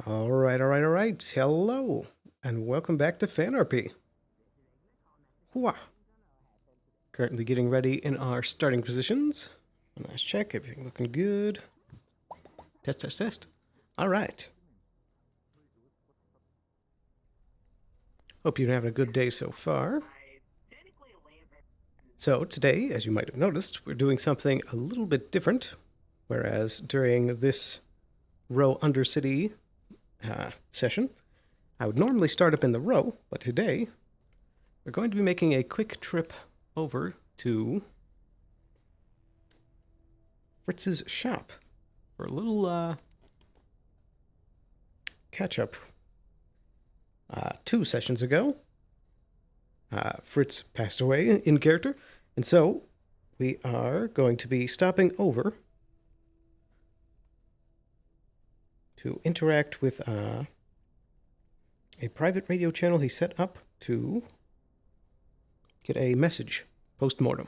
All right. Hello, and welcome back to FanRP. Hooah. Currently getting ready in our starting positions. A nice check, everything looking good. Test. All right. Hope you're having a good day so far. So today, as you might have noticed, we're doing something a little bit different. Whereas during this row Undercity session, I would normally start up in the row, but today we're going to be making a quick trip over to Fritz's shop for a little catch up. 2 sessions ago, Fritz passed away in character, and so we are going to be stopping over to interact with a private radio channel he set up to get a message post-mortem.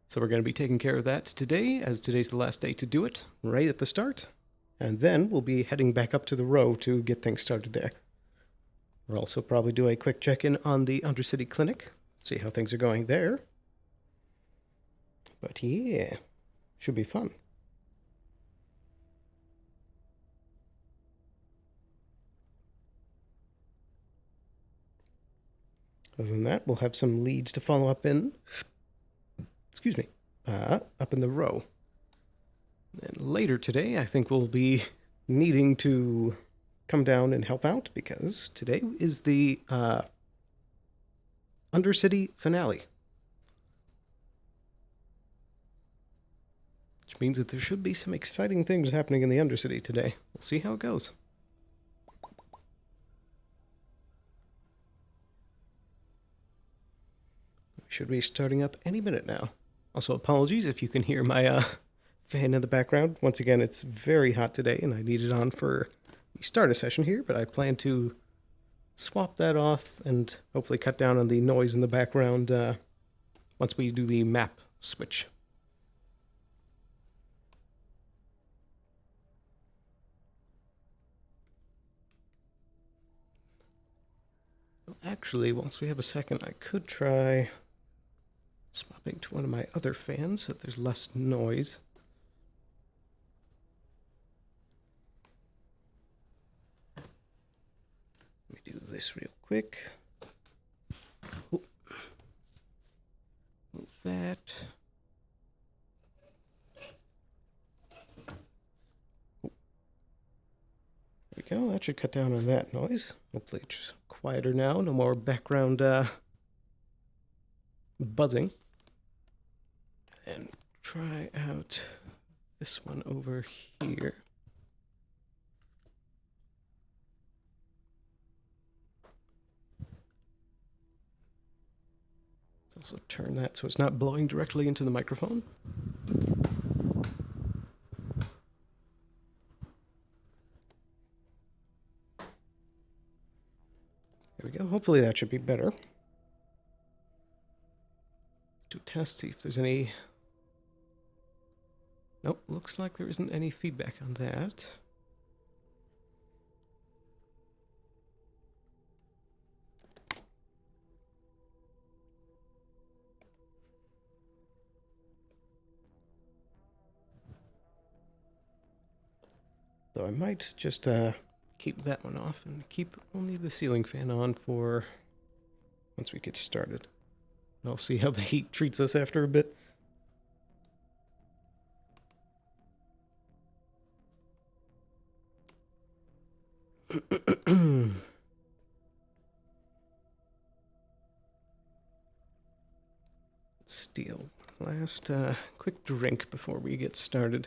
So we're going to be taking care of that today, as today's the last day to do it, right at the start. And then we'll be heading back up to the row to get things started there. We'll also probably do a quick check-in on the Undercity Clinic, see how things are going there. But yeah, should be fun. Other than that, we'll have some leads to follow up in. Up in the row. Then later today, I think we'll be needing to come down and help out because today is the Undercity finale. Which means that there should be some exciting things happening in the Undercity today. We'll see how it goes. We should be starting up any minute now. Also, apologies if you can hear my fan in the background. Once again, it's very hot today, and I need it on for the start of session here, but I plan to swap that off and hopefully cut down on the noise in the background once we do the map switch. Actually, once we have a second, I could try swapping to one of my other fans so that there's less noise. Let me do this real quick. Ooh. Move that. Ooh. There we go. That should cut down on that noise. Hopefully it's just quieter now. No more background buzzing. And try out this one over here. Let's also turn that so it's not blowing directly into the microphone. There we go. Hopefully that should be better. Let's do a test, see if there's any. Nope, looks like there isn't any feedback on that. Though I might just keep that one off and keep only the ceiling fan on for once we get started. And I'll see how the heat treats us after a bit. Steal last quick drink before we get started.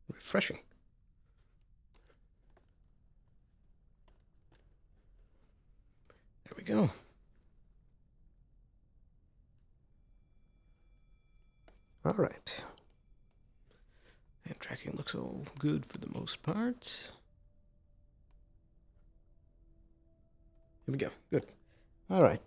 Refreshing. There we go. All right. And tracking looks all good for the most part. Here we go. Good. All right.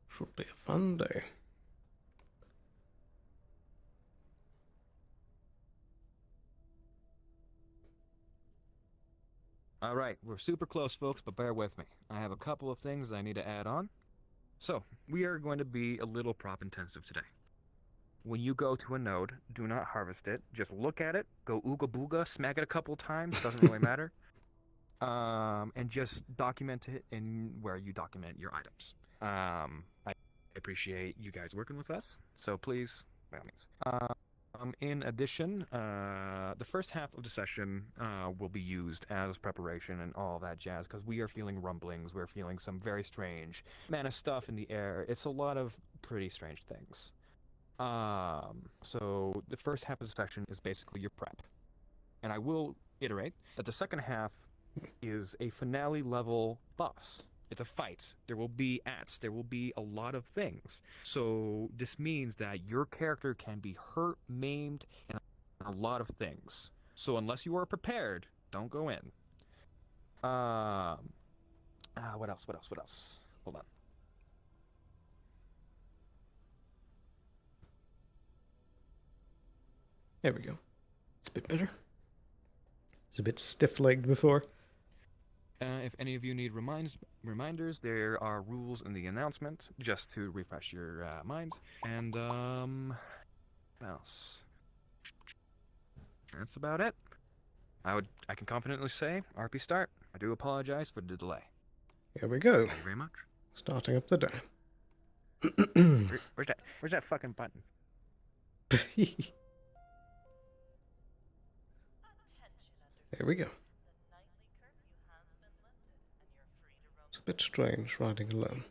Should be a fun day. All right, we're super close, folks, but bear with me. I have a couple of things I need to add on. So, we are going to be a little prop intensive today. When you go to a node, do not harvest it. Just look at it, go ooga booga, smack it a couple times, doesn't really matter. And just document it in where you document your items. I appreciate you guys working with us, so please, by all means. In addition, the first half of the session will be used as preparation and all that jazz because we are feeling rumblings. We're feeling some very strange mana stuff in the air. It's a lot of pretty strange things. So the first half of the session is basically your prep. And I will iterate that the second half is a finale level boss. It's a fight. There will be ats. There will be a lot of things. So this means that your character can be hurt, maimed, and a lot of things. So unless you are prepared, don't go in. What else? What else? What else? Hold on. There we go. It's a bit better. It's a bit stiff-legged before. If any of you need reminders, there are rules in the announcement just to refresh your minds. And what else? That's about it. I can confidently say RP start. I do apologize for the delay. Here we go. Thank you very much. Starting up the day. Where's that fucking button? There we go. It's a bit strange riding alone.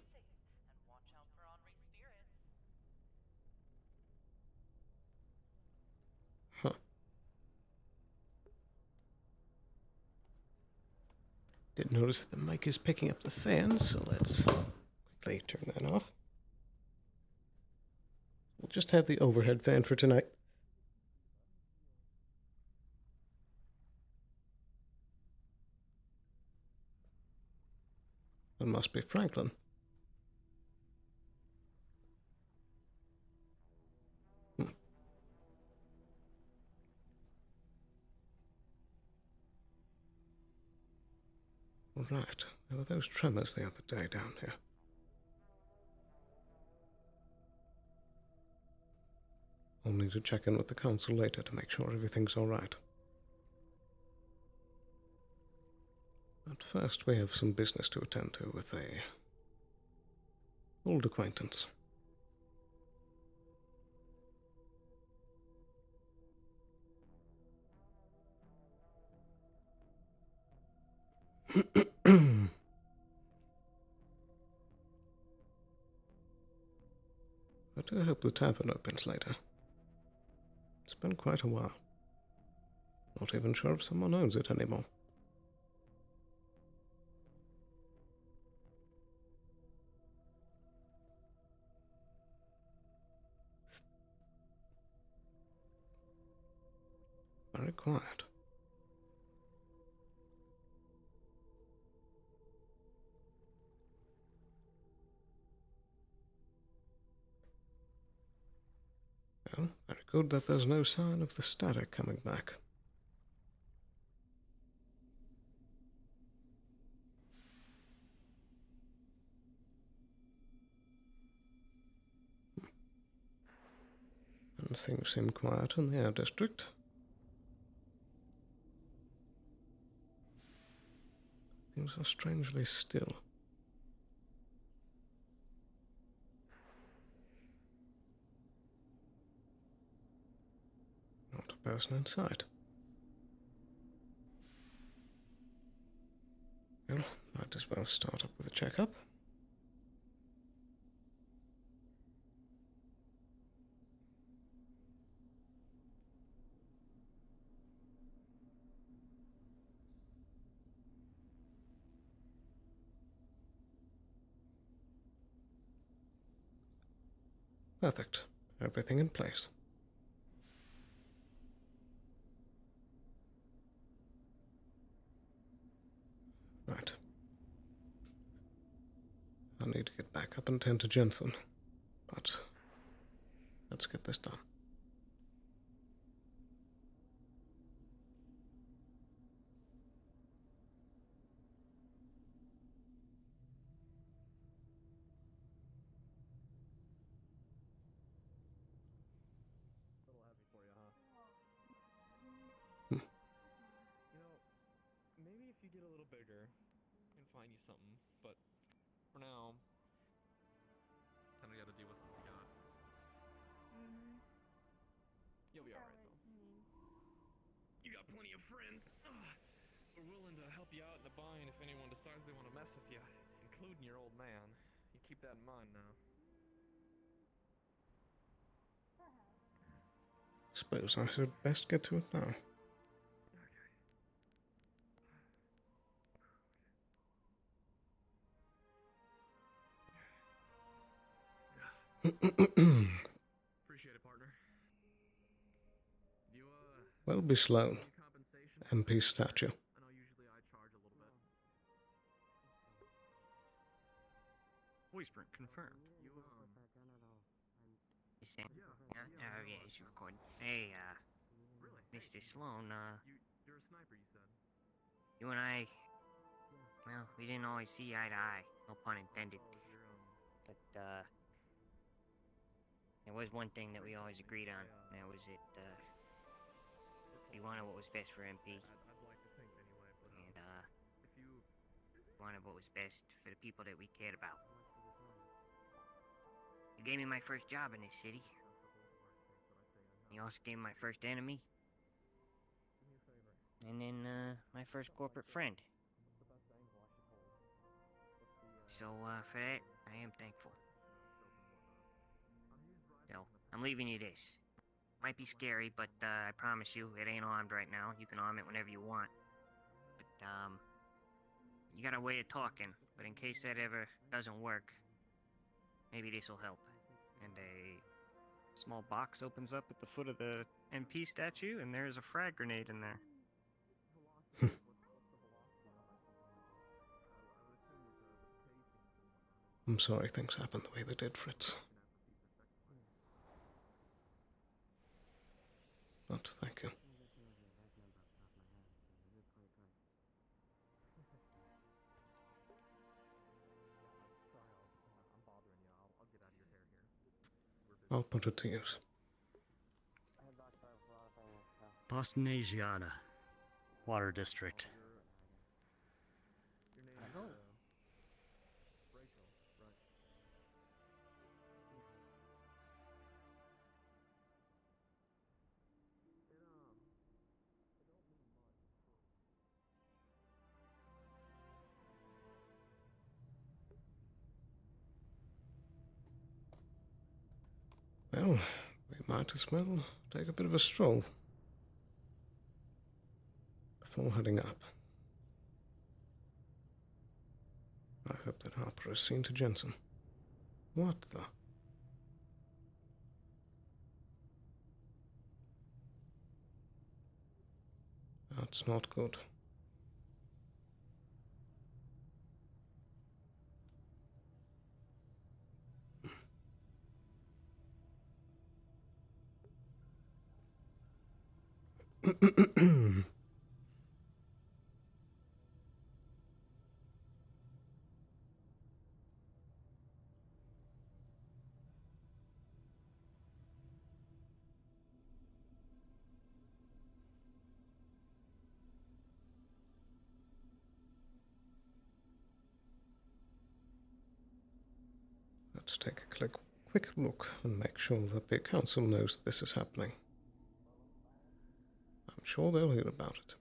Huh. Did notice that the mic is picking up the fan, so let's quickly turn that off. We'll just have the overhead fan for tonight. It must be Franklin. Right, there were those tremors the other day down here. I'll need to check in with the council later to make sure everything's alright. But first we have some business to attend to with a old acquaintance. I do hope the tavern opens later. It's been quite a while. Not even sure if someone owns it anymore. Very quiet. Well, very good that there's no sign of the static coming back. Things seem quiet in the Air District. Things are strangely still. Not a person in sight. Well, might as well start up with a checkup. Perfect. Everything in place. Right. I need to get back up and tend to Jensen. But let's get this done. Maybe if you get a little bigger, I can find you something, but for now, kind of got to deal with what we got. You'll be alright, though. You got plenty of friends. We're willing to help you out in the bind if anyone decides they want to mess with you, including your old man. You keep that in mind now. Suppose I should best get to it now. Appreciate it, partner. You, Welby Sloan, compensation? MP statue. I know usually I charge a little bit. Voice print confirmed. You, You saying? Oh, yeah, it's recording. Hey, really? Mr. Sloan, You're a sniper, you said? you and I, well, we didn't always see eye to eye. No pun intended. But, there was one thing that we always agreed on, and that was that, we wanted what was best for MP. I'd like to think anyway, but, And, if you... wanted what was best for the people that we cared about. You gave me my first job in this city. You also gave me my first enemy. And then, my first corporate friend. So, for that, I am thankful. So, I'm leaving you this. Might be scary, but, I promise you, it ain't armed right now. You can arm it whenever you want. But, you got a way of talking, but in case that ever doesn't work, maybe this'll help. And a small box opens up at the foot of the MP statue, and there's a frag grenade in there. I'm sorry things happened the way they did, Fritz. But thank you. I'll put it to use. Boston Asiata, Water District. Oh. Well, we might as well take a bit of a stroll before heading up. I hope that Harper has seen to Jensen. What the? That's not good. Let's take a quick look and make sure that the council knows this is happening. I'm sure they'll hear about it.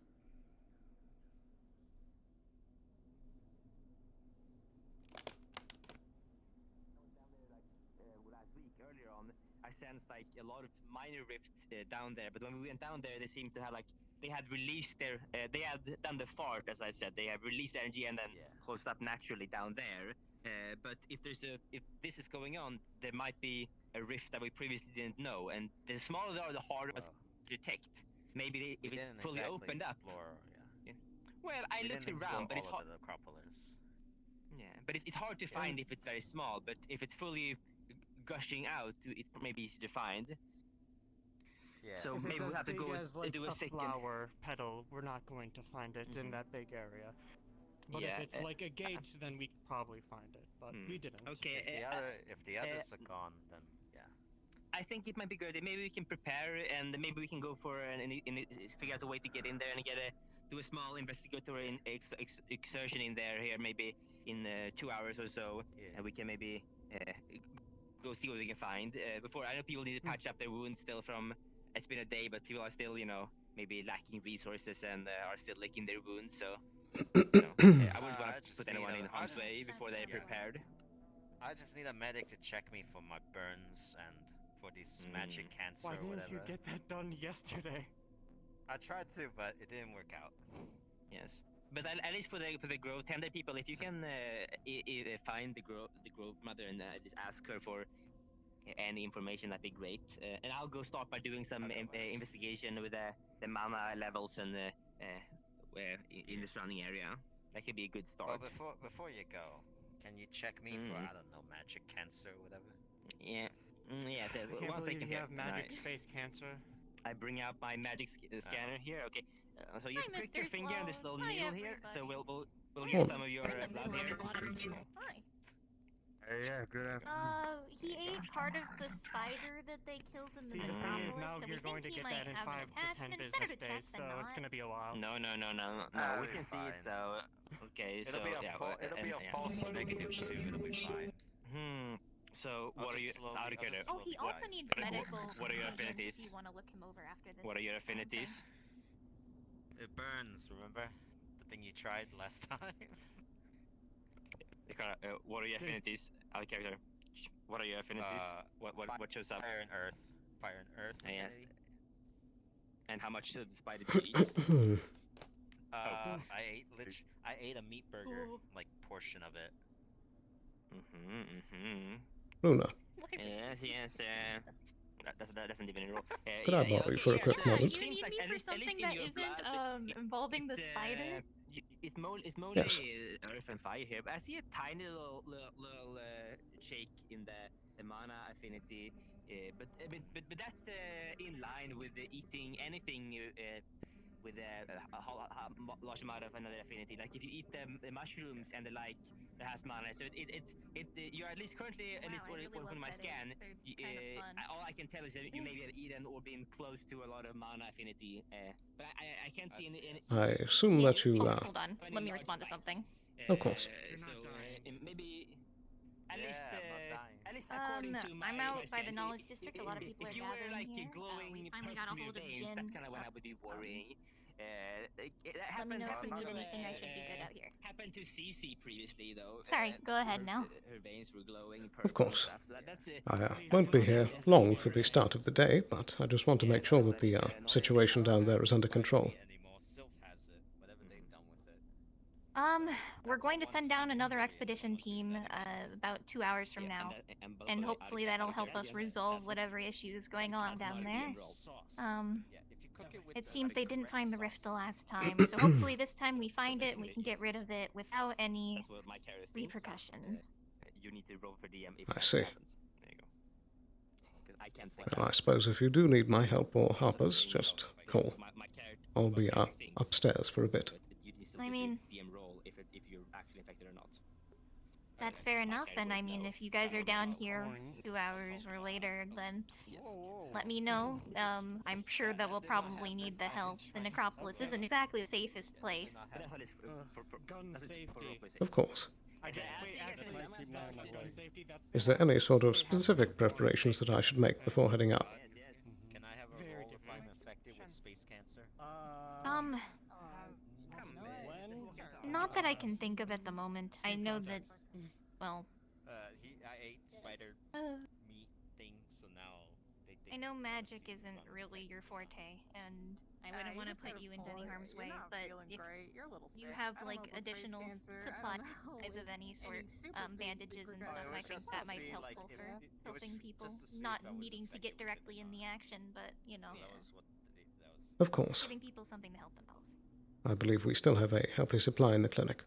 Last week earlier on, I sensed like a lot of minor rifts down there. But when we went down there, they seemed to have like they had released their they had done the fart, as I said. They have released energy and then closed up naturally down there. But if this is going on, there might be a rift that we previously didn't know. And the smaller they are, the harder to detect. Maybe if it's fully opened up. Well, I looked around, but it's hard. The Acropolis. Yeah, but it's hard to find if it's very small. But if it's fully gushing out, it's maybe easy to find. Yeah. So If maybe it's we'll as have to big go as, like, do a second. flower petal, we're not going to find it in that big area. But Yeah, if it's like a gate, then we could probably find it. But we didn't. Okay. If the others are gone, then yeah. I think it might be good. Maybe we can prepare and maybe we can go for figure out a way to get in there and do a small investigatory excursion in there here, maybe in 2 hours or so, and we can maybe go see what we can find. Before I know people need to patch up their wounds still from. It's been a day, but people are still, maybe lacking resources and are still licking their wounds. So I wouldn't want to put anyone in harm's way before they're prepared. I just need a medic to check me for my burns and for this magic cancer Why or didn't whatever. you get that done yesterday? I tried to, but it didn't work out. Yes, but at least for the grove tender people, if you can find the grove mother and just ask her for any information, that'd be great. And I'll go start by doing some investigation with the mana levels and in the surrounding area. That could be a good start. Well, before you go, can you check me for, I don't know, magic cancer or whatever? Yeah. Yeah, I can't one believe second you here. have magic space cancer. I bring out my magic scanner here. Okay, so you just prick your finger on this little needle here. So we'll get some of your blood here. Hi. Hey, yeah, good afternoon. He ate part of the spider that they killed in the See, the thing is, metropolis, now so we you're going to think he get might that in have 5 an to 10 attachment. It's business better to days, check so than it's not. going to be a while. No, we can see it. So okay, It'll so be a false negative too. It'll be fine. So what are you? Out of character. Oh, he also needs medical. What are your opinion affinities? If you want to look him over after this. What are your affinities? It burns, remember? The thing you tried last time? What are your affinities? Out of character. What are your affinities? What shows up? Fire and earth. Fire and earth. Yes. affinity. And how much did the spider did you eat? I ate a meat burger, like portion of it. Luna, Yes. That doesn't even roll. could I bother you for a quick Sure, moment? you need me for something that isn't involving the spider? It's mostly Yes. earth and fire here, but I see a tiny little shake in the mana affinity. But that's in line with eating anything with a large amount of another affinity. Like if you eat the mushrooms and the like, that has mana. So you're at least currently, at least Wow, I really according to my love scan, headaches. They're kind of fun. all I can tell is that you maybe have eaten or been close to a lot of mana affinity. But I can't see any. I assume that you, Hold on, let me respond to something. Of course. So maybe. At Yeah, least, I'm not dying. at least according to my I'm out by the scan, knowledge district. A lot of people are if you were gathering like here. glowing We finally got a from your hold of veins, Jin. that's kind of when I would be worrying. Let me know if you need anything. I should be good out here. Happened to Cece previously, though. Sorry, go ahead now. Her veins were glowing. Of course. So that's it. I won't be here long for the start of the day, but I just want to make sure that the situation down there is under control. Anymore. Sylph has it. Whatever they've done with it. We're going to send down another expedition team about 2 hours from now, and hopefully that'll help us resolve whatever issues going on down there. It seems they didn't find the rift the last time, so hopefully this time we find it and we can get rid of it without any That's what my character thinks. repercussions. You need to roll for DM if I that see. happens. There you go. 'Cause I can't think. Well, I suppose if you do need my help or Harper's, just call. My character, I'll be my character thinks, upstairs for a bit. but you need to I do the mean- DM roll if you're actually infected or not. That's fair enough, and I mean, if you guys are down here 2 hours or later, then let me know. I'm sure that we'll probably need the help. The necropolis isn't exactly the safest place. Gun safety. Of course. I Is there any sort of specific preparations that I should make before heading up? Can I have a roll if I'm infected with space cancer? Not that I can think of at the moment. I know that, well, I ate spider meat things, so now they think. I know magic isn't really your forte, and I wouldn't want to put you into any harm's way, but if you have, like, additional supplies of any sort, bandages and stuff, I think that might be helpful for helping people, not needing to get directly in the action, but, you know, Of course. giving people something to help themselves. I believe we still have a healthy supply in the clinic.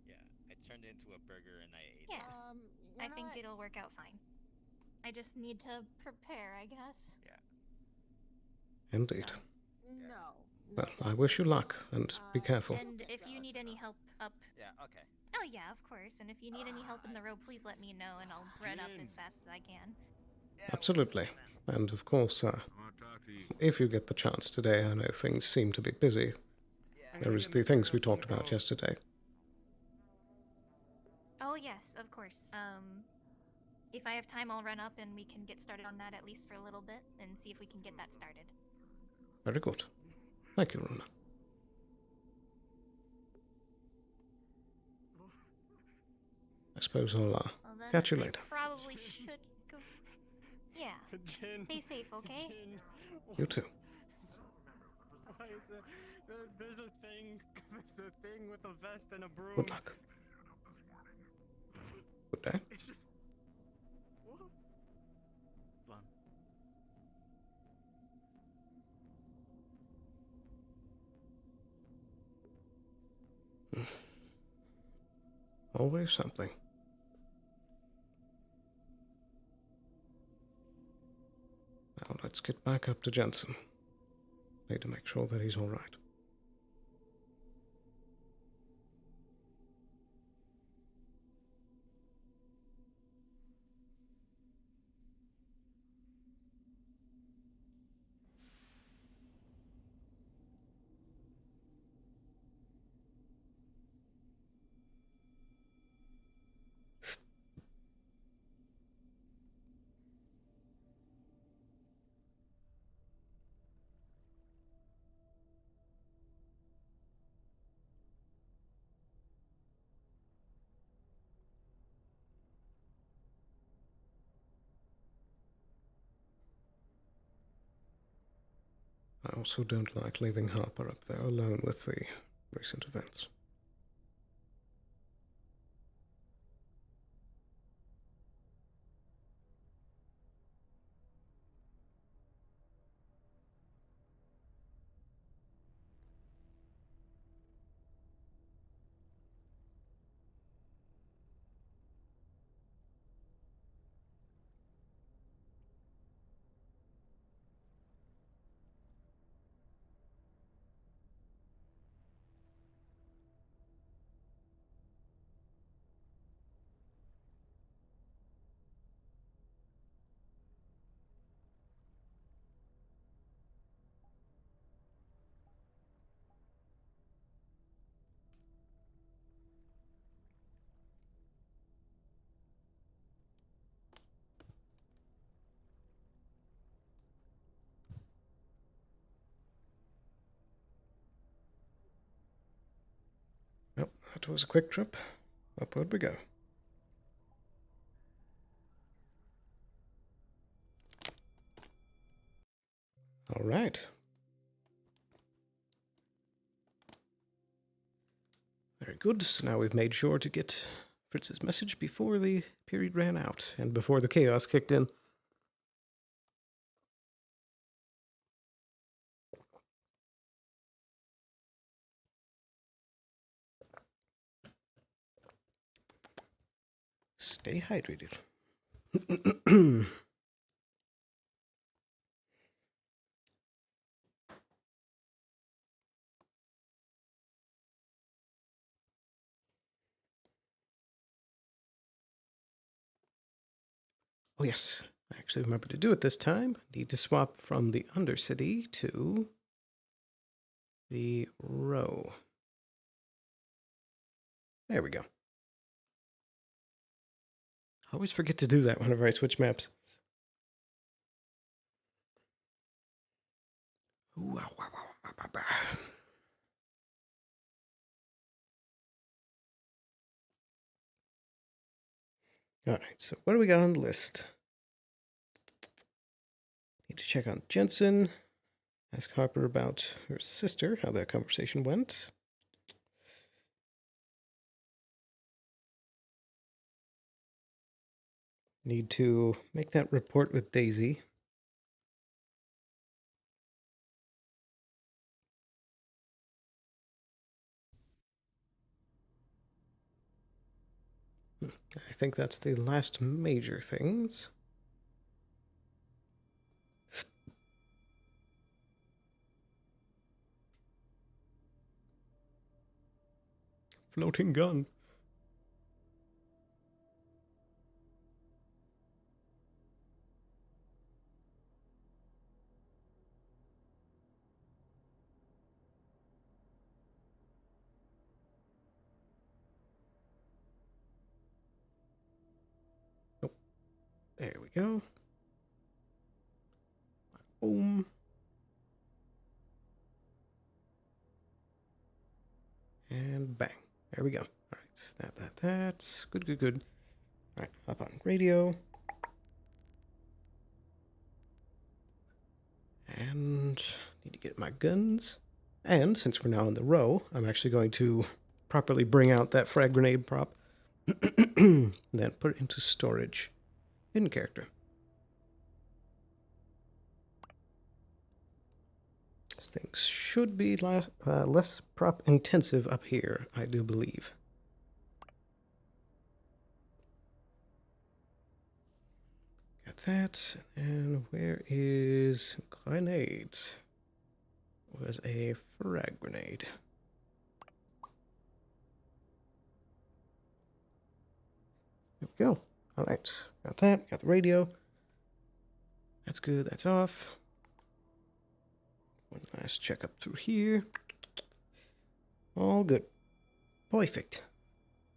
Yeah, I turned it into a burger and I ate it. Yeah, I think it'll work out fine. I just need to prepare, I guess. Yeah. Indeed. No. Well, I wish you luck, and be careful. And if you need any help up... Yeah, okay. Oh yeah, of course. And if you need any help in the road, please let me know, and I'll run up as fast as I can. Yeah, Absolutely. And of course, if you get the chance today, I know things seem to be busy. Yeah. There is the things we talked about yesterday. Oh yes, of course. If I have time, I'll run up and we can get started on that at least for a little bit and see if we can get that started. Very good. Thank you, Runa. I suppose I'll Well, then catch you I later. probably should go. Yeah. Stay safe, okay? You too. Why is it? There's a thing. There's a thing with a vest and a broom. Good luck. Good day. It's just. What? Fun. Always something. Now let's get back up to Jensen. Need to make sure that he's all right. I also don't like leaving Harper up there alone with the recent events. Yep, that was a quick trip. Upward we go. All right. Very good. So now we've made sure to get Fritz's message before the period ran out and before the chaos kicked in. Stay hydrated. Oh yes, I actually remembered to do it this time. Need to swap from the Undercity to the row. There we go. I always forget to do that whenever I switch maps. Ooh, ow, ow, ow, ow, ow, ow. All right, so what do we got on the list? Need to check on Jensen. Ask Harper about her sister, how that conversation went. Need to make that report with Daisy. I think that's the last major things. Floating gun. Oh, there we go. Boom. And bang. There we go. All right, that's good, good, good. All right, hop on radio. And need to get my guns. And since we're now in the row, I'm actually going to properly bring out that frag grenade prop. Then put it into storage. In character. Things should be less prop intensive up here, I do believe. Got that. And where is grenades? Was a frag grenade. There we go. All right, got that. Got the radio. That's good. That's off. One last check up through here. All good. Perfect.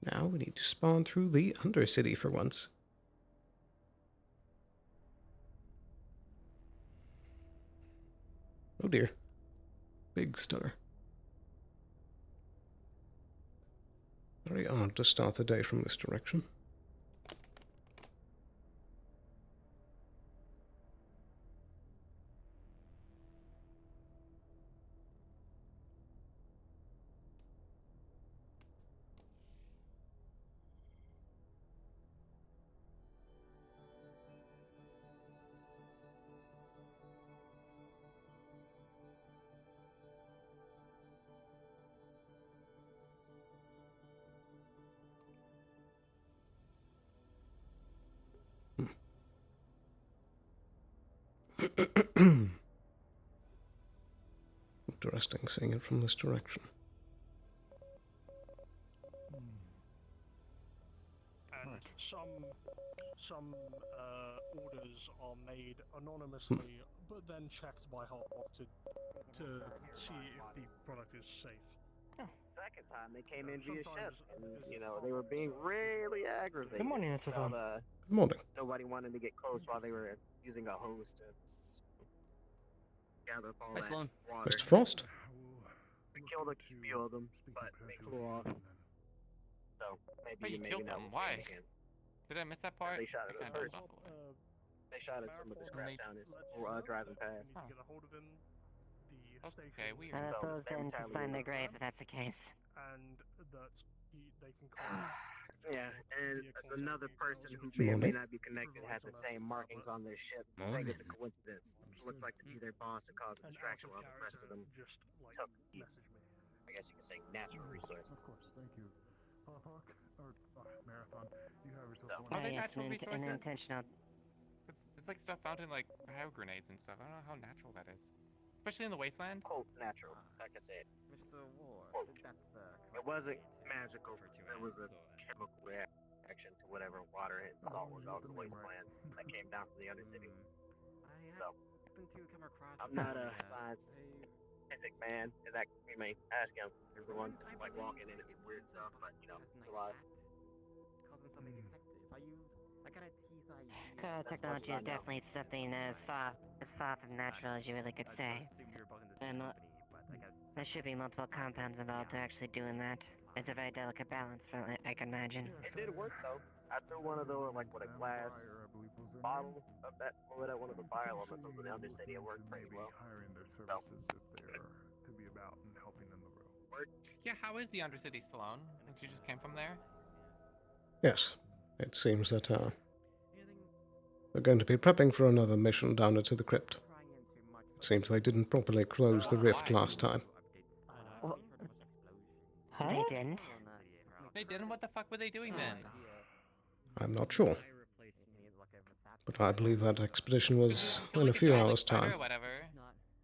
Now we need to spawn through the Undercity for once. Oh dear. Big stutter. Very odd to start the day from this direction. Interesting seeing it from this direction. And some orders are made anonymously, but then checked by Hotbox to see if the product is safe. Second time they came in via ship, and they were being really aggravated. Good morning, Mr. Sloan. Good morning. Nobody wanted to get close while they were using a hose to gather up all that Sloan. water. Mr. Frost? We killed a few of them, but they flew off. So maybe killed them. Why? Did I miss that part? They shot at us first. They shot at some of the scrap towners driving past. Okay, weird. I suppose them to sign their grave if that's the case. And that they can call. Yeah, and as another person who may or may not be connected had the same markings on their ship. I think it's a coincidence. It looks like to be their boss to cause a distraction while the rest of them took, I guess you could say, natural resources. Of course, thank you. Hawk, or Marathon, you have yourself Are they yes, natural resources? an intentional. It's like stuff found in like bio grenades and stuff. I don't know how natural that is. Especially in the wasteland. Quote, natural, like I said. Mr. Ward, that's the... It wasn't magical. It was a chemical reaction to whatever water and salt was out of the wasteland that came down from the Undercity. So, I'm not a scientific man, and that you may ask him. There's the one like walking into some weird stuff, but it's a lot. Calls himself a detective. Are you Technology is definitely something as far from natural as you really could say. There should be multiple compounds involved to actually doing that. It's a very delicate balance, I can imagine. It did work though. I threw one of the with a glass bottle of that fluid at one of the fire elements over the Undercity. It worked pretty well. Yeah, how is the Undercity, Sloan? I think you just came from there? Yes, it seems that they're going to be prepping for another mission down into the crypt. It seems they didn't properly close the rift last time. They didn't? They didn't? What the fuck were they doing then? I'm not sure. But I believe that expedition was in a few hours' time. Or whatever.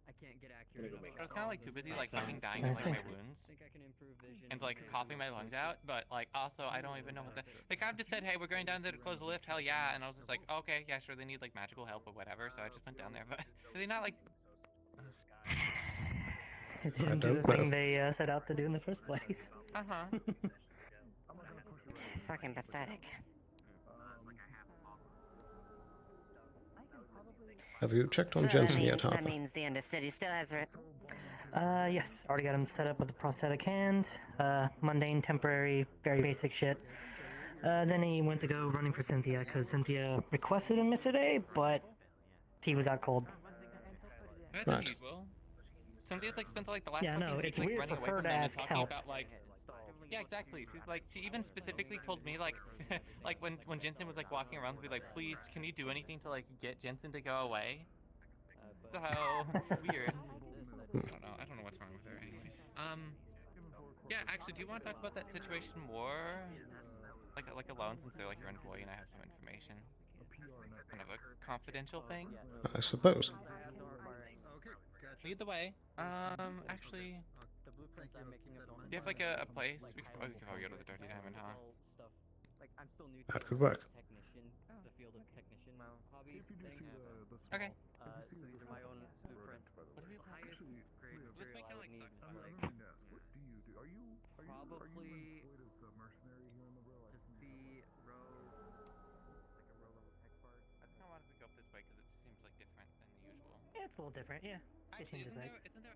I was kind of like too busy like fucking dying of like my wounds and like coughing my lungs out, but like also I don't even know what they kind of just said, hey, we're going down there to close the lift. Hell yeah. And I was just like, okay, yeah, sure, they need like magical help or whatever, so I just went down there. But are they not like They didn't do the thing they set out to do in the first place. Fucking pathetic. Have you checked on Jensen yet, Harper? That means the Undercity still has her. Yes, already got him set up with a prosthetic hand. Mundane, temporary, very basic shit. Then he went to go running for Cynthia, because Cynthia requested him yesterday, but he was out cold. That's Right. unusual. Cynthia's like spent like the last Yeah, fucking no, week, it's like, weird running for away her from to them and ask talking help. about like yeah, exactly. She's like, she even specifically told me like, like when Jensen was like walking around, to be like, please, can you do anything to like get Jensen to go away? So weird. I don't know what's wrong with her. Anyways, yeah, actually, do you want to talk about that situation more? Like alone, since they're like your employee and I have some information. Kind of a confidential thing. I suppose. Lead the way. Actually, do you have like a place? We could probably go to the Dirty Diamond, huh? That could work. Okay. Yeah, it's a little different, yeah. Actually, isn't there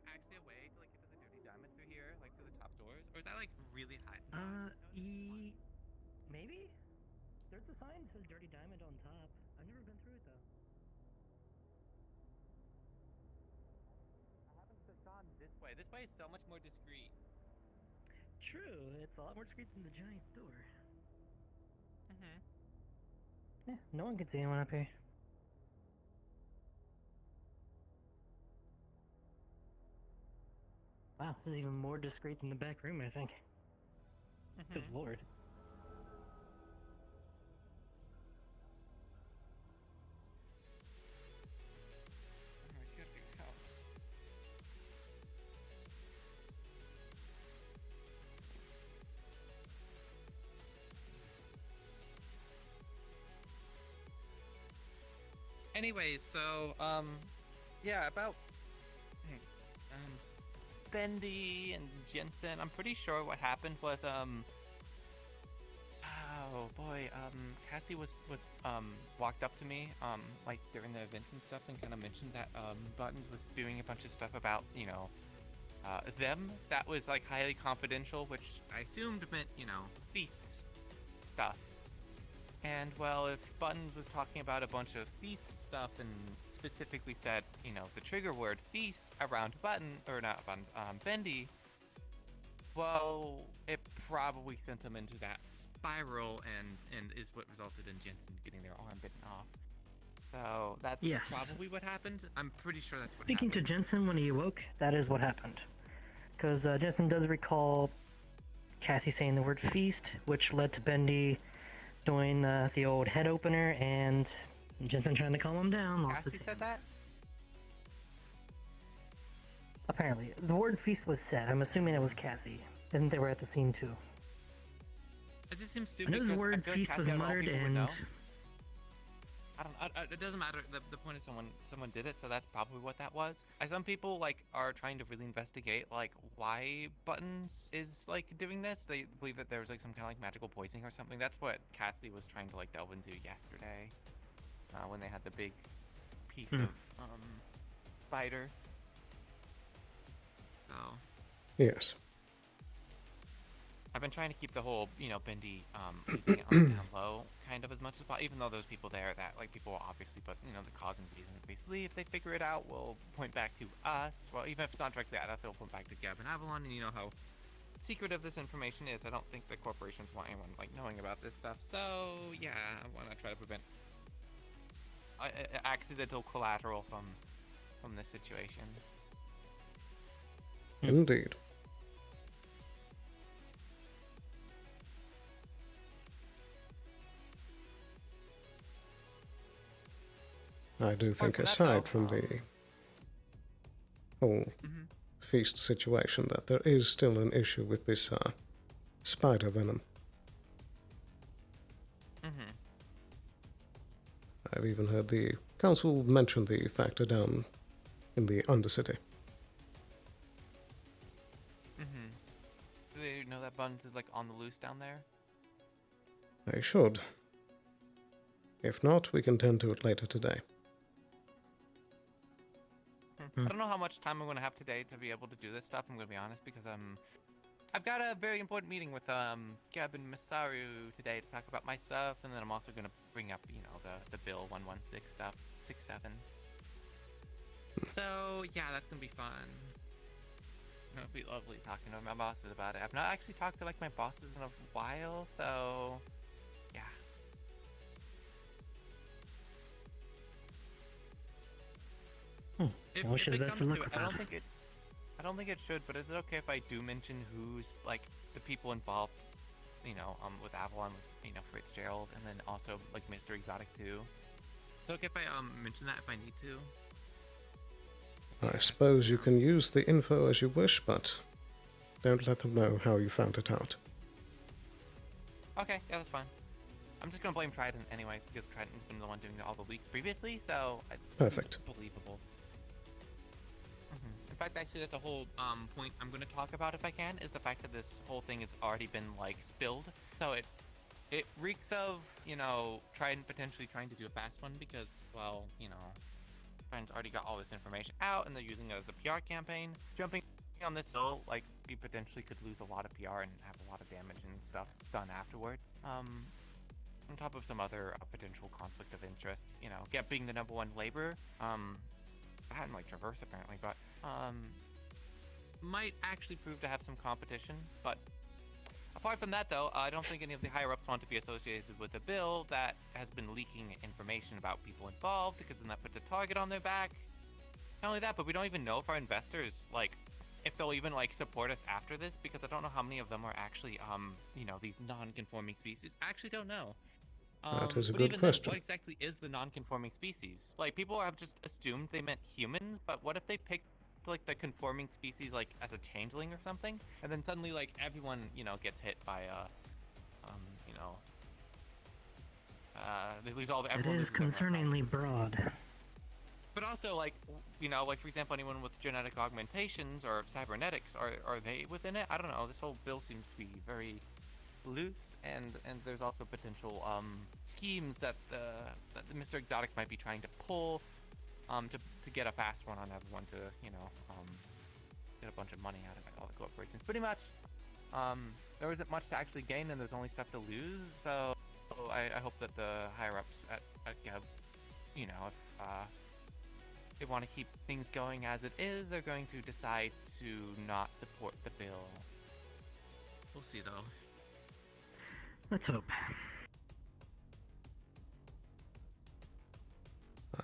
actually a way to like get to the Dirty Diamond through here, like through the top doors, or is that like really high? Maybe? There's a sign that says Dirty Diamond on top. I've never been through it though. I haven't gone this way. This way is so much more discreet. True, it's a lot more discreet than the giant door. Mm-hmm. Yeah, no one can see anyone up here. Wow, this is even more discreet than the back room, I think. Good lord. Anyways, so yeah, about Bendy and Jensen. I'm pretty sure what happened was oh boy, Cassie was walked up to me like during the events and stuff and kind of mentioned that Buttons was spewing a bunch of stuff about, you know, them that was like highly confidential, which I assumed meant, you know, feast stuff. And well, if Buttons was talking about a bunch of feast stuff and specifically said, you know, the trigger word feast around Bendy, well, it probably sent him into that spiral and is what resulted in Jensen getting their arm bitten off. So that's probably what happened. I'm pretty sure that's what Speaking happened. to Jensen when he awoke, that is what happened. Because Jensen does recall Cassie saying the word feast, which led to Bendy doing the old head opener, and Jensen trying to calm him down. Cassie said that? Apparently. The word feast was said. I'm assuming it was Cassie. And they were at the scene too. It just seems I stupid know the because word I feel like feast was Cassie out of all muttered people would and... know. I don't. It doesn't matter. The point is someone did it, so that's probably what that was. Some people like are trying to really investigate like why Buttons is like doing this. They believe that there was like some kind of like magical poisoning or something. That's what Cassie was trying to like delve into yesterday, when they had the big piece of spider. So. Yes. I've been trying to keep the whole, Bendy, keeping it on the down low, kind of as much as possible, even though there's people there that, like, people will obviously put, the cause and reason. Basically, if they figure it out, will point back to us. Well, even if it's not directly at us, it'll point back to Gab and Avalon, and you know how secretive this information is. I don't think the corporations want anyone, like, knowing about this stuff. So, yeah, I want to try to prevent accidental collateral from this situation. Indeed. I do think, aside from the whole feast situation, that there is still an issue with this spider venom. I've even heard the council mention the factor down in the Undercity. Do they know that Buns is like on the loose down there? They should. If not, we can tend to it later today. I don't know how much time I'm going to have today to be able to do this stuff, I'm going to be honest, because I've got a very important meeting with Gab and Masaru today to talk about my stuff, and then I'm also going to bring up, the Bill 116 stuff, 67. So, yeah, that's going to be fun. It'll be lovely talking to my bosses about it. I've not actually talked to, like, my bosses in a while, so, yeah. I wish you the best of luck with that. I don't think it should, but is it okay if I do mention who's, like, the people involved, with Avalon, with, Fitzgerald, and then also, like, Mr. Exotic, too? Is it okay if I, mention that if I need to? I suppose you can use the info as you wish, but don't let them know how you found it out. Okay, yeah, that's fine. I'm just gonna blame Trident anyways, because Trident's been the one doing all the leaks previously, so... Perfect. It's believable. In fact, actually, that's a whole point I'm going to talk about if I can, is the fact that this whole thing has already been, like, spilled. So it reeks of, Trident potentially trying to do a fast one because, well, Trident's already got all this information out and they're using it as a PR campaign. Jumping on this hill, like, we potentially could lose a lot of PR and have a lot of damage and stuff done afterwards. On top of some other potential conflict of interest, Gep being the #1 labor, I hadn't like Traverse apparently, but might actually prove to have some competition. But apart from that, though, I don't think any of the higher ups want to be associated with a bill that has been leaking information about people involved, because then that puts a target on their back. Not only that, but we don't even know if our investors, like, if they'll even like support us after this, because I don't know how many of them are actually these non-conforming species. I actually don't know. That is a but good even question. Then, what exactly is the non-conforming species? Like, people have just assumed they meant humans, but what if they picked like the conforming species like as a changeling or something, and then suddenly like everyone gets hit by they lose all the. It is concerningly broad. But also, like, like for example, anyone with genetic augmentations or cybernetics, are they within it? I don't know. This whole bill seems to be very loose, and there's also potential schemes that the Mr. Exotic might be trying to pull to get a fast one on everyone to get a bunch of money out of all the corporations. Pretty much, there isn't much to actually gain, and there's only stuff to lose. So I hope that the higher ups at Geb, if they want to keep things going as it is, they're going to decide to not support the bill. We'll see, though. Let's hope.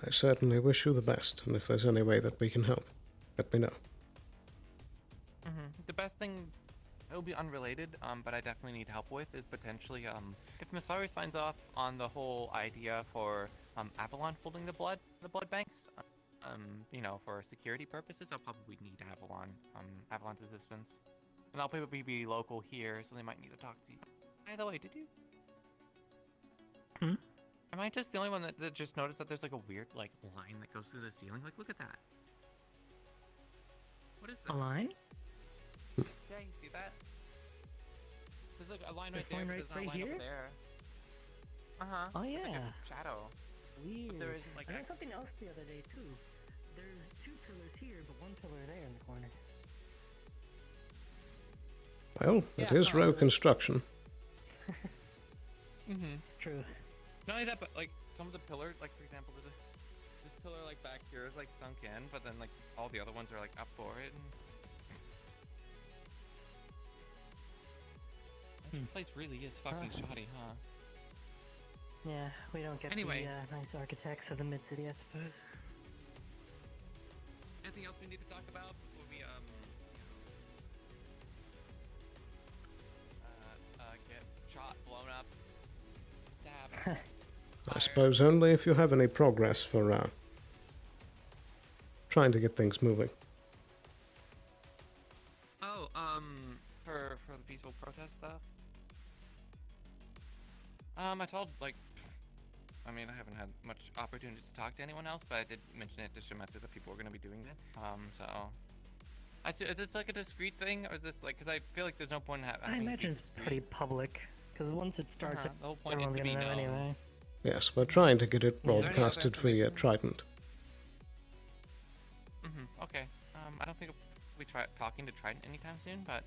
I certainly wish you the best, and if there's any way that we can help, let me know. The best thing, it'll be unrelated, but I definitely need help with, is potentially, if Masaru signs off on the whole idea for Avalon holding the blood banks, for security purposes, I'll probably need Avalon's assistance. And I'll probably be local here, so they might need to talk to you. By the way, did you? I'm Am I just the only one that just noticed that there's like a weird like line that goes through the ceiling? Like, look at that. What is that? A line? Yeah, you see that? There's like a line right This there, line but right- there's not a right line here? over there. Uh-huh. Oh It's like yeah. a shadow. Weird. But there isn't like I that. got something else the other day too. There's 2 pillars here, but 1 pillar there in the corner. Well, it Yeah, is no, row but- construction. Mm-hmm. True. Not only that, but like some of the pillars, like for example, this pillar like back here is like sunk in, but then like all the other ones are like up for it. And this place really is fucking shoddy, huh? Yeah, we don't get Anyway. the nice architects of the mid-city, I suppose. Anything else we need to talk about before we get shot, blown up, stabbed? I suppose only if you have any progress for trying to get things moving. Oh, for the peaceful protest stuff. I told I mean, I haven't had much opportunity to talk to anyone else, but I did mention it to Shimetsu that people were going to be doing it. So is this like a discreet thing, or is this like, because I feel like there's no point in having. I imagine it's pretty public, because once it starts, The whole point is everyone's to be gonna know known. anyway. Yes, we're trying to get it Is there any other broadcasted via Trident. Okay. I don't think we try talking to Trident anytime soon, but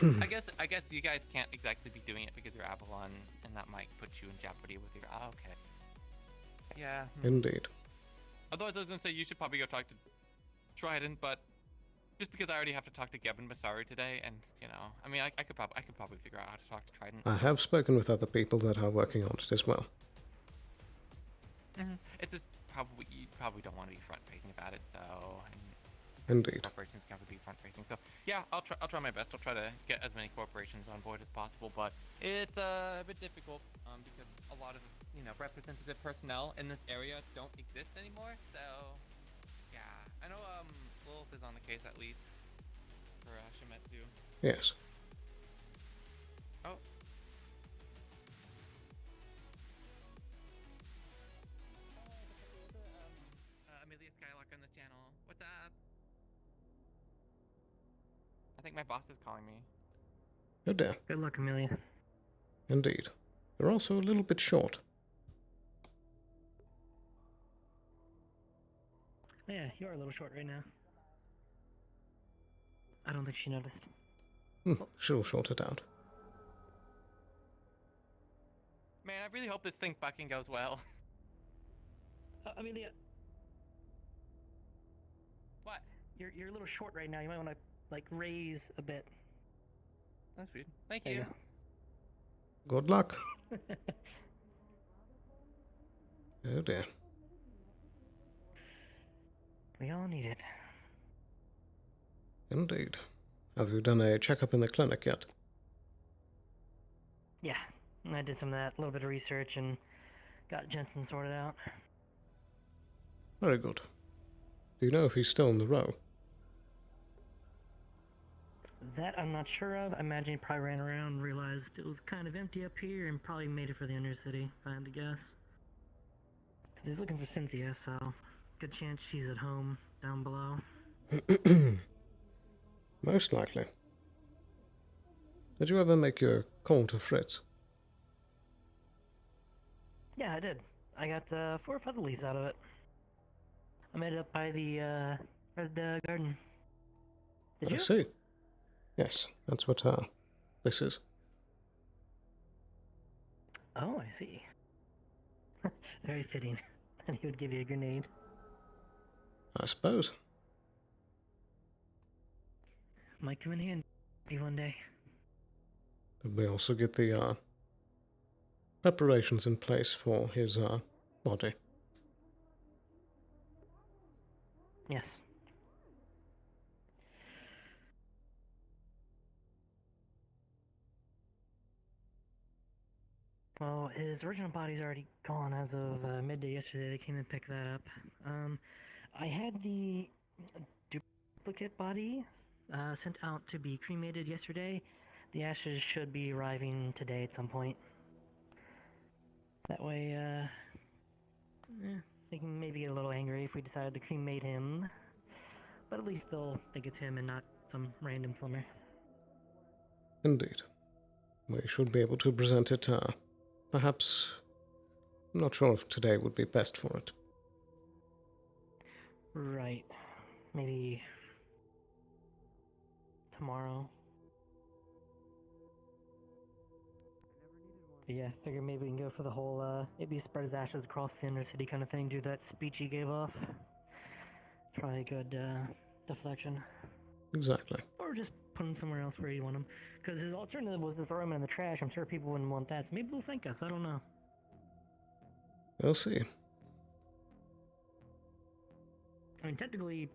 yeah. I guess you guys can't exactly be doing it because you're Avalon, and that might put you in jeopardy with your. Oh, okay. Yeah. Indeed. Otherwise, I was gonna say you should probably go talk to Trident, but just because I already have to talk to Gavin Masari today, and you know, I mean, I could probably figure out how to talk to Trident. I have spoken with other people that are working on it as well. It's just you probably don't want to be front facing about it, so. Indeed. Corporations can be front facing, so yeah, I'll try my best. I'll try to get as many corporations on board as possible, but it's a bit difficult because a lot of representative personnel in this area don't exist anymore. So yeah, I know Lilith is on the case at least for Shimetsu. Yes. Oh. Amelia Skylock on this channel. What's up? I think my boss is calling me. Oh dear. Good luck, Amelia. Indeed. You're also a little bit short. Oh, yeah, you are a little short right now. I don't think she noticed. She'll sort it out. Man, I really hope this thing fucking goes well. Amelia. What? You're a little short right now. You might want to like raise a bit. That's weird. Thank There you. Good luck. Oh dear. We all need it. Indeed. Have you done a checkup in the clinic yet? Yeah, I did some of that, a little bit of research, and got Jensen sorted out. Very good. Do you know if he's still in the row? That I'm not sure of. I imagine he probably ran around and realized it was kind of empty up here and probably made it for the Undercity, if I had to guess. Because he's looking for Cynthia, so good chance she's at home down below. Most likely. Did you ever make your call to Fritz? Yeah, I did. I got 4 feather leaves out of it. I made it up by the red garden. Did I you? see. Yes, that's what this is. Oh, I see. Very fitting. And he would give you a grenade. I suppose. Might come in handy one day. Did we also get the preparations in place for his body? Yes. Well, his original body's already gone as of midday yesterday. They came and picked that up. I had the duplicate body sent out to be cremated yesterday. The ashes should be arriving today at some point. That way, they can maybe get a little angry if we decide to cremate him. But at least they'll think it's him and not some random plumber. Indeed. We should be able to present it, perhaps... I'm not sure if today would be best for it. Right. Maybe... tomorrow. But yeah, figure maybe we can go for the whole, maybe spread his ashes across the inner city kind of thing, do that speech he gave off. Probably a good, deflection. Exactly. Or just put him somewhere else where you want him. Because his alternative was to throw him in the trash. I'm sure people wouldn't want that, so maybe they'll thank us, I don't know. We'll see. I mean, technically...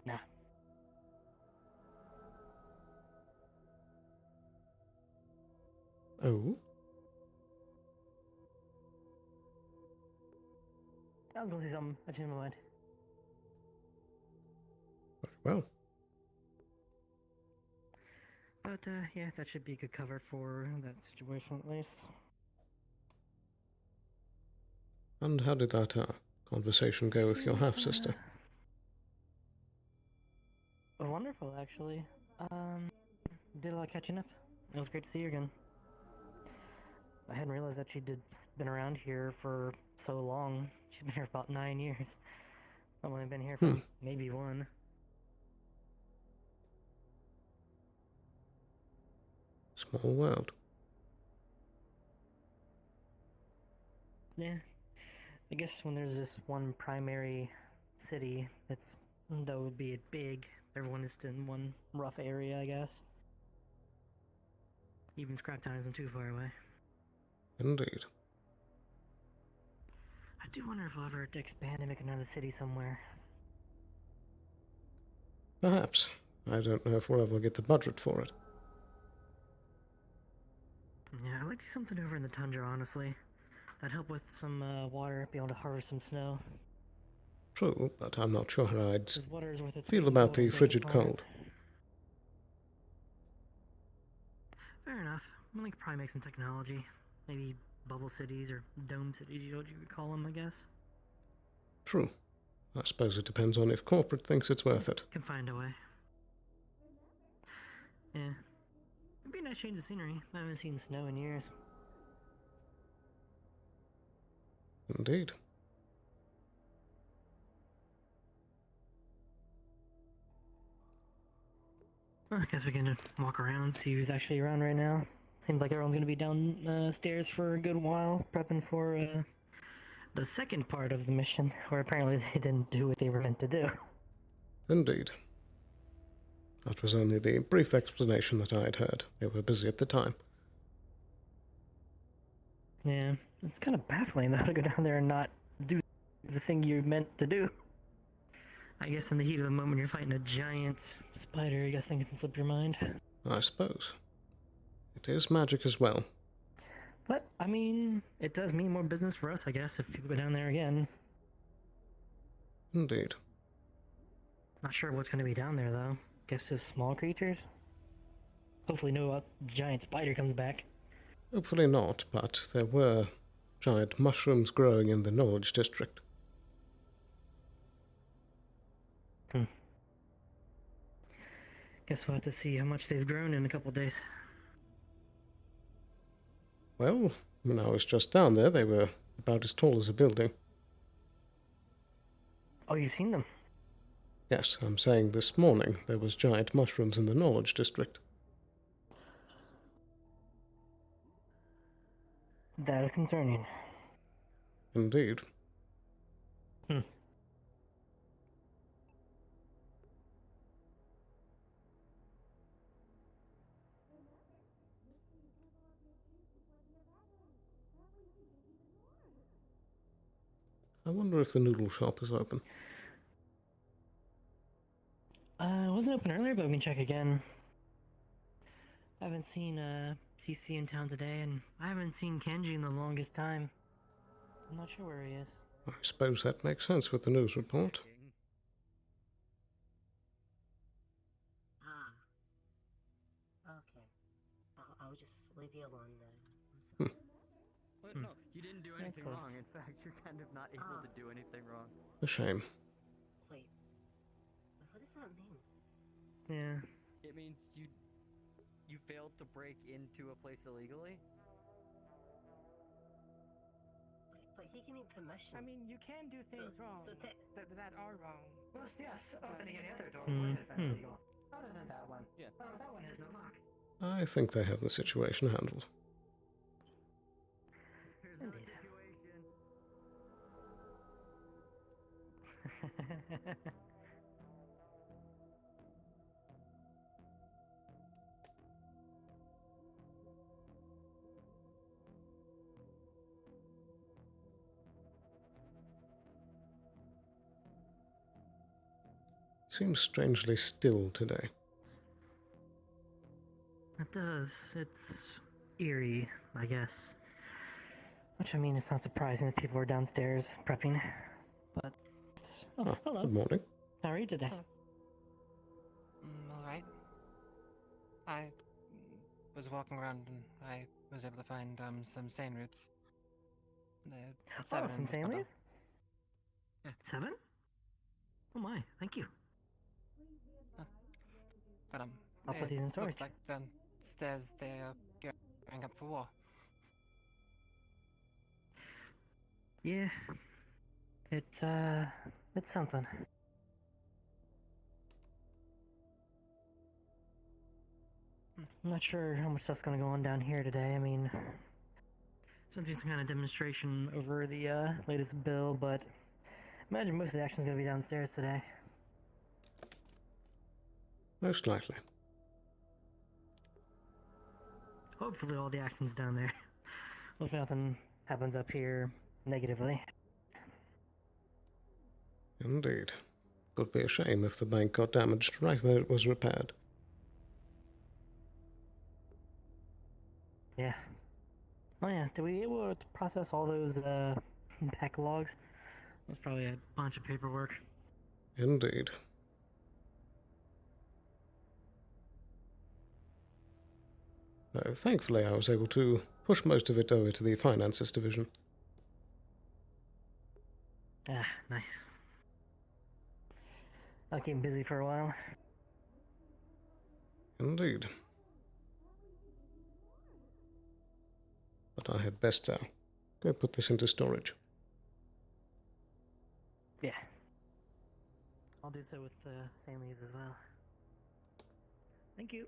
Nah. Oh? I was gonna say something, I changed my mind. Very well. But, yeah, that should be a good cover for that situation, at least. And how did that, conversation go with your half-sister? Wonderful, actually. Did a lot of catching up. It was great to see you again. I hadn't realized that she'd been around here for so long. She's been here for about 9 years. I've only been here for maybe 1. Small world. Yeah. I guess when there's this one primary city that's, though would be it big, everyone is in one rough area, I guess. Even Scraptown isn't too far away. Indeed. I do wonder if we'll ever expand and make another city somewhere. Perhaps. I don't know if we'll ever get the budget for it. Yeah, I'd like to do something over in the tundra, honestly. That'd help with some water, be able to harvest some snow. True, but I'm not sure how I'd 'Cause water's worth its feel weight in about gold the if they frigid get water. cold. Fair enough. We could probably make some technology. Maybe bubble cities or dome cities, what you would call them, I guess. True. I suppose it depends on if corporate thinks it's worth it. Can find a way. Yeah. It'd be a nice change of scenery. I haven't seen snow in years. Indeed. Well, I guess we can walk around, see who's actually around right now. Seems like everyone's gonna be downstairs for a good while, prepping for the second part of the mission, where apparently they didn't do what they were meant to do. Indeed. That was only the brief explanation that I had heard. They were busy at the time. Yeah, it's kind of baffling though to go down there and not do the thing you meant to do. I guess in the heat of the moment you're fighting a giant spider, I guess things can slip your mind. I suppose. It is magic as well. But, I mean, it does mean more business for us, I guess, if people go down there again. Indeed. Not sure what's going to be down there, though. Guess just small creatures? Hopefully no giant spider comes back. Hopefully not, but there were giant mushrooms growing in the Knowledge District. Guess we'll have to see how much they've grown in a couple days. Well, when I was just down there, they were about as tall as a building. Oh, you've seen them? Yes, I'm saying this morning there was giant mushrooms in the Knowledge District. That is concerning. Indeed. I wonder if the noodle shop is open. It wasn't open earlier, but we can check again. I haven't seen CC in town today, and I haven't seen Kenji in the longest time. I'm not sure where he is. I suppose that makes sense with the news report. Okay. I'll just leave you alone then. Well, no, you didn't do anything wrong. In fact, you're kind of not able to do anything wrong. A shame. Wait. What does that mean? Yeah. It means you failed to break into a place illegally. But he can need permission. I mean, you can do things wrong that are wrong. Well, yes, opening any other door would have been illegal. Other than that one. Yeah. Well, that one has no lock. I think they have the situation handled. Here's our situation. Seems strangely still today. It does. It's eerie, I guess. Which, I mean, it's not surprising that people are downstairs prepping. But, oh, hello. Good morning. How are you today? Alright. I was walking around and I was able to find some sane roots. Oh, some sane leaves? Yeah. 7? Oh my, thank you. But I'll put these in storage. Looks like the stairs they are going up for war. Yeah. It's something. I'm not sure how much stuff's gonna go on down here today. I mean, it's gonna be some kind of demonstration over the latest bill, but imagine most of the action's gonna be downstairs today. Most likely. Hopefully all the action's down there. If nothing happens up here negatively. Indeed. Would be a shame if the bank got damaged right when it was repaired. Yeah. Oh yeah, did we able to process all those pack logs? That's probably a bunch of paperwork. Indeed. Though thankfully I was able to push most of it over to the finances division. Ah, nice. I'll keep him busy for a while. Indeed. But I had best go put this into storage. Yeah. I'll do so with the sand leaves as well. Thank you.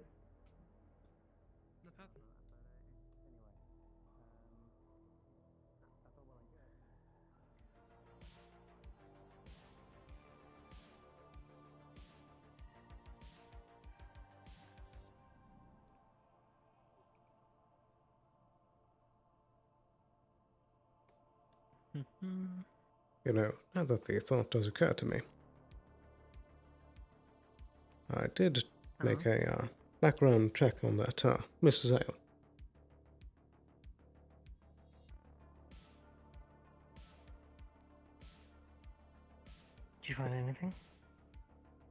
No problem. You know, now that the thought does occur to me, I did make a background check on that Mrs. Ale. Did you find anything?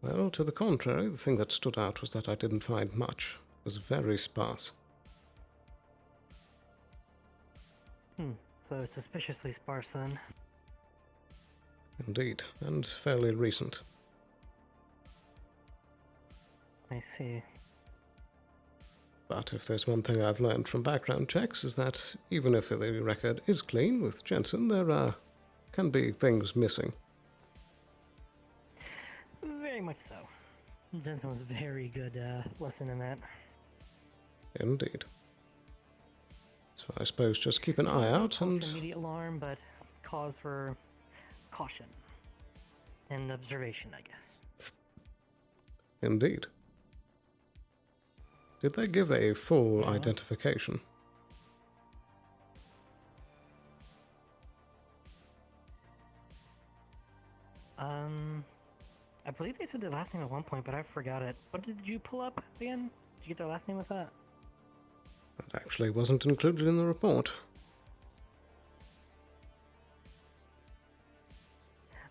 Well, to the contrary, the thing that stood out was that I didn't find much. It was very sparse. So suspiciously sparse then. Indeed, and fairly recent. I see. But if there's one thing I've learned from background checks is that even if the record is clean with Jensen, there can be things missing. Very much so. Jensen was a very good lesson in that. Indeed. So I suppose just keep an eye out Cause and... for immediate alarm, but cause for caution and observation, I guess. Indeed. Did they give a full identification? I believe they said their last name at one point, but I forgot it. What did you pull up again? Did you get their last name with that? That actually wasn't included in the report.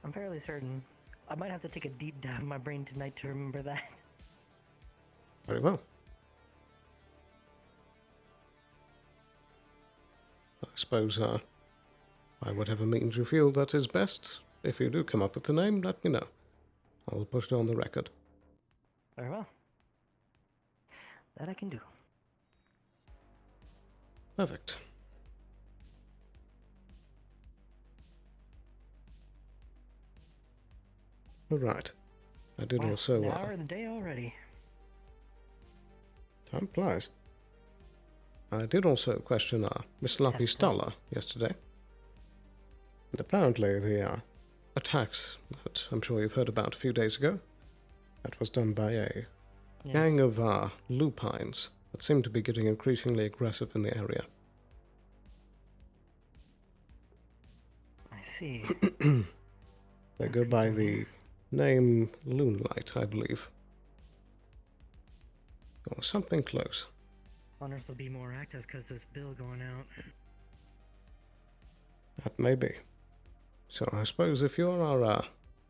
I'm fairly certain. I might have to take a deep dive in my brain tonight to remember that. Very well. I suppose, by whatever means you feel that is best, if you do come up with the name, let me know. I will put it on the record. Very well. That I can do. Perfect. Alright. I did Wow, also... an hour of the day already. Time flies. I did also question Miss Lumpy Stoller yesterday. And apparently the attacks that I'm sure you've heard about a few days ago, that was done by a gang of lupines that seem to be getting increasingly aggressive in the area. I see. They go by the name Loonlight, I believe. Or something close. Wonder if they'll be more active because this bill going out. That may be. So I suppose if you are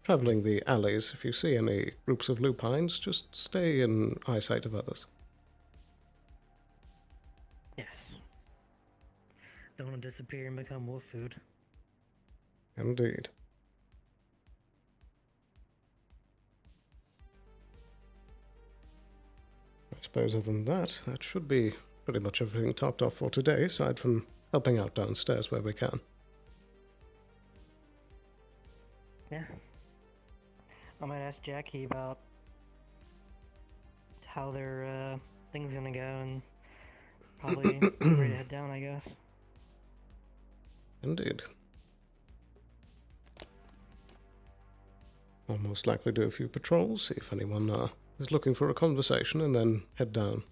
traveling the alleys, if you see any groups of lupines, just stay in eyesight of others. Yes. Don't want to disappear and become wolf food. Indeed. I suppose other than that, that should be pretty much everything topped off for today, aside from helping out downstairs where we can. Yeah. I might ask Jackie about how their thing's gonna go and probably ready to head down, I guess. Indeed. I'll most likely do a few patrols, see if anyone is looking for a conversation, and then head down.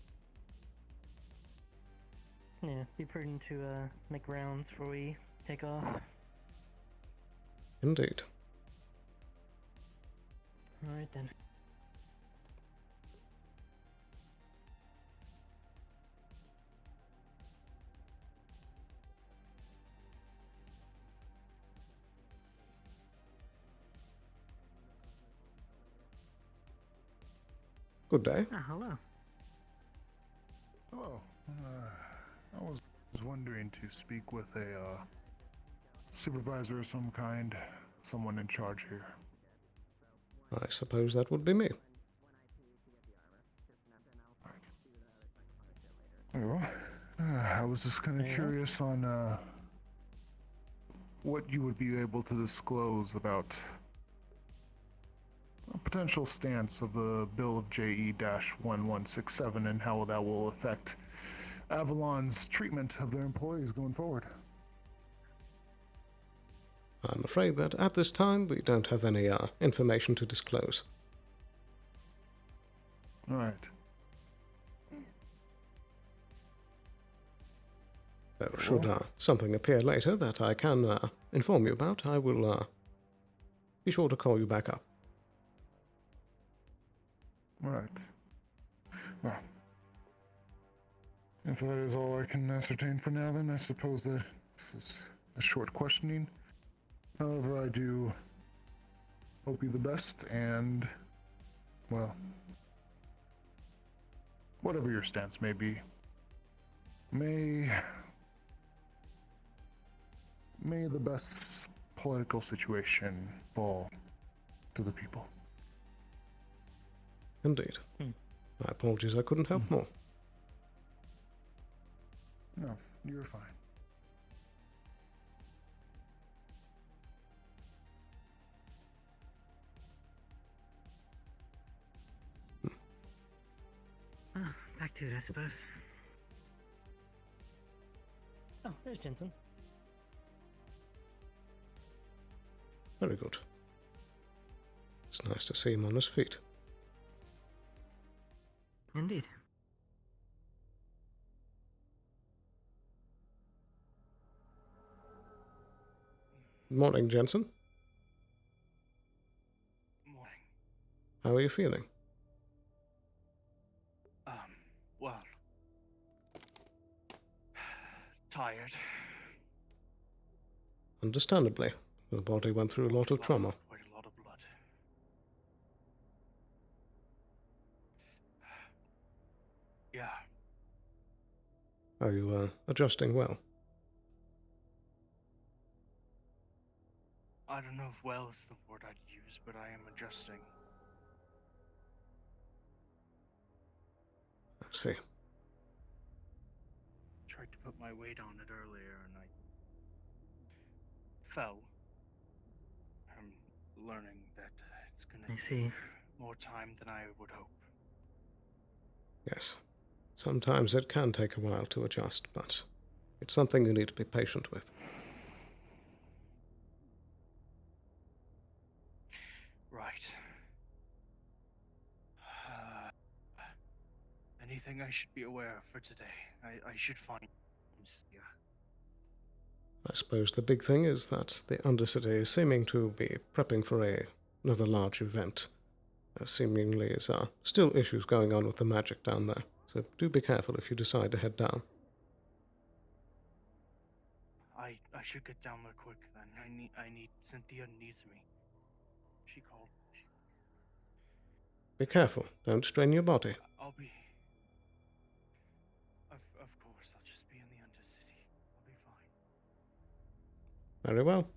Yeah, be prudent to make rounds before we take off. Indeed. Alright then. Good day. Ah, hello. Hello. I was wondering to speak with a supervisor of some kind, someone in charge here. I suppose that would be me. Very well. I was just kind of curious on what you would be able to disclose about a potential stance of the bill of JE-1167 and how that will affect Avalon's treatment of their employees going forward. I'm afraid that at this time we don't have any information to disclose. All right. So should something appear later that I can inform you about, I will be sure to call you back up. Right. Well, if that is all I can ascertain for now, then I suppose that this is a short questioning. However, I do hope you the best, and, well, whatever your stance may be, may the best political situation fall to the people. Indeed. My apologies, I couldn't help more. No, you're fine. Back to it, I suppose. Oh, there's Jensen. Very good. It's nice to see him on his feet. Indeed. Morning, Jensen. Morning. How are you feeling? Well, tired. Understandably. The body went through a lot of trauma. Quite a lot of blood. Yeah. Are you adjusting well? I don't know if well is the word I'd use, but I am adjusting. I see. Tried to put my weight on it earlier and I fell. I'm learning that it's I gonna see. take more time than I would hope. Yes. Sometimes it can take a while to adjust, but it's something you need to be patient with. Right. Anything I should be aware of for today? I should find Cynthia. I suppose the big thing is that the Undercity is seeming to be prepping for another large event. There seemingly is still issues going on with the magic down there, so do be careful if you decide to head down. I should get down there quick then. I need Cynthia needs me. She called. Be careful, don't strain your body. I'll be. Of course, I'll just be in the Undercity. I'll be fine. Very well.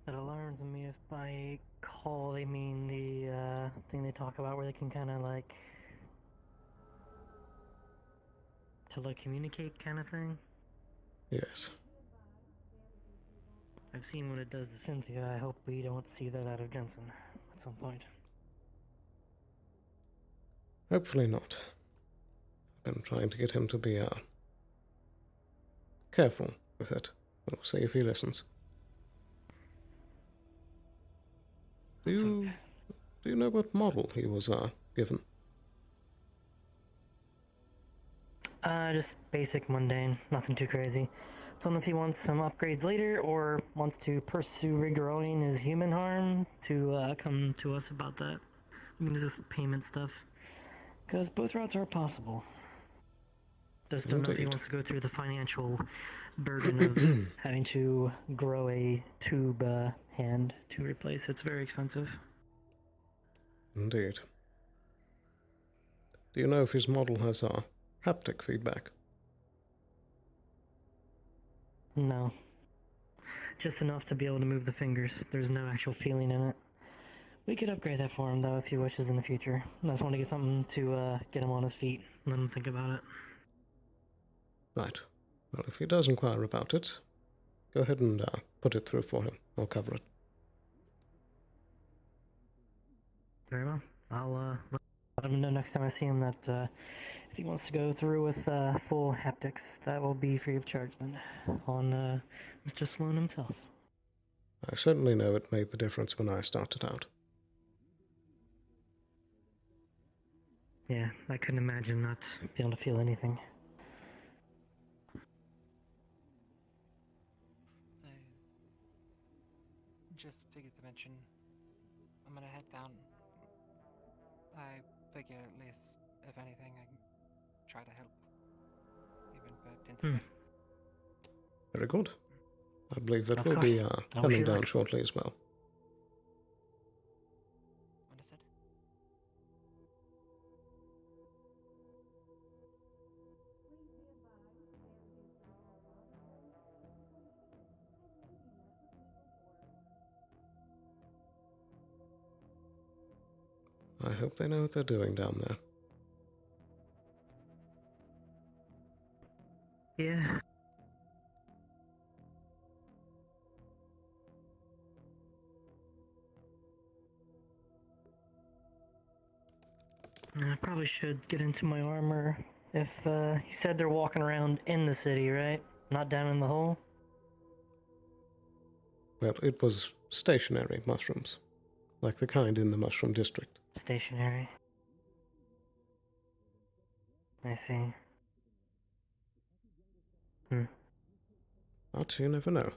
It alarms me if by call they mean the thing they talk about where they can kind of like telecommunicate kind of thing. Yes. I've seen what it does to Cynthia. I hope we don't see that out of Jensen at some point. Hopefully not. I've been trying to get him to be careful with it. We'll see if he listens. Do you know what model he was given? Just basic mundane, nothing too crazy. Told him if he wants some upgrades later or wants to pursue regrowing his human harm to come to us about that. I mean, this is payment stuff. Because both routes are possible. Just don't know if he wants to go through the financial burden of having to grow a tube hand to replace. It's very expensive. Indeed. Do you know if his model has haptic feedback? No. Just enough to be able to move the fingers. There's no actual feeling in it. We could upgrade that for him, though, if he wishes in the future. I just want to get something to get him on his feet. Let him think about it. Right. Well, if he does inquire about it, go ahead and put it through for him. I'll cover it. Very well. I'll let him know next time I see him that if he wants to go through with full haptics, that will be free of charge then on Mr. Sloan himself. I certainly know it made the difference when I started out. Yeah, I couldn't imagine not being able to feel anything. I just figured to mention I'm gonna head down. I figure at least, if anything, I can try to help. Even for Tinsley. Very good. I believe that Of will be course. I wish coming you down luck. shortly as well. Understood. I hope they know what they're doing down there. Yeah. I probably should get into my armor. If you said they're walking around in the city, right? Not down in the hole? Well, it was stationary mushrooms, like the kind in the mushroom district. Stationary. I see. But you never know.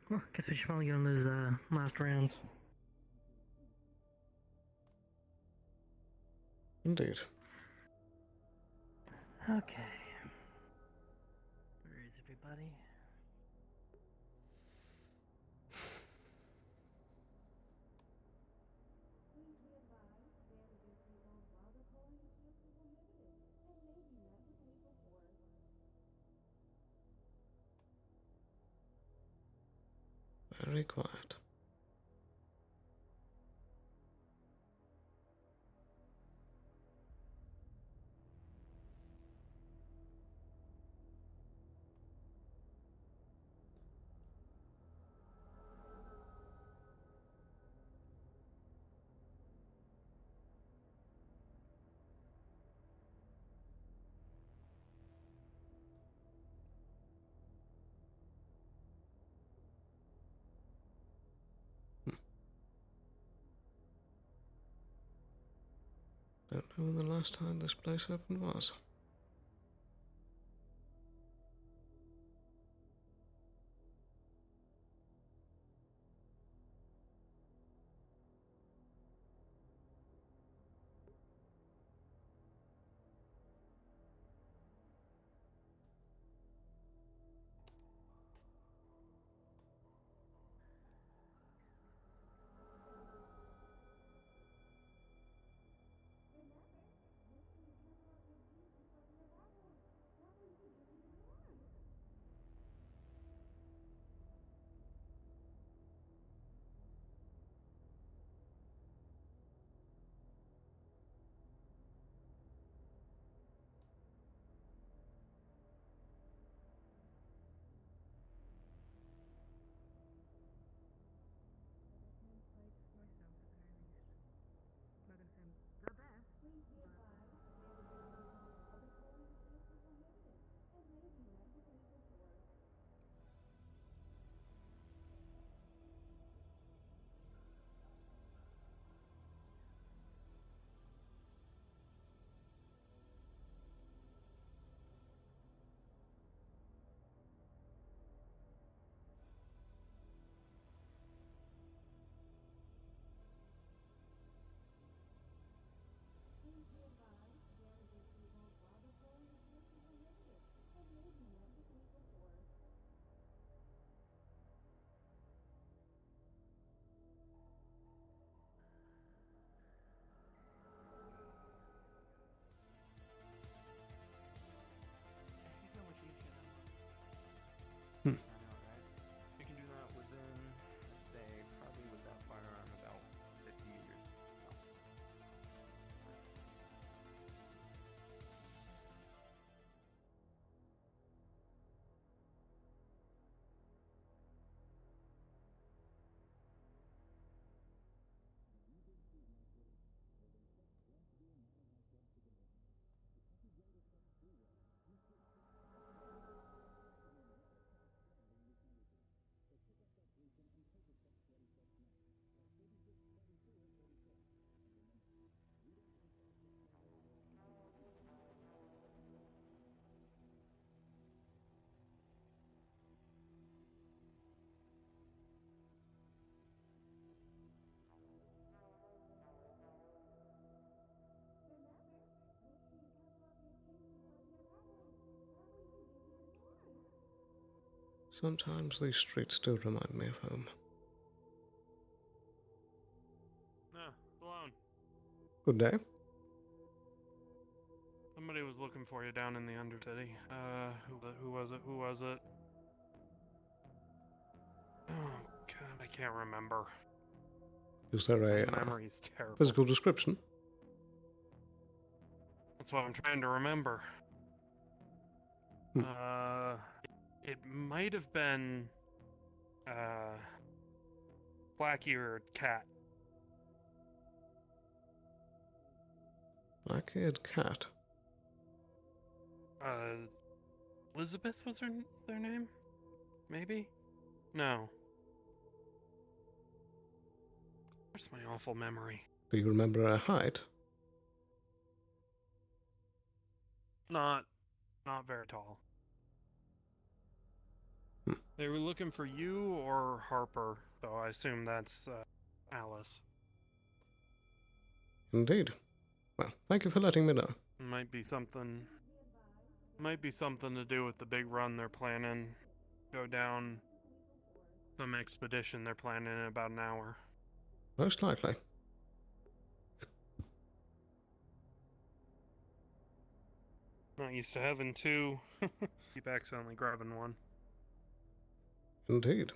Well, guess we should probably get on those last rounds. Indeed. Okay. Where is everybody? very quiet. Don't know when the last time this place opened was. I know, right? We can do that within, I'd say, probably with that firearm about 50 meters. Sometimes these streets do remind me of home. Sloan. Good day. Somebody was looking for you down in the Undercity. Who was it? Who was it? Oh, God, I can't remember. Is there a My memory's terrible. physical description? That's what I'm trying to remember. It might have been black-eared cat. Black-eared cat. Elizabeth was their name? Maybe? No. Where's my awful memory? Do you remember her height? Not very tall. They were looking for you or Harper, so I assume that's Alice. Indeed. Well, thank you for letting me know. Might be something to do with the big run they're planning. Go down some expedition they're planning in about an hour. Most likely. Not used to having two. Keep accidentally grabbing one. Indeed.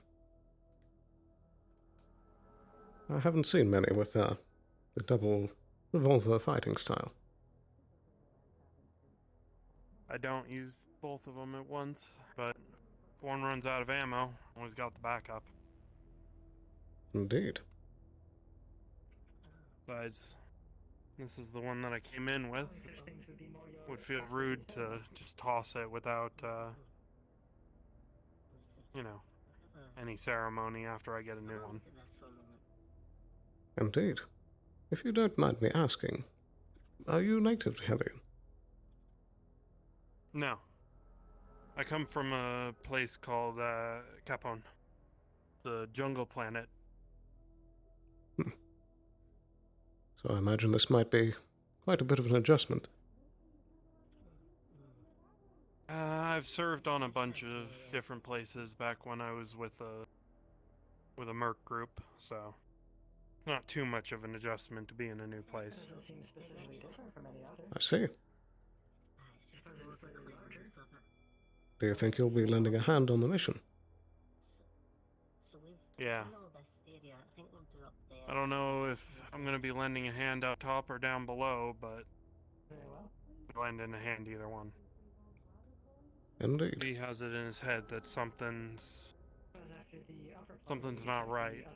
I haven't seen many with the double revolver fighting style. I don't use both of them at once, but if one runs out of ammo, always got the backup. Indeed. Besides, this is the one that I came in with. Would feel rude to just toss it without, you know, any ceremony after I get a new one. Indeed. If you don't mind me asking, are you native to Hellion? No. I come from a place called, Capone. The jungle planet. So I imagine this might be quite a bit of an adjustment. I've served on a bunch of different places back when I was with a merc group, so not too much of an adjustment to be in a new place. I see. Do you think you'll be lending a hand on the mission? Yeah. I don't know if I'm going to be lending a hand up top or down below, but I'll lend in a hand either one. Indeed. He has it in his head that something's not right.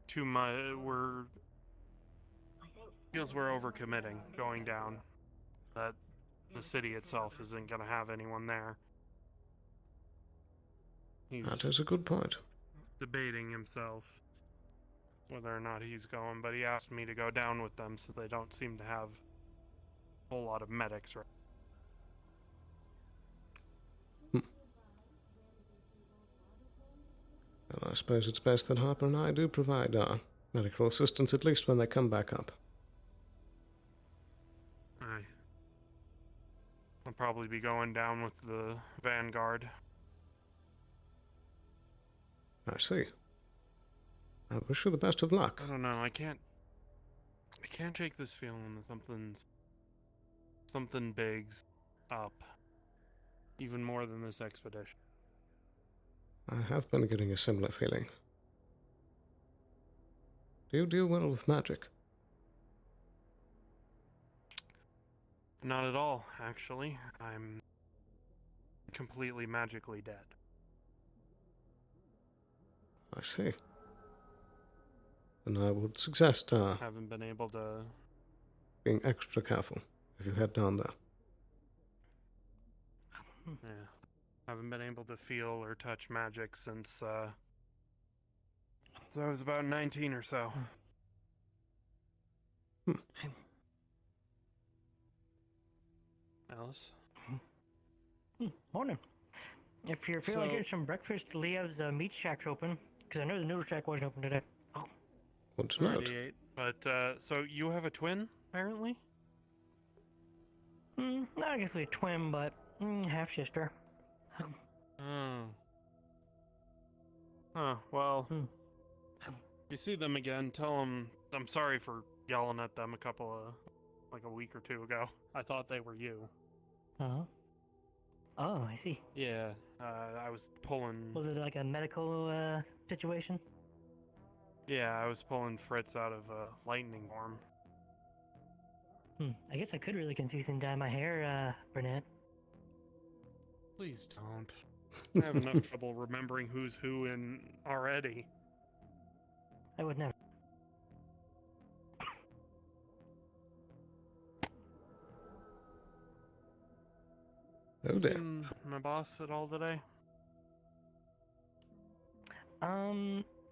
Too much. Feels we're overcommitting going down. That the city itself isn't going to have anyone there. That is a good point. Debating himself whether or not he's going, but he asked me to go down with them so they don't seem to have a whole lot of medics right. Well, I suppose it's best that Harper and I do provide medical assistance, at least when they come back up. Aye. I'll probably be going down with the Vanguard. I see. I wish you the best of luck. I don't know, I can't shake this feeling that something big's up. Even more than this expedition. I have been getting a similar feeling. Do you deal well with magic? Not at all, actually. I'm completely magically dead. I see. And I would suggest Haven't been able to... being extra careful if you head down there. Yeah. Haven't been able to feel or touch magic since I was about 19 or so. Alice? Morning. If you're feeling like getting some breakfast, Leo's meat shack's open, because I know the noodle shack wasn't open today. Oh. What's not? But, so you have a twin, apparently? Not exactly a twin, but half-sister. Oh. Huh, well, if you see them again, tell them I'm sorry for yelling at them a week or two ago. I thought they were you. Uh-huh. Oh, I see. Yeah, I was pulling... Was it like a medical, situation? Yeah, I was pulling Fritz out of a lightning worm. I guess I could really confuse and dye my hair, brunette. Please don't. I have enough trouble remembering who's who in already. I would never. Oh dear. Seen my boss at all today?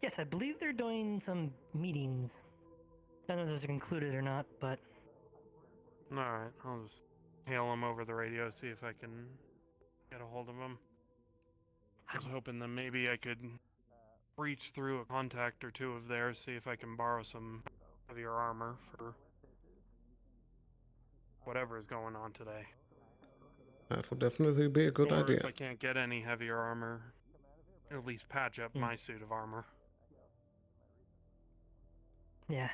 Yes, I believe they're doing some meetings. I don't know if those are concluded or not, but... Alright, I'll just hail him over the radio, see if I can get a hold of him. I was hoping that maybe I could reach through a contact or two of theirs, see if I can borrow some heavier armor for whatever is going on today. That would definitely be a good Or idea. if I can't get any heavier armor, at least patch up my suit of armor. Yeah.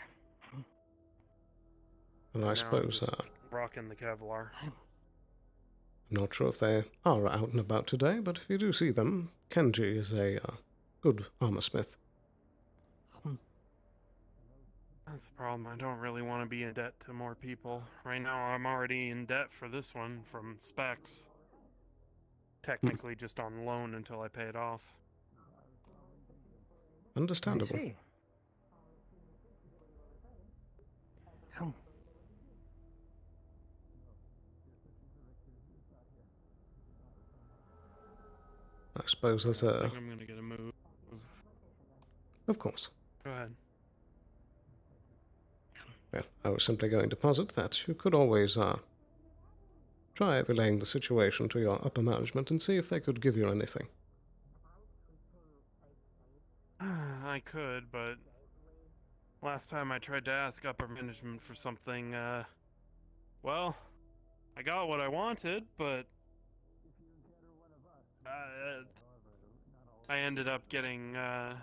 And I suppose, just rocking the Kevlar. I'm not sure if they are out and about today, but if you do see them, Kenji is a good armor smith. That's the problem. I don't really want to be in debt to more people. Right now, I'm already in debt for this one from Specs. Technically just on loan until I pay it off. Understandable. I see. I suppose there's I a... think I'm gonna get a move. Of course. Go ahead. Well, I was simply going to posit that you could always, try relaying the situation to your upper management and see if they could give you anything. I could, but last time I tried to ask upper management for something, well, I got what I wanted, but I ended up getting a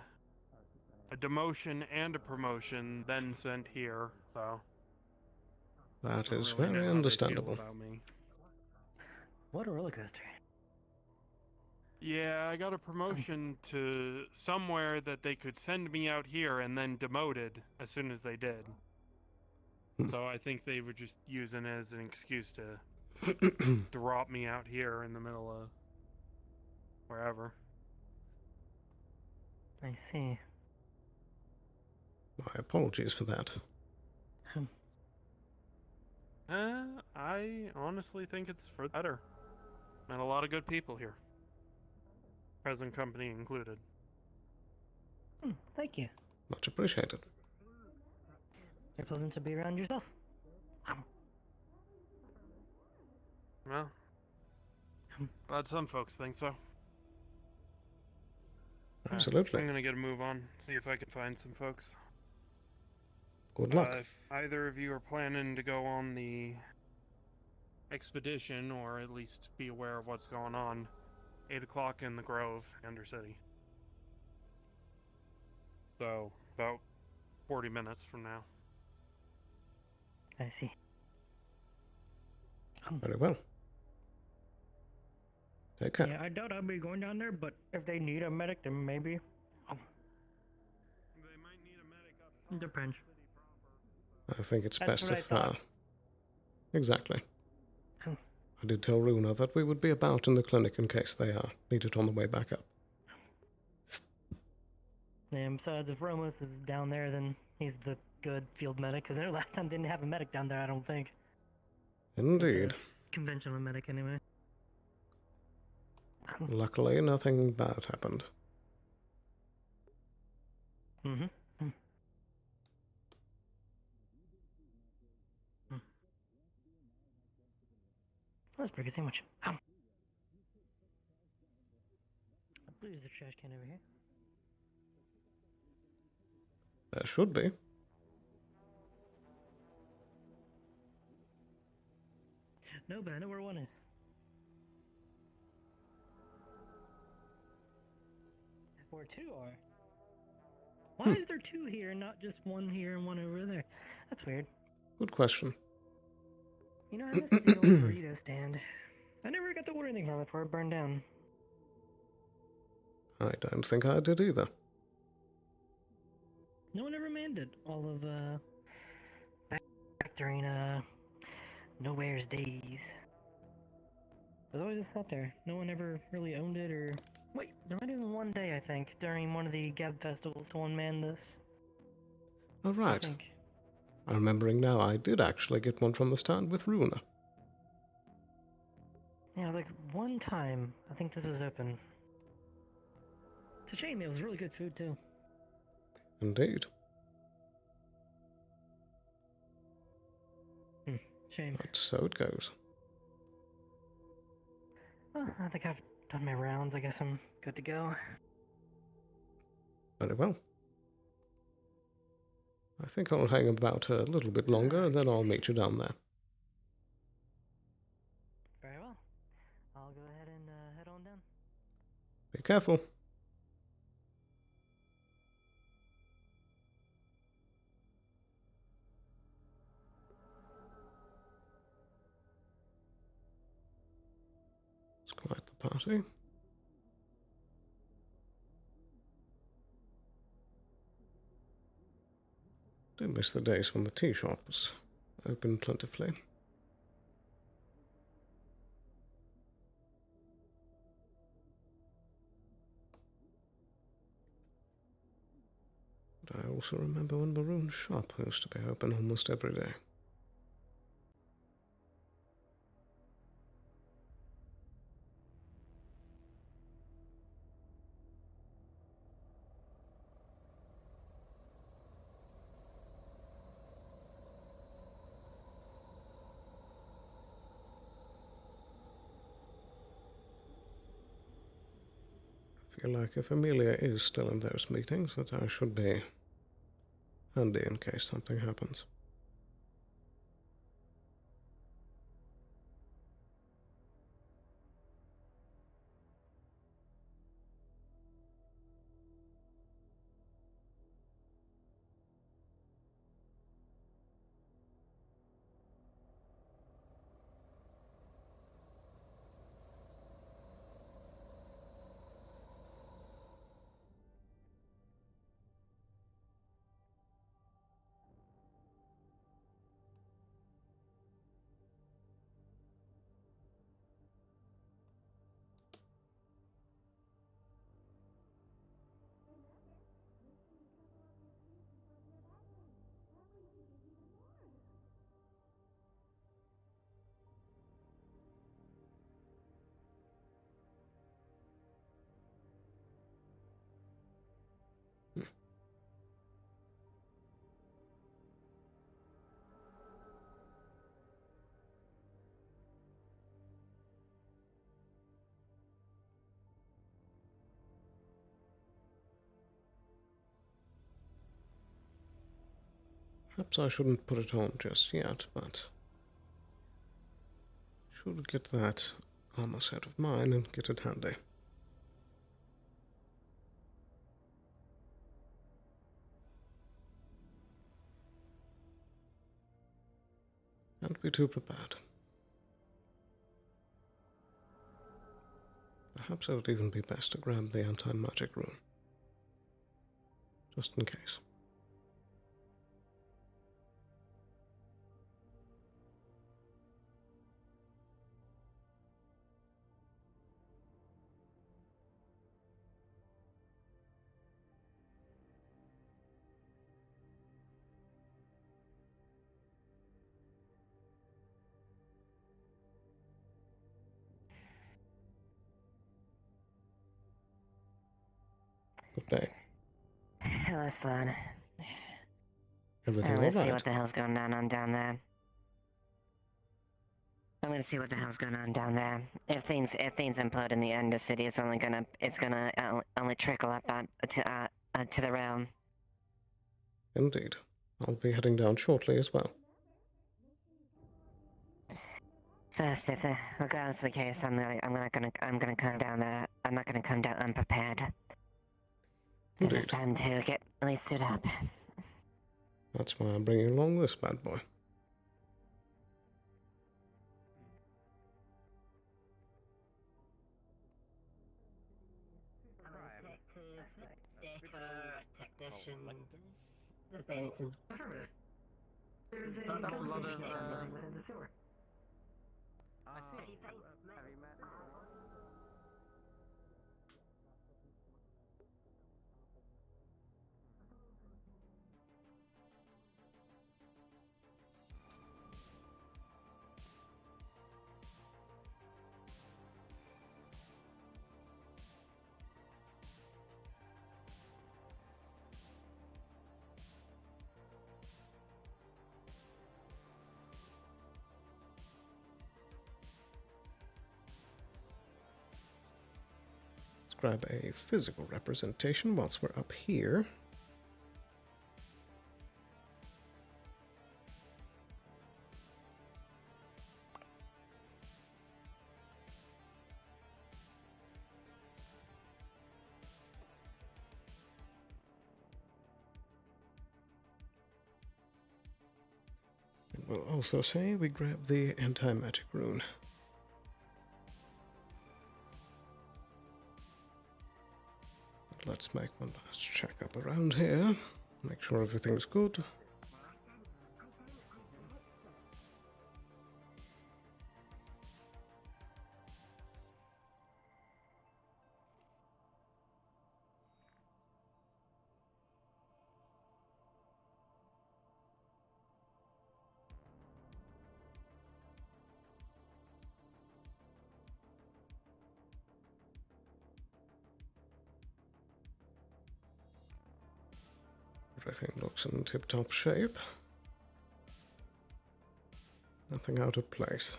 demotion and a promotion, then sent here, so... That I is don't really know very how they feel understandable. about me. What a roller coaster. Yeah, I got a promotion to somewhere that they could send me out here and then demoted as soon as they did. So I think they were just using it as an excuse to drop me out here in the middle of wherever. I see. My apologies for that. I honestly think it's for the better. Met a lot of good people here. Present company included. Thank you. Much appreciated. You're pleasant to be around yourself. Well, glad some folks think so. Absolutely. I'm gonna get a move on, see if I can find some folks. Good luck. If either of you are planning to go on the expedition, or at least be aware of what's going on, 8 o'clock in the Grove, Undercity. So, about 40 minutes from now. I see. Very well. Take care. Yeah, I doubt I'll be going down there, but if they need a medic, then maybe. They might need a medic up. Depends. I think it's That's best what I if, thought. Exactly. I did tell Runa that we would be about in the clinic in case they need it on the way back up. And besides, if Ramos is down there, then he's the good field medic, because last time they didn't have a medic down there, I don't think. Indeed. It's a conventional medic, anyway. Luckily, nothing bad happened. Mm-hmm. That's a pretty good sandwich. I believe there's a trash can over here. There should be. No, but I know where one is. Where two are. Why is there two here and not just one here and one over there? That's weird. Good question. You know, I missed the old burrito stand. I never got to order anything from it before it burned down. I don't think I did either. No one ever manned it. All of, back during, Nowhere's days. It was always just sat there. No one ever really owned it or... Wait, there might have been one day, I think, during one of the Gab festivals, someone manned this. Oh, right. I'm remembering now, I did actually get one from the stand with Runa. Yeah, like, one time, I think this was open. It's a shame, it was really good food, too. Indeed. Shame. But so it goes. Well, I think I've done my rounds. I guess I'm good to go. Very well. I think I'll hang about a little bit longer, and then I'll meet you down there. Very well. I'll go ahead and head on down. Be careful. It's quite the party. Do miss the days when the tea shop was open plentifully. But I also remember when Maroon's shop used to be open almost every day. I feel like if Amelia is still in those meetings, that I should be handy in case something happens. Perhaps I shouldn't put it on just yet, but should get that armor set of mine and get it handy. Can't be too prepared. Perhaps it would even be best to grab the anti-magic rune. Just in case. Good day. Hello, Sloan. Everything I'm all gonna see right? what the hell's going on down there. I'm gonna see what the hell's going on down there. If things implode in the end of the city, it's gonna only trickle up to the realm. Indeed. I'll be heading down shortly as well. First, regardless of the case, I'm gonna come down there. I'm not gonna come down unprepared. It's time to get at least suit up. That's why I'm bringing along this bad boy. Technician. There's a lot of within the sewer. I see. Have you met? Grab a physical representation whilst we're up here. And we'll also say we grab the anti-magic rune. Let's make one last check up around here. Make sure everything's good. Everything looks in tip-top shape. Nothing out of place.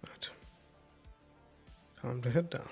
Right. Time to head down.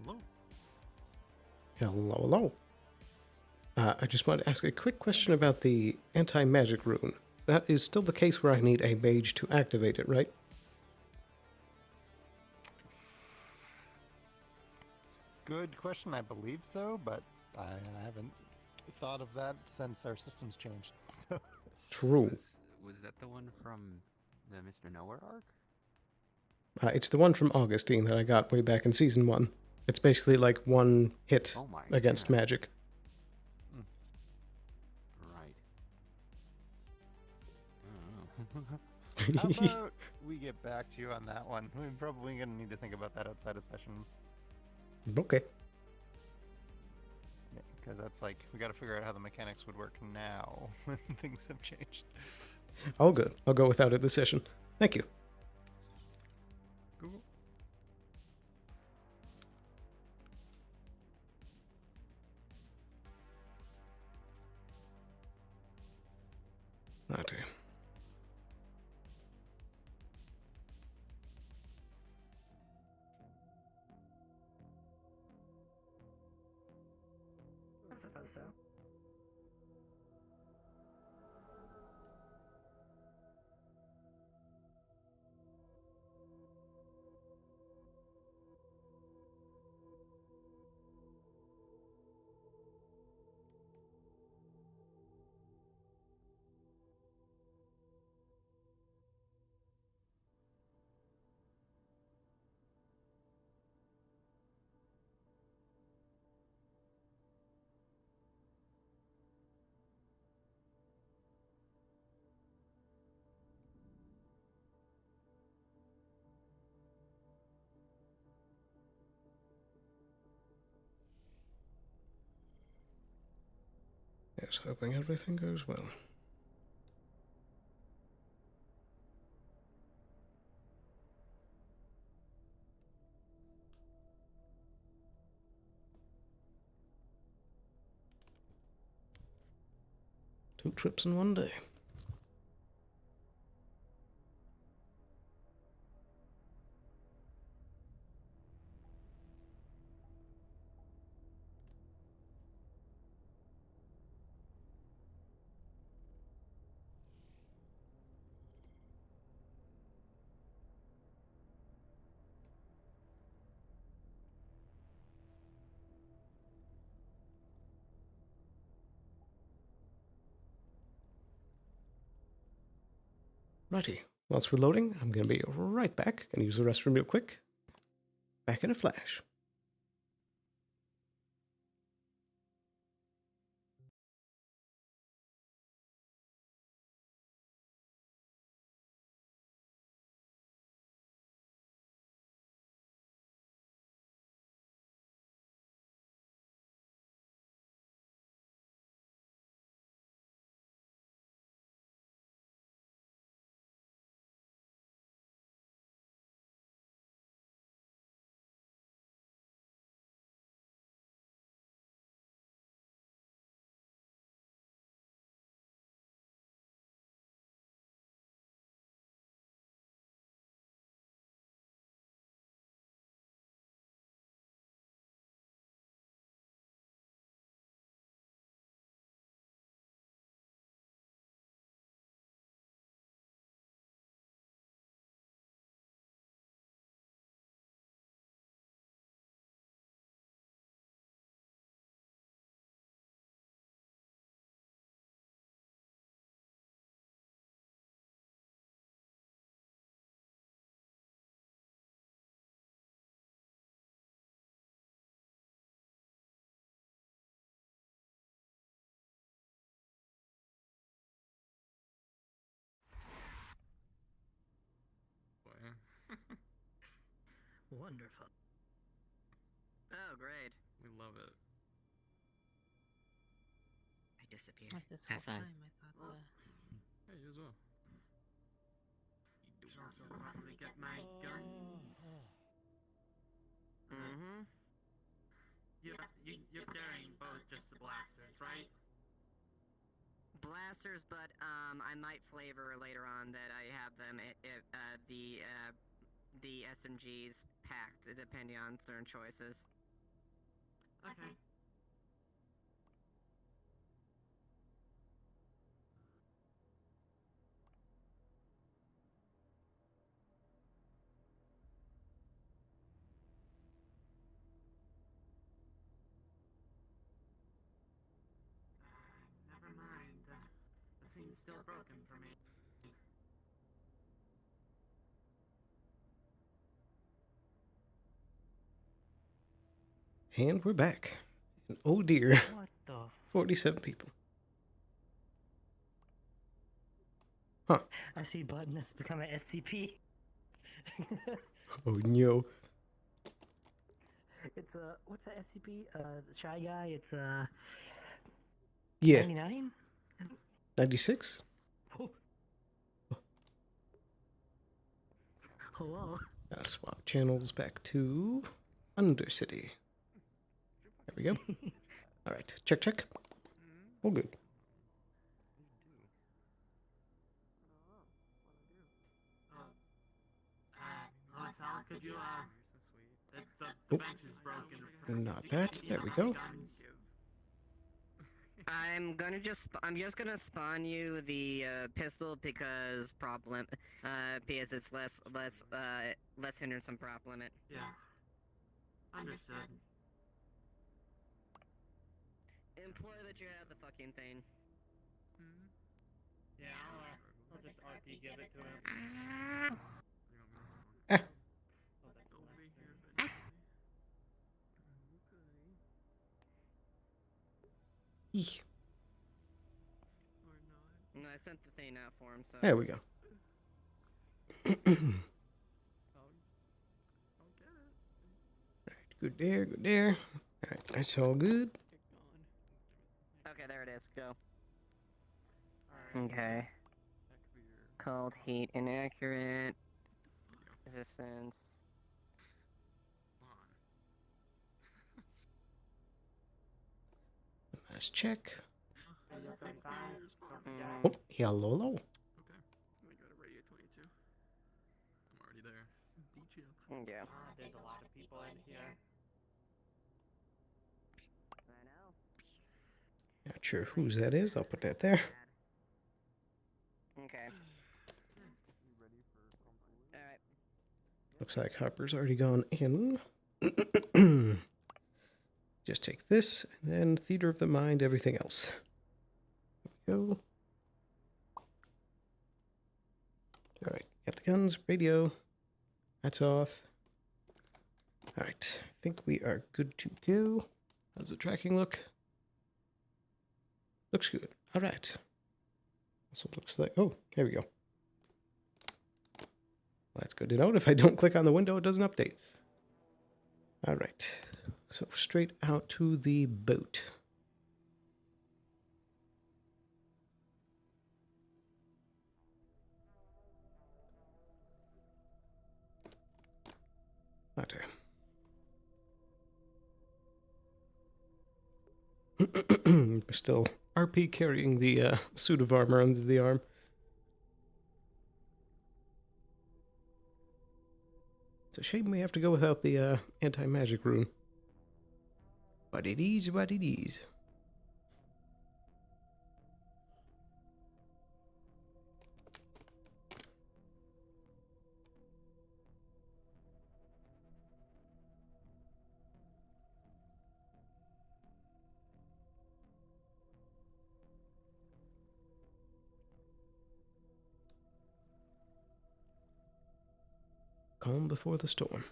Hello. Hello, hello. I just want to ask a quick question about the anti-magic rune. That is still the case where I need a mage to activate it, right? Good question. I believe so, but I haven't thought of that since our system's changed. So. True. Was that the one from the Mr. Nowhere arc? It's the one from Augustine that I got way back in Season 1. It's basically like one hit against magic. Right. How about we get back to you on that one? We're probably going to need to think about that outside of session. Okay. Because that's like, we got to figure out how the mechanics would work now when things have changed. All good. I'll go without it this session. Thank you. Google. Righty. I suppose so. Yes, hoping everything goes well. Two trips in one day. Righty. Whilst we're loading, I'm going to be right back. Gonna use the restroom real quick. Back in a flash. Wonderful. Oh, great. We love it. I disappeared. Like this Have whole fun. time, I thought Hey, you as well. Should also probably get my guns. Mm-hmm. You're carrying both just the blasters, right? Blasters, but I might flavor later on that I have them the SMGs packed depending on certain choices. Okay. Never mind. The thing's still broken for me. And we're back. And oh dear. What the? 47 people. Huh. I see Button has become an SCP. Oh no. It's what's that SCP? The Shy Guy. It's Yeah. 99. 96? Oh. Hello. Swap channels back to Undercity. There we go. All right. Check, check. All good. Sal, could you, the bench is broken. Not that. There we go. I'm just gonna spawn you the pistol because because it's less hindrance and prop limit. Yeah. Understood. Employ that you have the fucking thing. Yeah, I'll just RP give it to him. Eek. No, I sent the thing out for him, so. There we go. Good there, good there. All right, that's all good. Okay, there it is. Go. Okay. Cold heat inaccurate. Resistance. Nice check. Mm. Oh, hello. Okay. We got a radio 22. I'm already there. Beat you. Yeah. There's a lot of people in here. I know. Not sure whose that is. I'll put that there. Okay. Alright. Looks like Harper's already gone in. Just take this, and then Theater of the Mind, everything else. There we go. All right, got the guns, radio. That's off. All right, I think we are good to go. How's the tracking look? Looks good. All right. Also looks like, oh, there we go. Well, that's good to note. If I don't click on the window, it doesn't update. All right. So straight out to the boat. Okay. We're still RP carrying the suit of armor under the arm. It's a shame we have to go without the anti-magic rune. But it is what it is. Calm before the storm.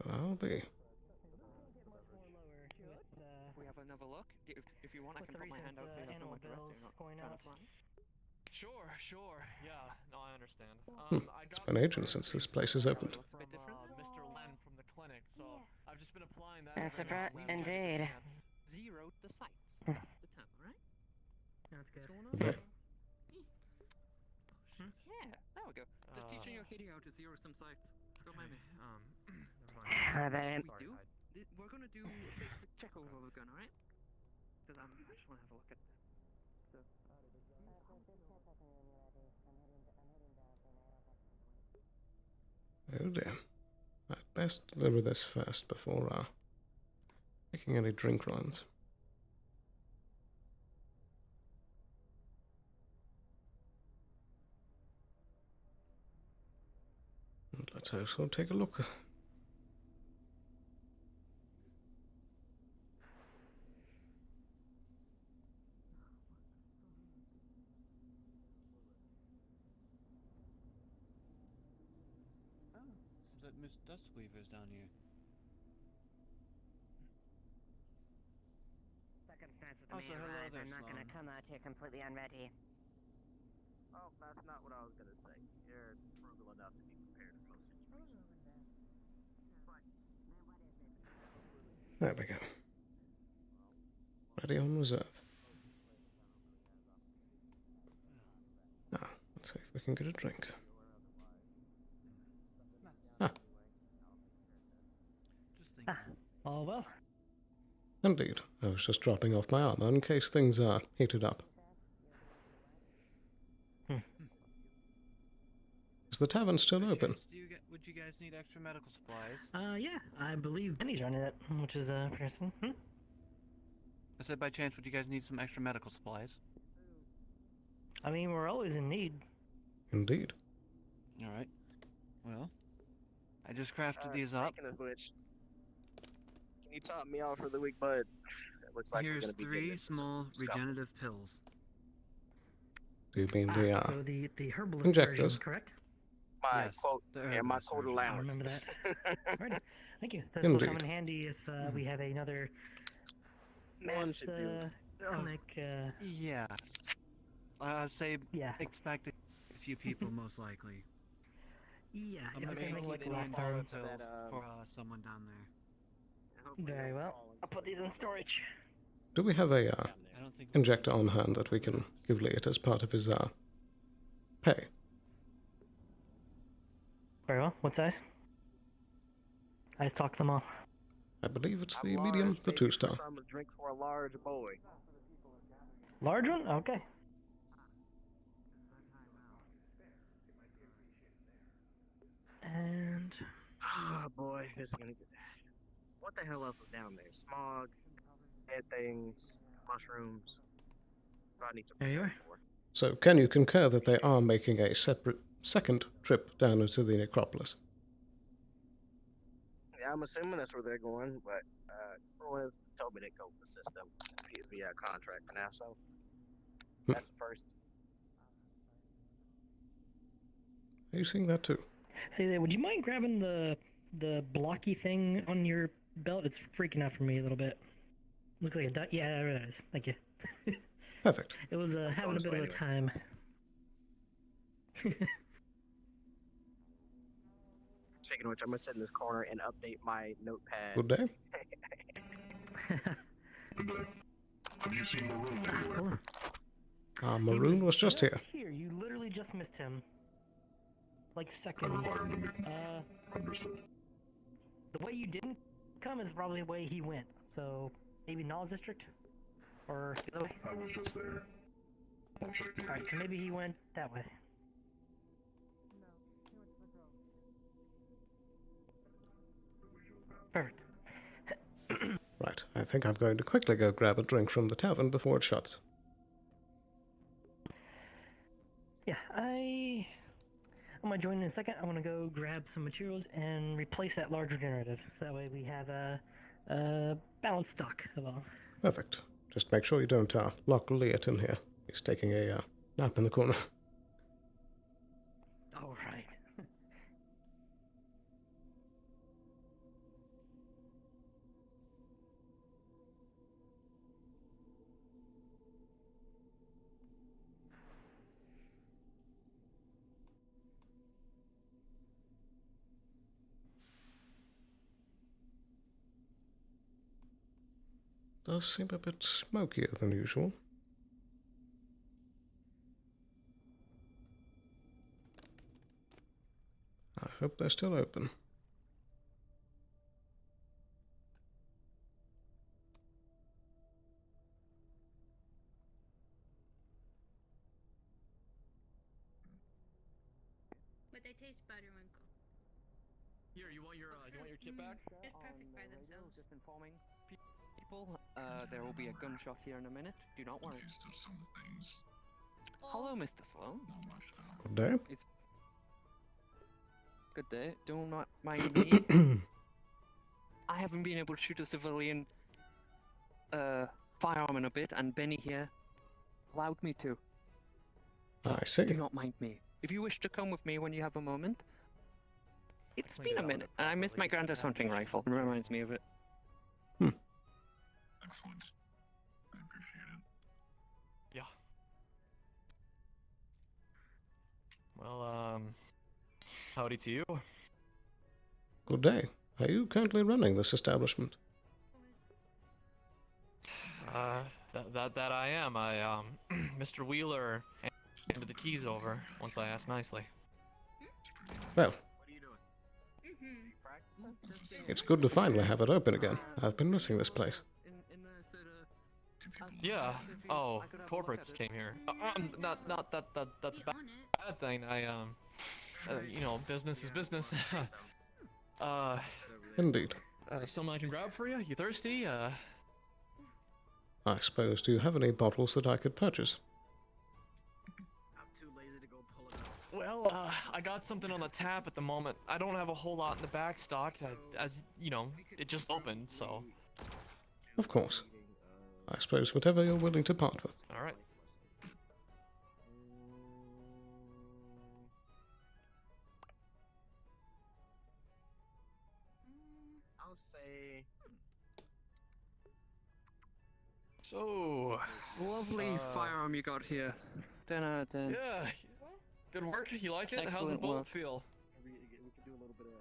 I'll be. We have another low? look? If you want, I With can the put my recent hand out so you have annual some like the rest of bills you. Not going trying out. to fly. Sure. Yeah, no, I understand. It's been ages since this place has opened. From Mr. Len from the clinic, so I've just been applying that. That's every now surprise, and then. indeed. Zeroed the sites. The time, right? That's good. Okay. Yeah, there we go. Just teaching your kitty how to zero some sites. Don't mind me. I bet. We're gonna do a basic check over the gun, alright? Because I just want to have a look at the. Oh dear. I'd best deliver this first before making any drink runs. And let's also take a look. Seems like Miss Duskweaver's down here. Circumstances Oh, may so hello arise. there, I'm not going to Sloan. come out here completely unready. Oh, that's not what I was gonna say. You're frugal enough to be prepared for most situations. There we go. Ready on reserve. Now, let's see if we can get a drink. All well. Indeed. I was just dropping off my armor in case things are heated up. Is the tavern still open? Would you guys need extra medical supplies? Yeah, I believe Benny's running it, which is person. I said by chance, would you guys need some extra medical supplies? I mean, we're always in need. Indeed. Alright. Well, I just crafted these up. Speaking of which, can you top me off for the week, bud? It looks like we're Here's gonna be 3 getting into small some scuffle. regenerative pills. Do you mean the So the herbalist injectors? version, correct? My Yes, quote, the yeah, my herbalist quote version. I allowance. remember that. Alrighty, thank you. This will come in Indeed. handy if we have another One mass should do. clinic. Yeah. I'd say Yeah. expect a few people, most likely. Yeah, I'm if gonna we can make make like it a last little time. Molotov for someone down there. Very well. I'll put these in storage. Do we have a I don't think injector on hand that we can give Leot as part of his pay? Very well. What size? I stock them all. I believe it's I'm the large, medium, the maybe 2-star. for some, a drink for a large boy. Large one? Okay. And Oh boy, this is gonna get. What the hell else is down there? Smog, dead things, mushrooms. I need to there you are. for. So, can you concur that they are making a separate second trip down into the necropolis? Yeah, I'm assuming that's where they're going, but Sloan told me they go with the system via contract for now, so that's the first. Are you seeing that too? say that. Would you mind grabbing the blocky thing on your belt? It's freaking out for me a little bit. Looks like a duck. Yeah, there it is. Thank you. Perfect. It was having a bit of a time. Speaking of which, I'm gonna sit in this corner and update my notepad. Good day. Have you seen Maroon anywhere? Maroon was just here. Here, you literally just missed him. Like seconds. Understood. The way you didn't come is probably the way he went. So maybe Knowledge District, or the other way. I was just there. I'll check the Alright, so maybe he went that way. Perfect. Right, I think I'm going to quickly go grab a drink from the tavern before it shuts. Yeah, I'm gonna join in a second. I want to go grab some materials and replace that large regenerative, so that way we have a balanced stock of all. Perfect. Just make sure you don't lock Leot in here. He's taking a nap in the corner. All right. does seem a bit smokier than usual. I hope they're still open. But they taste better when cooked. Here, you want your kit back? It's perfect by themselves. Just informing people. There will be a gunshot here in a minute. Do not worry. Hello, Mr. Sloan. Good day. Good day. Do not mind me. I haven't been able to shoot a civilian firearm in a bit, and Benny here allowed me to. So I see. do not mind me. If you wish to come with me when you have a moment. It's been a minute. I miss my granddad's hunting rifle. It reminds me of it. Excellent. I appreciate it. Yeah. Well, howdy to you. Good day. Are you currently running this establishment? That I am. Mr. Wheeler handed the keys over once I asked nicely. Well, it's good to finally have it open again. I've been missing this place. Yeah. Oh, corporates came here. Not that's a bad thing. You know, business is business. Indeed. Something I can grab for you? You thirsty? I suppose, do you have any bottles that I could purchase? I'm too lazy to go pull it up. Well, I got something on the tap at the moment. I don't have a whole lot in the back stocked. As you know, it just opened, so. Of course. I suppose whatever you're willing to part with. All right. I'll say. So. Lovely firearm you got here. 10 out of 10. Yeah. Good work. You like it? How's the Excellent bullet work. feel?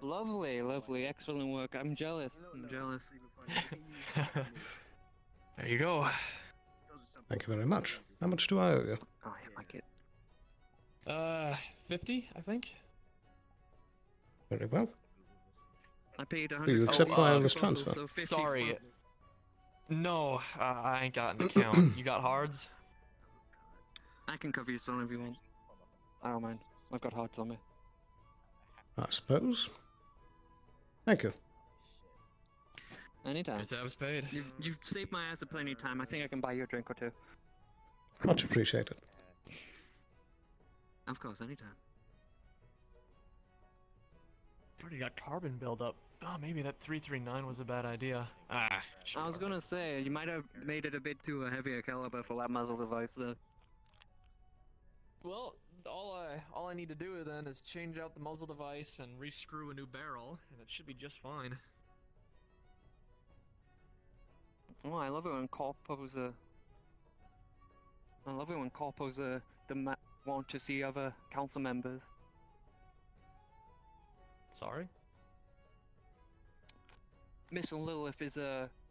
Lovely, lovely, excellent work. I'm jealous. I'm jealous. There you go. Thank you very much. How much do I owe you? Oh, yeah, like it. 50, I think. Very well. I paid Do you accept wireless transfer? So 50 Sorry. No, I ain't got an account. You got hards? I can cover you some if you want. I don't mind. I've got hearts on me. I suppose. Thank you. Anytime. Tabs paid. You've saved my ass a plenty of time. I think I can buy you a drink or two. Much appreciated. Of course, anytime. Already got carbon buildup. Oh, maybe that 339 was a bad idea. I was gonna say, you might have made it a bit too heavy a caliber for that muzzle device there. Well, all I need to do then is change out the muzzle device and rescrew a new barrel, and it should be just fine. Oh, I love it when corpos want to see other council members. Sorry? Miss Lilith is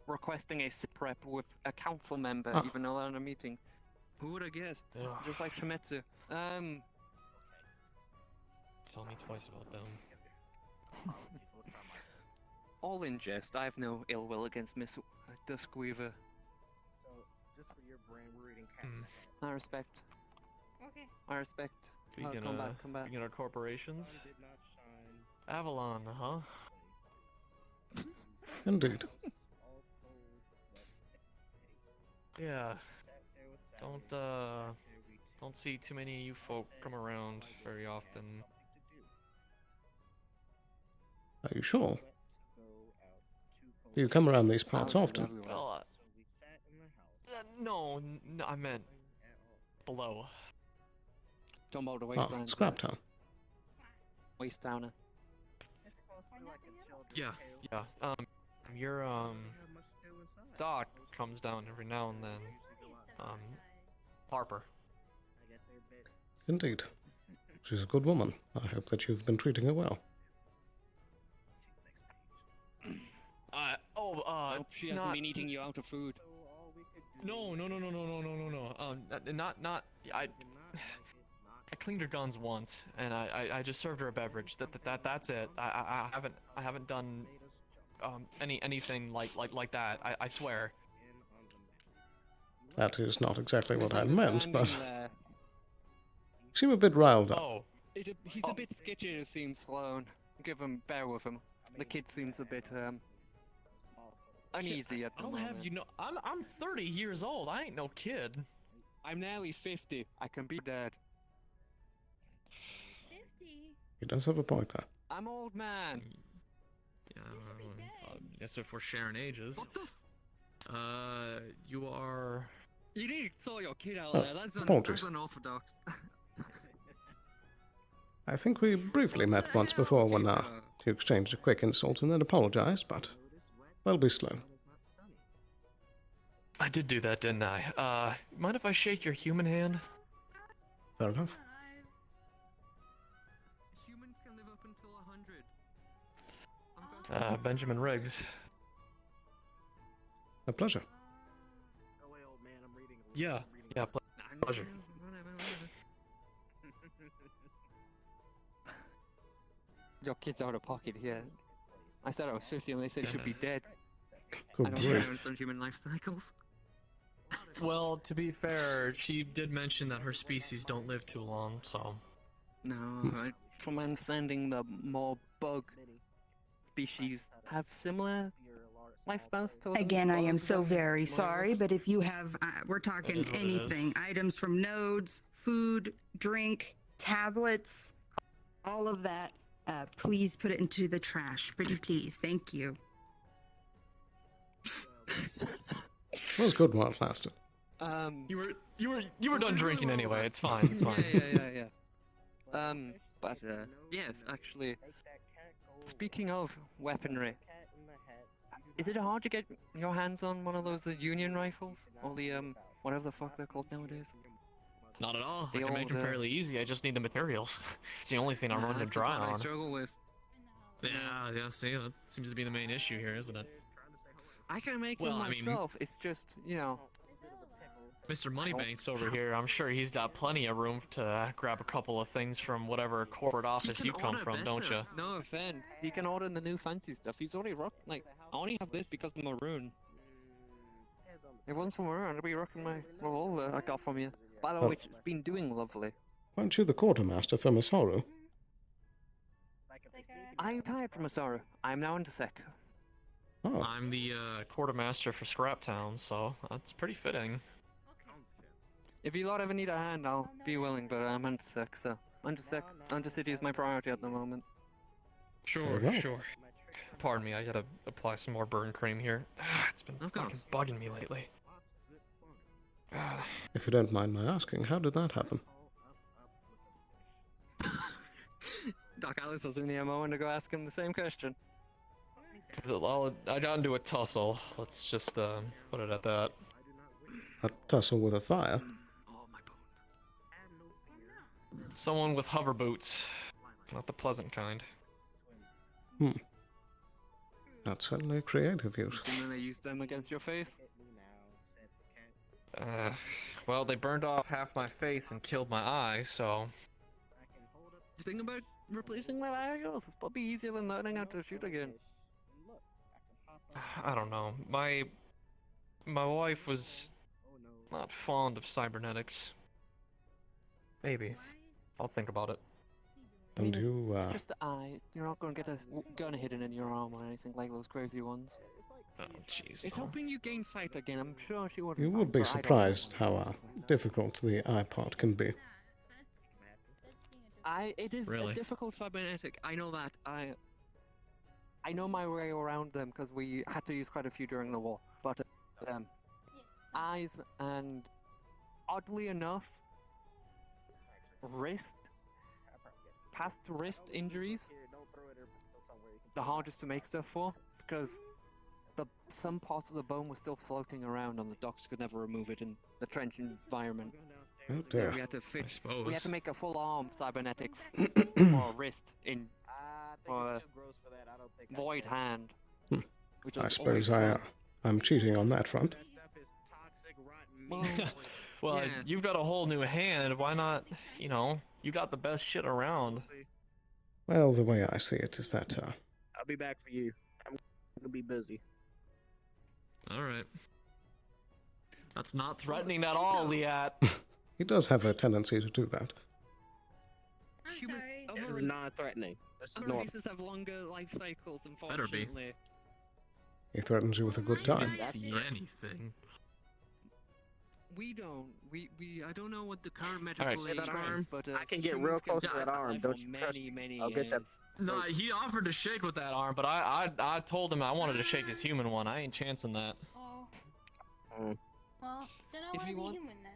requesting a sit rep with a council member, Ah. even though they're in a meeting. Who would have guessed? Ugh. Just like Shimetsu. Tell me twice about them. All in jest. I have no ill will against Miss Duskweaver. So, just for your brain, we're eating I respect. Okay. I respect. Speaking Come of back, come back. speaking of corporations, Avalon, huh? Indeed. Yeah. Don't see too many of you folk come around very often. Are you sure? Do you come around these parts often? Well, no, I meant below. Talking about the Ah, wasteland. Scrap Town. Waste Towner. Yeah. Your doc comes down every now and then. Harper. Indeed. She's a good woman. I hope that you've been treating her well. Hope she hasn't been eating you out of food. No. Not. I cleaned her guns once, and I just served her a beverage. That's it. I haven't done anything like that. I swear. That is not exactly what I meant, but Misunderstanding you seem a bit riled up. Oh. He's a bit sketchy, it seems, Sloan. Bear with him. The kid seems a bit, uneasy at the I'll moment. have you know, I'm 30 years old. I ain't no kid. I'm nearly 50. I can be dead. 50? He does have a point there. I'm old man. Yeah, I guess if we're sharing ages. You are... You need to sort your kid out Oh, there. That's apologies. unorthodox. I think we briefly met once before when you exchanged a quick insult and then apologized, but Welby Sloan. I did do that, didn't I? Mind if I shake your human hand? Fair enough. Humans can live up until 100. Benjamin Riggs. A pleasure. Yeah, pleasure. Your kid's out of pocket here. I said I was 50 and they said he should be dead. Good I don't grief. understand human life cycles. Well, to be fair, she did mention that her species don't live too long, so... No, from my understanding, the more bug species have similar lifespans to us. Again, I am so very sorry, but if you have, we're talking is what it anything, items from nodes, food, drink, tablets, all of that, please put it into the trash. Pretty please. Thank you. It was good while it lasted. You were done drinking anyway. It's fine. It's fine. Yeah. But yes, actually, speaking of weaponry, is it hard to get your hands on one of those Union rifles or the whatever the fuck they're called nowadays? Not at all. I The can make them old, fairly easy. I just need the materials. It's the only thing I'm running That's the dry part I on. struggle with. Yeah. See, that seems to be the main issue here, isn't it? I can make Well, them I mean- myself. It's just, you know. Mr. Moneybank's over here. I'm sure he's got plenty of room to grab a couple of things from whatever corporate office He you can come order from, don't better. you? No offense. He can order the new fancy stuff. He's already rocked, like, I only have this because of Maroon. If it wasn't for Maroon, I'd be rocking my revolver I got from you. By the Oh. way, it's been doing lovely. Weren't you the quartermaster for Miss Horu? I retired from Asara. I'm now into sec. Oh. I'm the quartermaster for Scraptown, so that's pretty fitting. If you lot ever need a hand, I'll be willing, but I'm into sec, so. Undercity is my priority at the moment. Sure, Very well. sure. Pardon me, I gotta apply some more burn cream here. It's been Of fucking course. bugging me lately. If you don't mind my asking, how did that happen? Doc Alice was in the MO and to go ask him the same question. I got into a tussle. Let's just put it at that. A tussle with a fire? Someone with hover boots. Not the pleasant kind. That's certainly a creative use. And then they used them against your face. Well, they burned off half my face and killed my eye, so... You think about replacing that eye of yours? It's probably easier than learning how to shoot again. I don't know. My wife was not fond of cybernetics. Maybe. I'll think about it. And you, It's just the eye. You're not going to get a gun hidden in your arm or anything like those crazy ones. Oh, jeez. It's helping you gain sight again. I'm sure she would. you would be surprised how difficult the iPod can be. It is Really? a difficult cybernetic. I know that. I know my way around them because we had to use quite a few during the war. But eyes and oddly enough, past wrist injuries, the hardest to make stuff for because some parts of the bone was still floating around and the docs could never remove it in the trench environment. Oh So dear. we had to I suppose. We had to make a full arm cybernetic for a wrist in for a void hand. Which I is suppose always fun. I'm cheating on that front. Well, Yeah. you've got a whole new hand. Why not? You know, you got the best shit around. Well, the way I see it is that, I'll be back for you. I'm gonna be busy. All right. That's not threatening at all, Liat. he does have a tendency to do that. I'm sorry. This is not threatening. This is Other normal. races have longer life cycles, Better be. unfortunately. He threatens you with a good You time. didn't see anything. We don't. I don't know what the current medical Alright. age that is, arm, but I can get humans real close to survive that arm. Don't for you trust many, me? many I'll get that. years. No, he offered to shake with that arm, but I told him I wanted to shake his human one. I ain't chancing that. Oh. Mm. Well, then I If want to you be want- human then.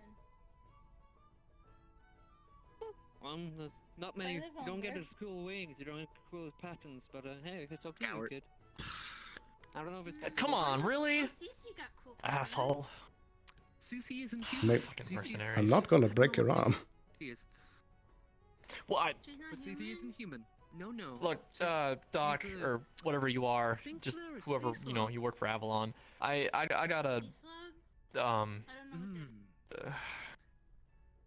There's not many. You live don't get longer. as cool wings. You don't get cool patterns. But hey, it's okay, Coward. kid. I don't know if it's. Come on, really? Oh, Cece got cool. Asshole. Cece isn't Mate, human. Fucking Cece is- mercenaries. I'm not gonna break your arm. She is. Well, She's not But human. Cece isn't human. No. look, Doc, she's a- or whatever you are, think just they're a whoever, sea you know, slug. you work for Avalon. I got a, Sea slug? I I don't know what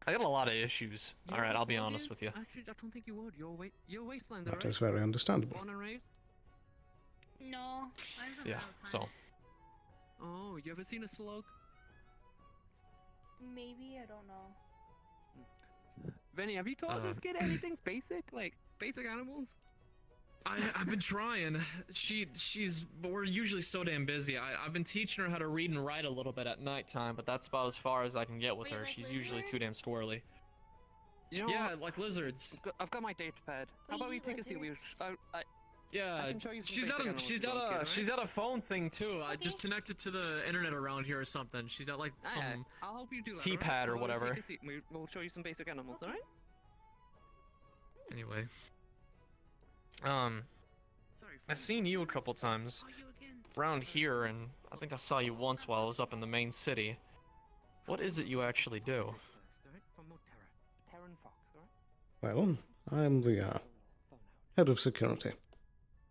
that got a lot of issues. You know Alright, what I'll be slug honest is? with you. Actually, I don't think you would. You're Wastelander, That right? is very understandable. Born and raised? No, I'm from Yeah, out of so. time. Oh, you ever seen a slug? Maybe, I don't know. Benny, have you taught this kid anything basic? Like, basic animals? I've been trying. But we're usually so damn busy. I've been teaching her how to read and write a little bit at nighttime, but that's about as far as I can get with Wait, her. like She's usually lizard? too damn squirrely. You know Yeah, what? like lizards. I've got my data pad. How about we eat take a seat? lizards? I Yeah, can show you some she's basic got animals she's if you got want, a kid, she's alright? got a phone thing too. I just connected to the internet around here or something. She's got like Aye, aye. some. I'll help you do that. keypad alright? or How about we whatever. Take a seat and we'll show you some basic animals, alright? Anyway, I Sorry. seen you a couple times Oh, you again. around here, and I think I saw you once while I was up in the main city. What is it you actually do? Alright, from Moterra. Terran Fox, alright? Well, I'm the head of security.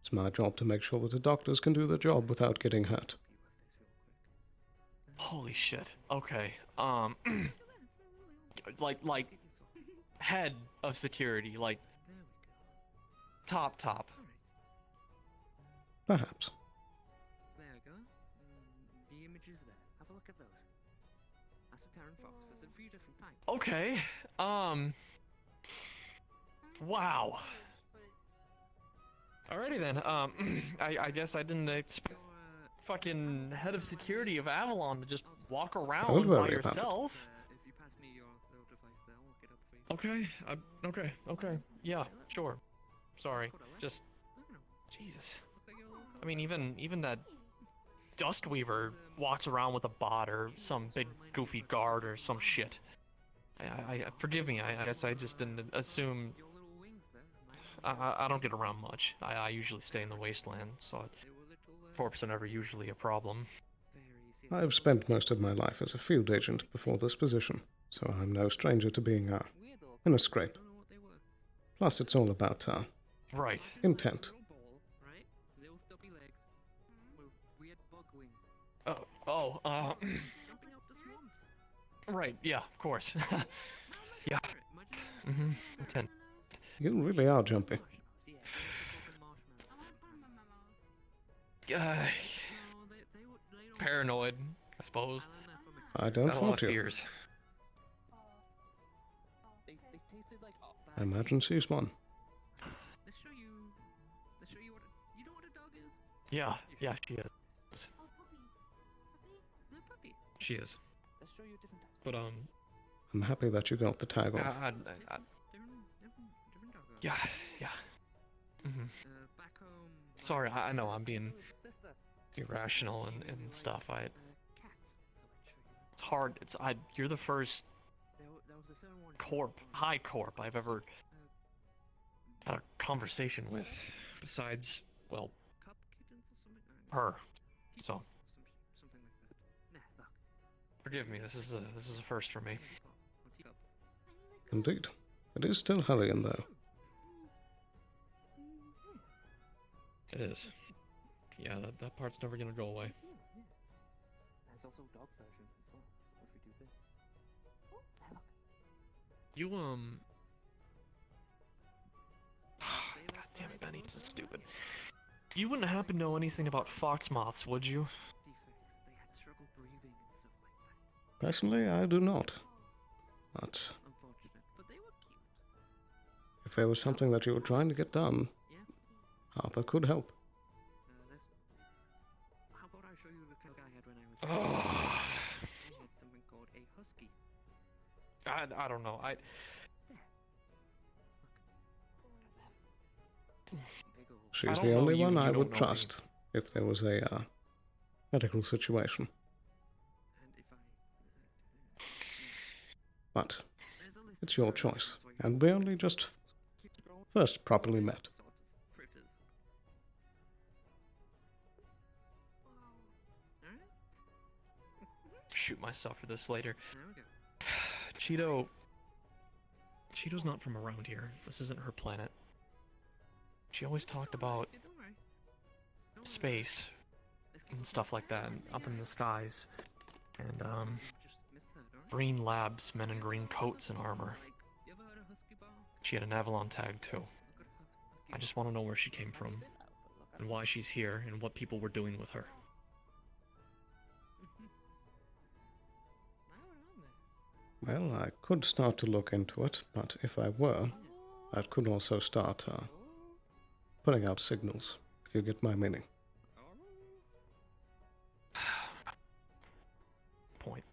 It's my job to make sure that the doctors can do their job without getting hurt. Holy shit. Okay. like head of security, like top. Perhaps. There we go. The image is there. Have a look at those. That's a Terran Fox. There's a few different types. Okay. Wow. Alrighty then. I guess I didn't expect fucking head of security of Avalon to just walk around Don't by worry about it. yourself. If you pass me your little device there, I'll look it up for you. Okay. Yeah, sure. Sorry. Just Jesus. I mean, even that Dustweaver walks around with a bot or some big goofy guard or some shit. I forgive me. I guess I just didn't assume. I don't get around much. I usually stay in the wasteland, so corpses are never usually a problem. I've spent most of my life as a field agent before this position, so I'm no stranger to being in a scrape. Plus, it's all about Right. intent. Right? Little stubby legs. With weird bug wings. Jumping up the swamps. Right. Yeah, of course. Yeah. Intent. You really are jumpy. Paranoid, I suppose. I don't Got a lot fault of you. fears. They tasted like I imagine she's one. Let's show you what you know what a dog is? Yeah, she is. They're a puppy. she is. Let's show you different types. But I'm happy that you got the tag off. Different dog. Yeah. Back home. Sorry, I know I'm being Sister. irrational and stuff. Cats. It's hard. You're the first There was a certain one. high corp I've ever had a conversation with. Besides, well, Cup kittens or something? her. So, Something like that. Nah, look. forgive me. This is a first for me. Teacup. Indeed. It is still Hellion, though. it is. Yeah, that part's never gonna go away. There's also dog versions as well. If we do this. You God damn it, Benny, this is stupid. You wouldn't happen to know anything about fox moths, would you? Personally, I do not. But if there was something that you were trying to get done, Harper could help. How about I show you the kind of guy I had when I was he had something called a husky. I don't know. She's the only one I would trust if there was a medical situation. But it's your choice, and we only just first properly met. Shoot myself for this later. Cheeto's not from around here. This isn't her planet. She always talked about space and stuff like that, and up in the skies, and green labs, men in green coats and armor. She had an Avalon tag too. I just want to know where she came from, and why she's here, and what people were doing with her. Well, I could start to look into it, but if I were, I could also start putting out signals, if you get my meaning. Point.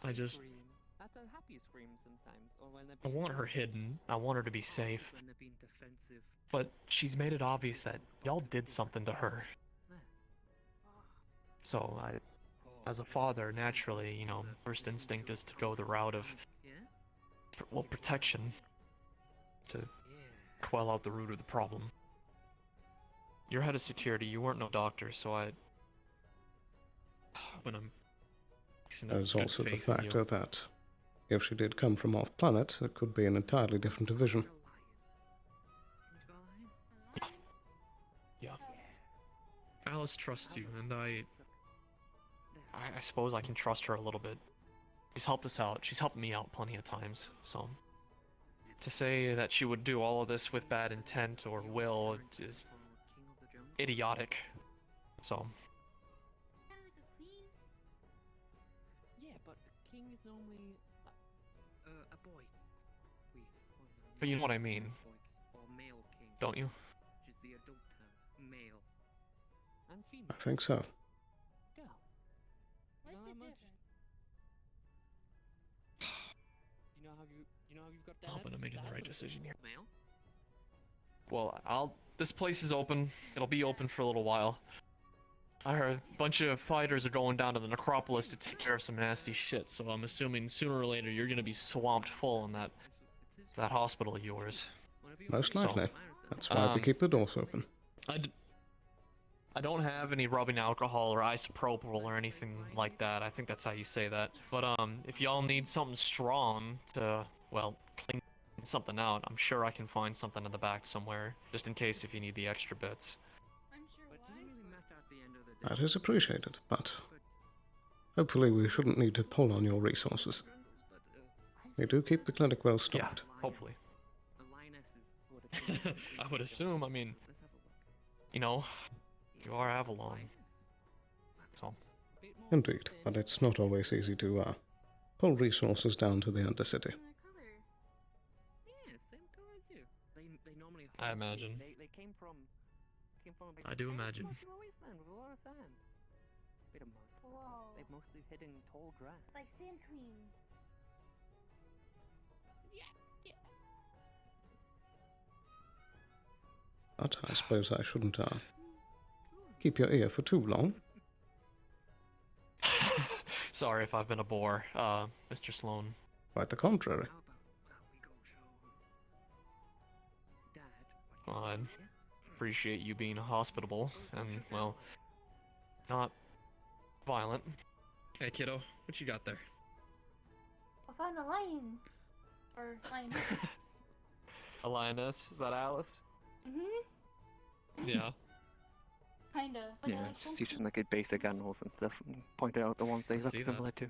That's a happy scream sometimes, or when I want her hidden. I want her to be safe. when they're being defensive. But she's made it obvious that y'all did something to her. So as a father, naturally, you know, first instinct is to go the route of, well, protection. To quell out the root of the problem. You're head of security, you weren't no doctor, so when I'm... There's also the factor that if she did come from off-planet, it could be an entirely different division. Yeah. Alice trusts you, and I suppose I can trust her a little bit. She's helped us out. She's helped me out plenty of times, so... To say that she would do all of this with bad intent or will is idiotic. So... Yeah, but a king is normally a boy. But you know what I mean, Or male king. don't you? Which is the adult term. Male. And female. I think so. Girl. You know how much? You know how you've got that? I'm hoping I'm making the right decision here. Male? Well, this place is open. It'll be open for a little while. I heard a bunch of fighters are going down to the necropolis to take care of some nasty shit, so I'm assuming sooner or later you're gonna be swamped full in that hospital of yours. Most likely. That's why we keep the doors open. I don't have any rubbing alcohol or isopropyl or anything like that. I think that's how you say that. But if y'all need something strong to, well, clean something out, I'm sure I can find something in the back somewhere, just in case if you need the extra bits. That is appreciated, but hopefully we shouldn't need to pull on your resources. We do keep the clinic well stocked. Yeah, hopefully. I would assume, I mean, you know, you are Avalon. So. Indeed, but it's not always easy to pull resources down to the Undercity. Yeah, same color as you. They normally I imagine. They came from a big I do imagine. wasteland with a lot of sand. Bit of mud. Whoa. They've mostly hidden tall grass. Like Sand Queen. Yeah. But I suppose I shouldn't keep your ear for too long. Sorry if I've been a bore, Mr. Sloan. Quite the contrary. Well, I appreciate you being hospitable and, well, not violent. Hey, kiddo, what you got there? I found a lion. Or lion. A lioness? Is that Alice? Yeah. Kinda. Yeah, it's just teaching like basic animals and stuff, and pointed out the ones they look see that. similar to.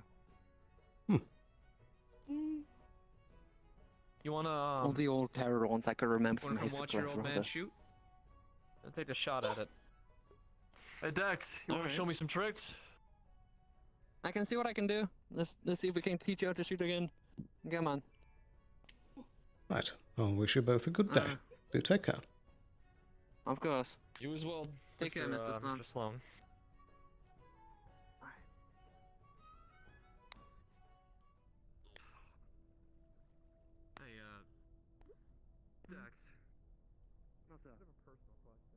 You wanna All the old terror ones I could remember from wanna high come school watch your class old man rather. shoot? I'll take a shot at it. Hey Dex, you wanna Alright. show me some tricks? I can see what I can do. Let's see if we can teach you how to shoot again. Come on. Right. I'll wish you both a good day. Do take care. Of course. You as well. Take care, Mr. Sloan. Mr. Sloan. Hey, Dex. What's up? A personal question.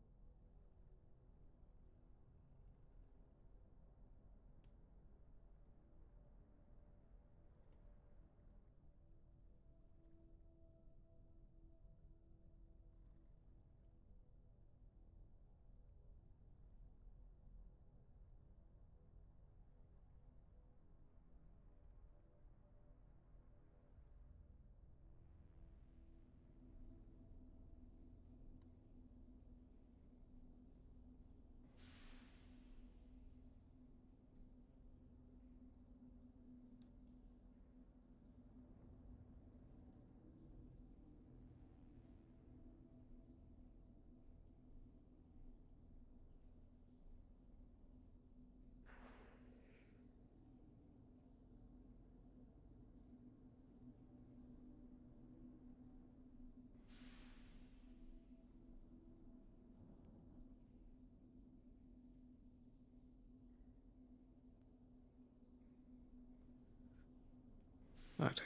Right.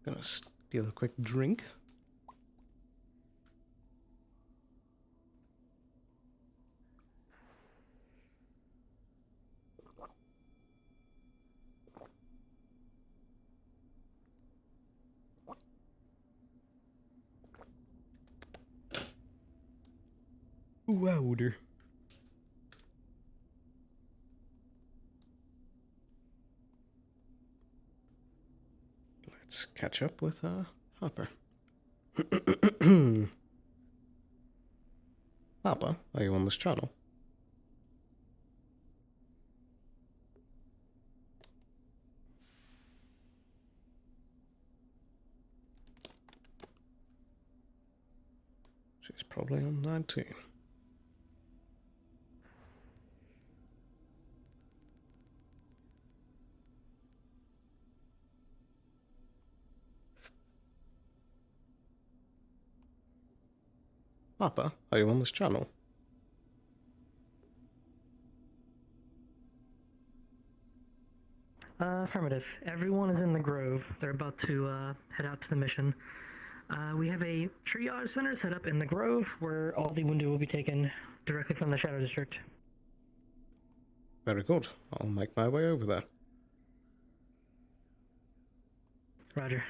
Gonna steal a quick drink. Wowder. Let's catch up with Hopper. Hopper, are you on this channel? She's probably on 19. Hopper, are you on this channel? Affirmative. Everyone is in the Grove. They're about to head out to the mission. We have a triage center set up in the Grove where all the wounded will be taken directly from the Shadow District. Very good. I'll make my way over there. Roger.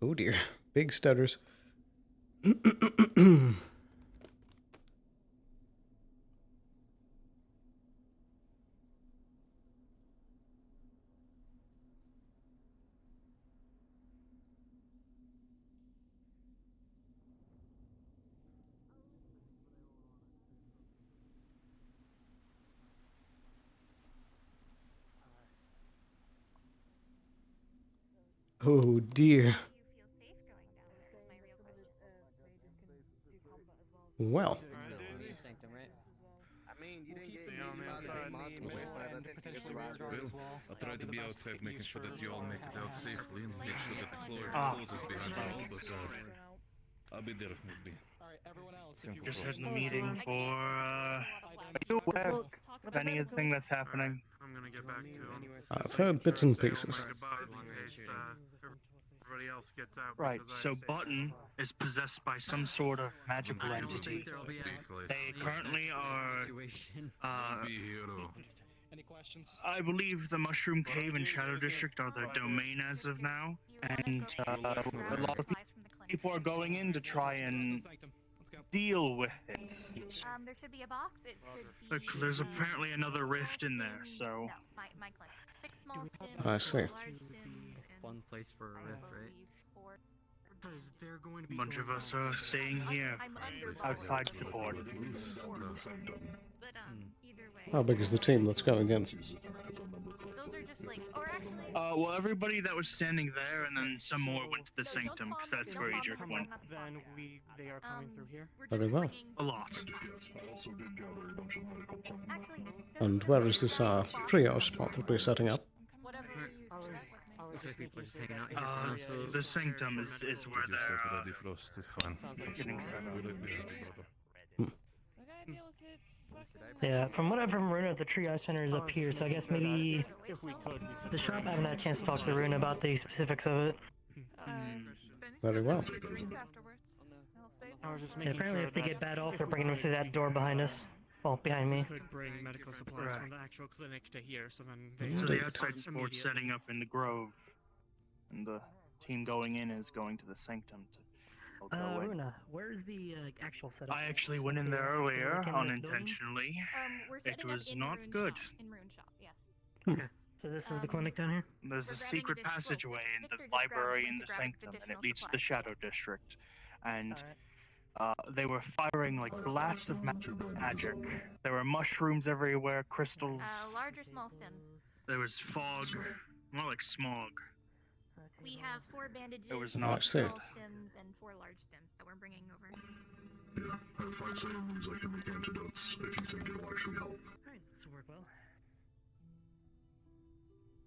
Oh dear. Big stutters. Oh dear. Well. Well, I'll try to be outside, making sure that you all make it out safely and make sure that the closes behind you all, but I'll be there if need be. Just heading the meeting for, are you aware of anything that's happening? I'm gonna get back to him. I've heard bits and pieces. Everybody else gets out. Right, so Button is possessed by some sort of magical entity. They currently are, Any questions? I believe the Mushroom Cave and Shadow District are their domain as of now, and a lot of people are going in to try and deal with it. There should be a box. It should Look, be. there's apparently another rift in there, so. No, my clinic. Fix small stims, I see. large stims, and One place for a rift, right? A bunch of us are staying here outside support. How big is the team that's going in? Those are just like, or actually. Well, everybody that was standing there, and then some more went to the sanctum, because that's where Egypt went. Then they are coming through here. Very well. A lot. And where is this triage spot that we're setting up? The sanctum is where they're getting set up. Yeah, from what I've heard from Runa, the triage center is up here, so I guess maybe the shop. I haven't had a chance to talk to Runa about the specifics of it. Very well. Yeah, apparently, if they get bad off, they're bringing them through that door behind us. Well, behind me. Could bring medical supplies from the actual clinic to here, so then So the outside support setting up in the grove, and the team going in is going to the sanctum to go in. Runa, where's the actual setup? I actually went in there earlier unintentionally. We're It setting was up in not Rune good. Shop, in Rune Shop, yes. Okay. So this is the clinic down here? There's a secret passageway in the library in the sanctum, and it leads to the Shadow District. And they were firing like blasts of magic. There were mushrooms everywhere, crystals. Large or small stems? There was fog, more like smog. We have 4 bandages, It was 6 not small safe. stems, and 4 large stems that we're bringing over. Yeah, I have 5 saline wounds I can make antidotes if you think it'll actually help. Alright, this will work well.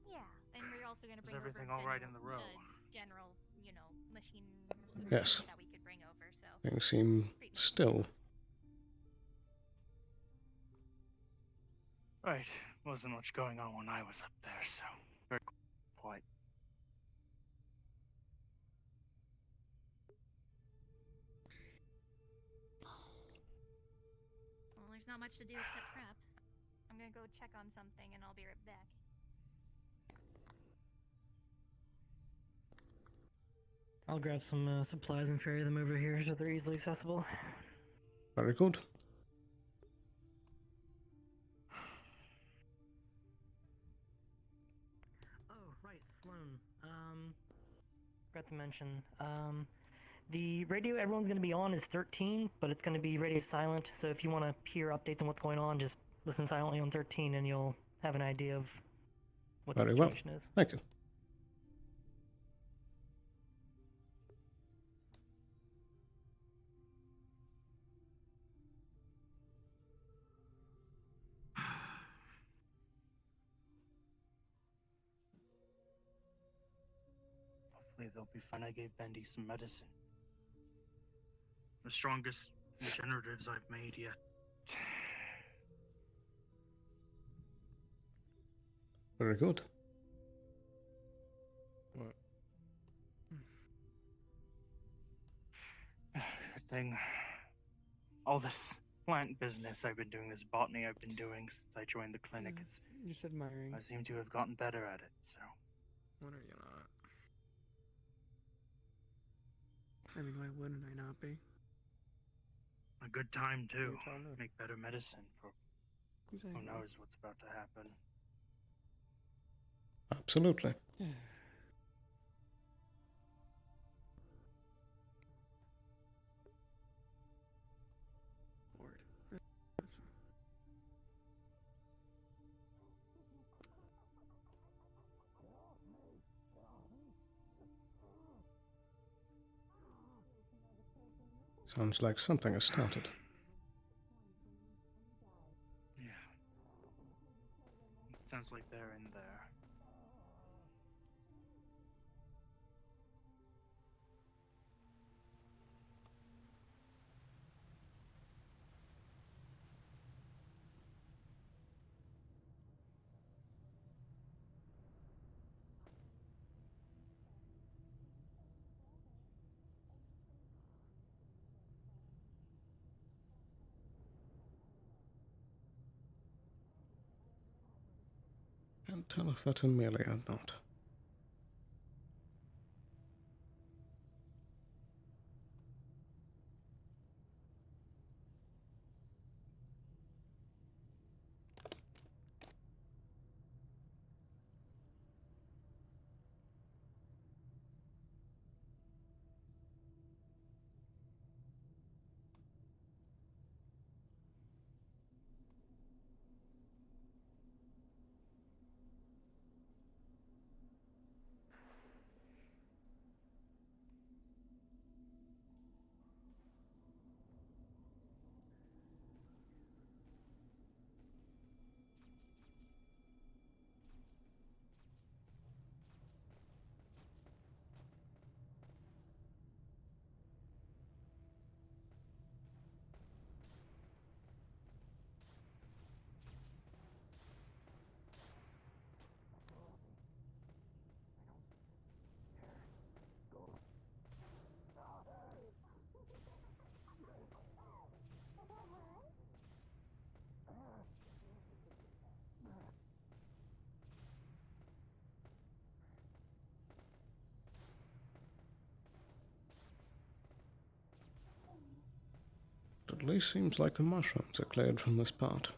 Yeah, and we're also going to Is bring everything over all right in the row? general, machine Yes. that we could bring over, so. Things seem still. Right, wasn't much going on when I was up there, so very quiet. Well, there's not much to do except prep. I'm gonna go check on something and I'll be right back. I'll grab some supplies and ferry them over here so they're easily accessible. Very good. Oh, right, Sloan. Forgot to mention. The radio everyone's going to be on is 13, but it's going to be radio silent, so if you want to hear updates on what's going on, just listen silently on 13 and you'll have an idea of what the Very well. situation is. Thank you. Hopefully they'll be fine. I gave Bendy some medicine. The strongest regeneratives I've made yet. Very good. What? Good thing. All this plant business I've been doing, this botany I've been doing since I joined the clinic, is Just admiring. I seem to have gotten better at it, so. When are you not? I mean, why wouldn't I not be? A good time, too. You're telling me. Make better medicine for who Exactly. knows what's about to happen. Absolutely. Lord. Sounds like something has started. Yeah. Sounds like they're in there. Can't tell if that's Amelia or not. At least seems like the mushrooms are cleared from this part.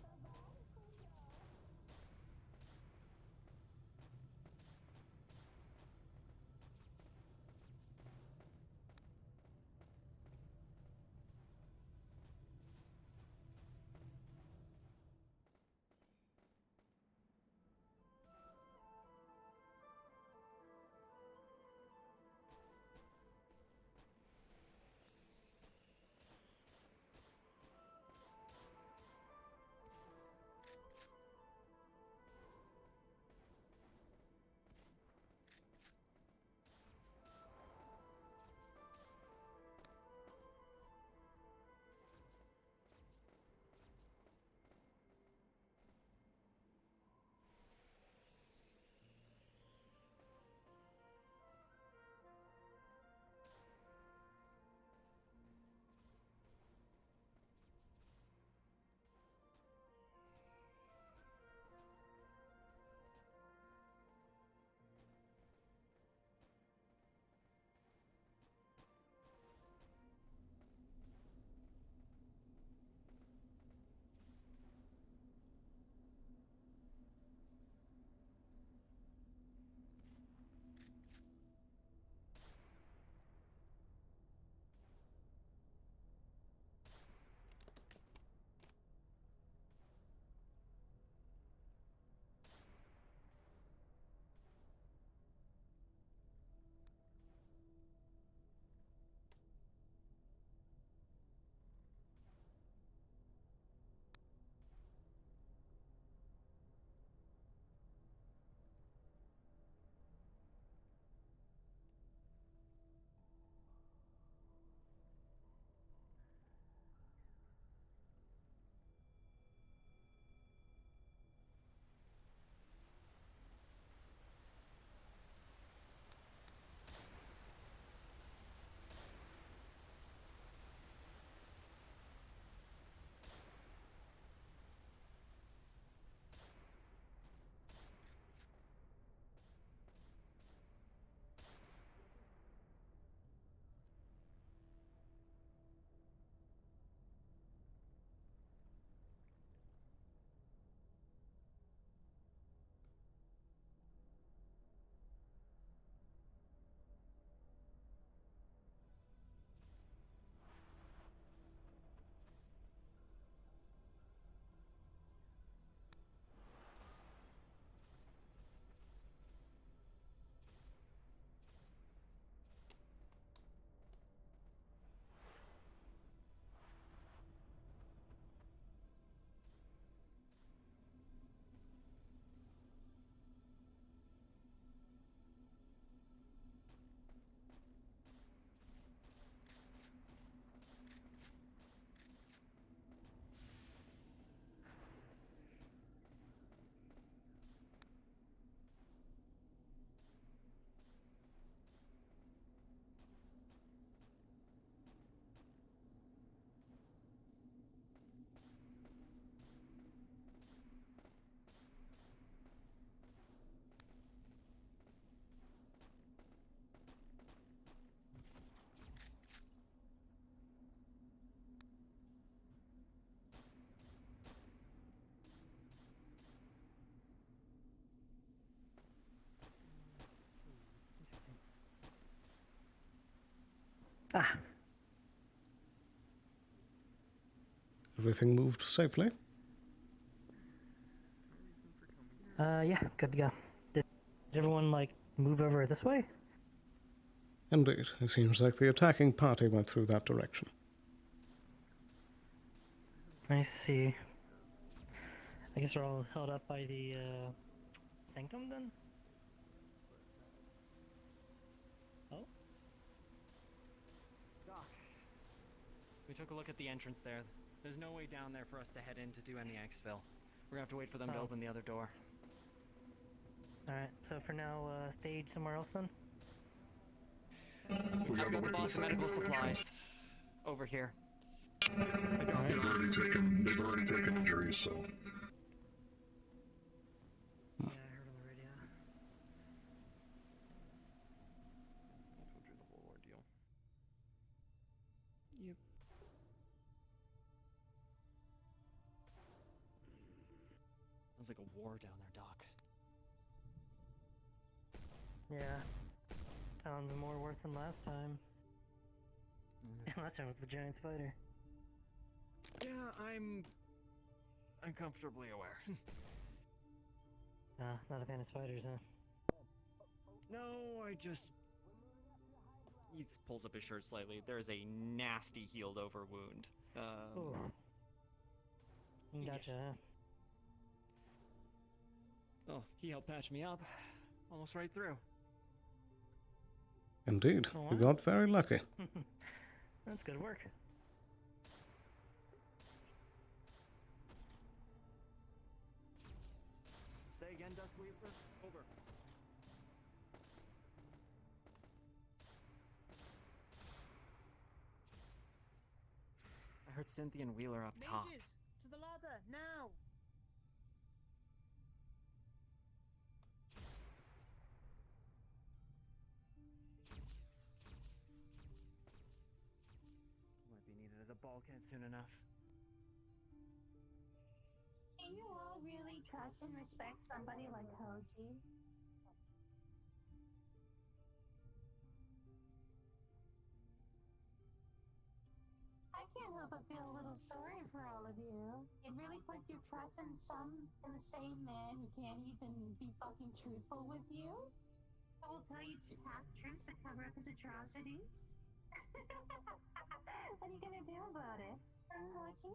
Ah. Everything moved safely? Yeah, good to go. Did everyone, like, move over this way? Indeed, it seems like the attacking party went through that direction. I see. I guess we're all held up by the, sanctum, then? Oh? Doc, we took a look at the entrance there. There's no way down there for us to head in to do any exfil. We're gonna have to wait for them to Oh. open the other door. Alright, so for now, stage somewhere else then? I've got the box of medical supplies over here. They've already taken injuries, so. Yeah, I heard on the radio. I'll go through the whole ordeal. Yep. Sounds like a war down there, Doc. Yeah. Sounds more worse than last time. Last time was the giant spider. Yeah, I'm uncomfortably aware. Not a fan of spiders, huh? No, I just... He pulls up his shirt slightly. There is a nasty healed over wound. Ooh. Gotcha, huh? Oh, he helped patch me up. Almost right through. Indeed. Oh, You wow. got very lucky. That's good work. Say again, Duskweaver. Over. I heard Cynthia and Wheeler up top. Mages, to the ladder, now! Might be needed at the bulkhead soon enough. Can you all really trust and respect somebody like Hoji? I can't help but feel a little sorry for all of you. You'd really put your trust in the same man who can't even be fucking truthful with you? Who will tell you half-truths to cover up his atrocities? What are you gonna do about it? Hoji?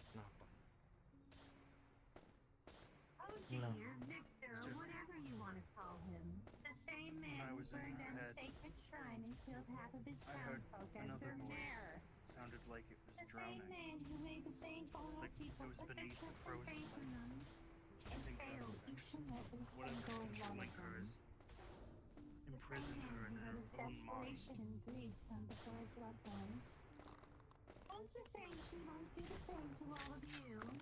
It's not fun. Hoji, No. or Victor, or whatever you want to call him. The same man I who was in burned her down a head. sacred shrine and killed half of his I heard townfolk as another their voice. mayor. Sounded like it was The drowning. same man who made the same photo Like people it was put their beneath the trust and frozen faith in lake. them I and think that failed was each and every whatever's single one controlling of her them. is The same imprisoned her man in who her let his own mind. desperation and grief come before his loved ones. Who's the same she won't do the same to all of you?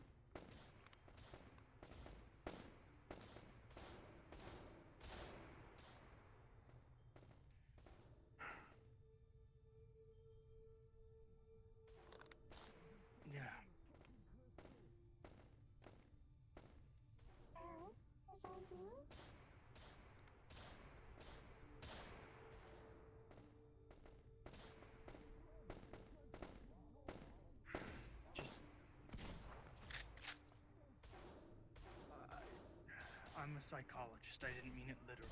Yeah. Oh, is that you? Just. I'm a psychologist. I didn't mean it literally.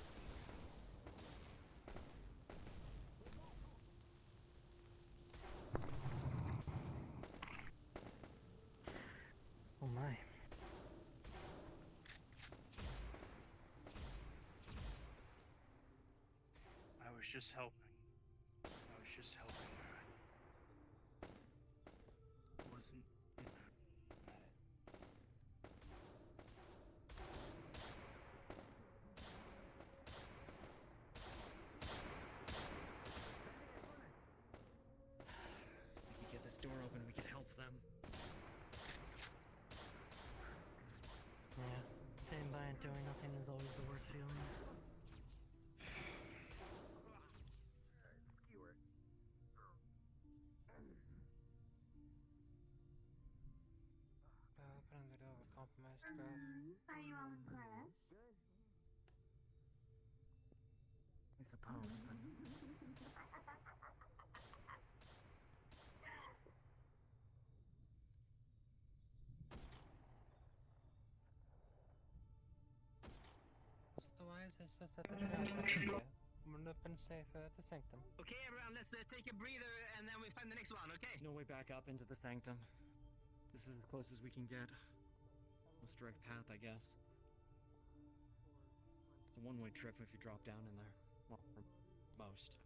Oh my. I was just helping. I was just helping her. It wasn't. If we get this door open, we could help them. Yeah. Staying by and doing nothing is always the worst feeling. Opening the door with compromised growth. Are you all impressed? I suppose, but Otherwise, it's just at the trash. Wouldn't have been safer at the sanctum. Okay, everyone, let's take a breather and then we find the next one, okay? no way back up into the sanctum. This is as close as we can get. Most direct path, I guess. It's a one-way trip if you drop down in there. Well, for most.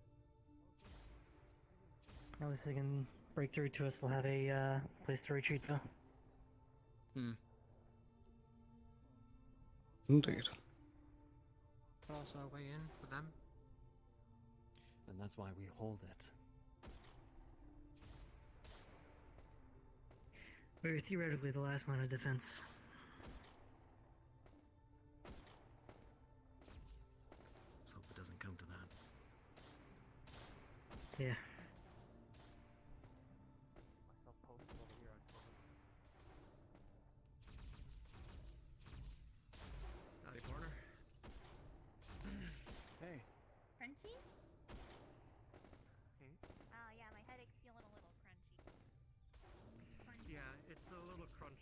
At least they can break through to us. They'll have a place to retreat, though. Indeed. But also a way in for them. And that's why we hold it. We're theoretically the last line of defense. Let's hope it doesn't come to that. Yeah.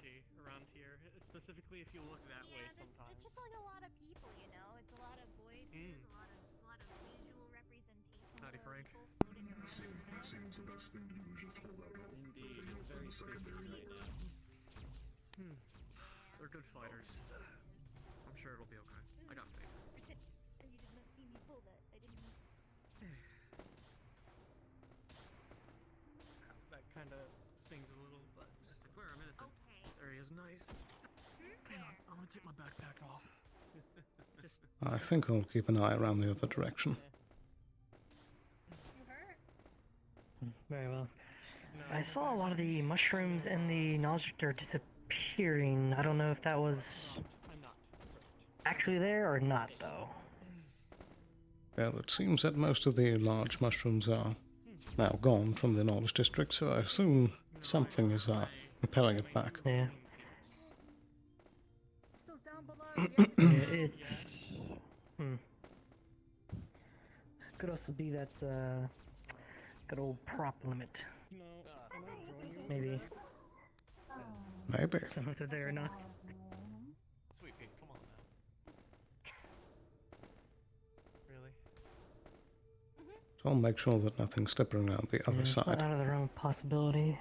sketchy around here, specifically if you look that way sometimes. It's just like a lot of people, you know. It's a lot of voices, a lot of visual representation. Howdy, Frank. Seems the best thing to do is just hold out hope. Indeed, very spooky right now. They're good fighters. I'm sure it'll be okay. I got faith. You did not see me pull that. I didn't. That kind of stings a little, but I swear I'm innocent. Okay. This area is nice. Hang on, I'm gonna take my backpack off. Just I think I'll keep an eye around the other direction. Very well. I saw a lot of the mushrooms and the knowledge are disappearing. I don't know if that was actually there or not, though. Well, it seems that most of the large mushrooms are now gone from the knowledge district, so I assume something is repelling it back. Yeah. It's... Could also be that, good old prop limit. Maybe. Maybe. I don't know if they're there or not. Sweet pea, come on now. Really? So I'll make sure that nothing's stepping around the other It's not side. out of the realm of possibility.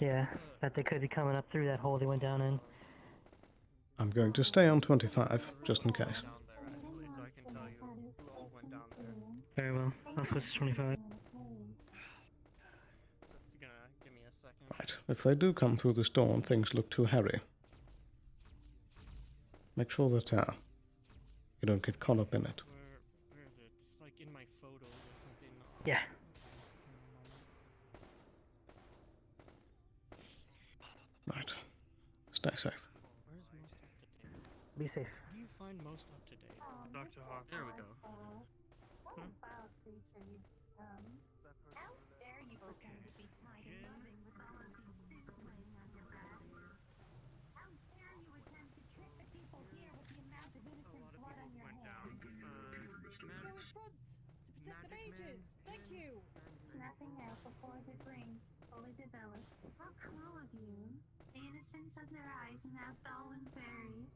Yeah, that they could be coming up through that hole they went down in. I'm going to stay on 25, just in case. Very well. I'll switch to 25. Give me a second. Right, if they do come through this door and things look too hairy, make sure that you don't get caught up in it. Where is it? It's like in my photos or something. Yeah. Right, stay safe. Where's most up to date? Be safe. Where do you find most up to date? Dr. Hawk. There we go. How dare you pretend to be tied and loving with all of these fish laying on your back? How dare you attempt to trick the people here with the amount of innocent blood on your hands? To protect the mages! Thank you! Snapping out before the brains fully develop. How cruel of you. The innocence of their eyes now dull and buried.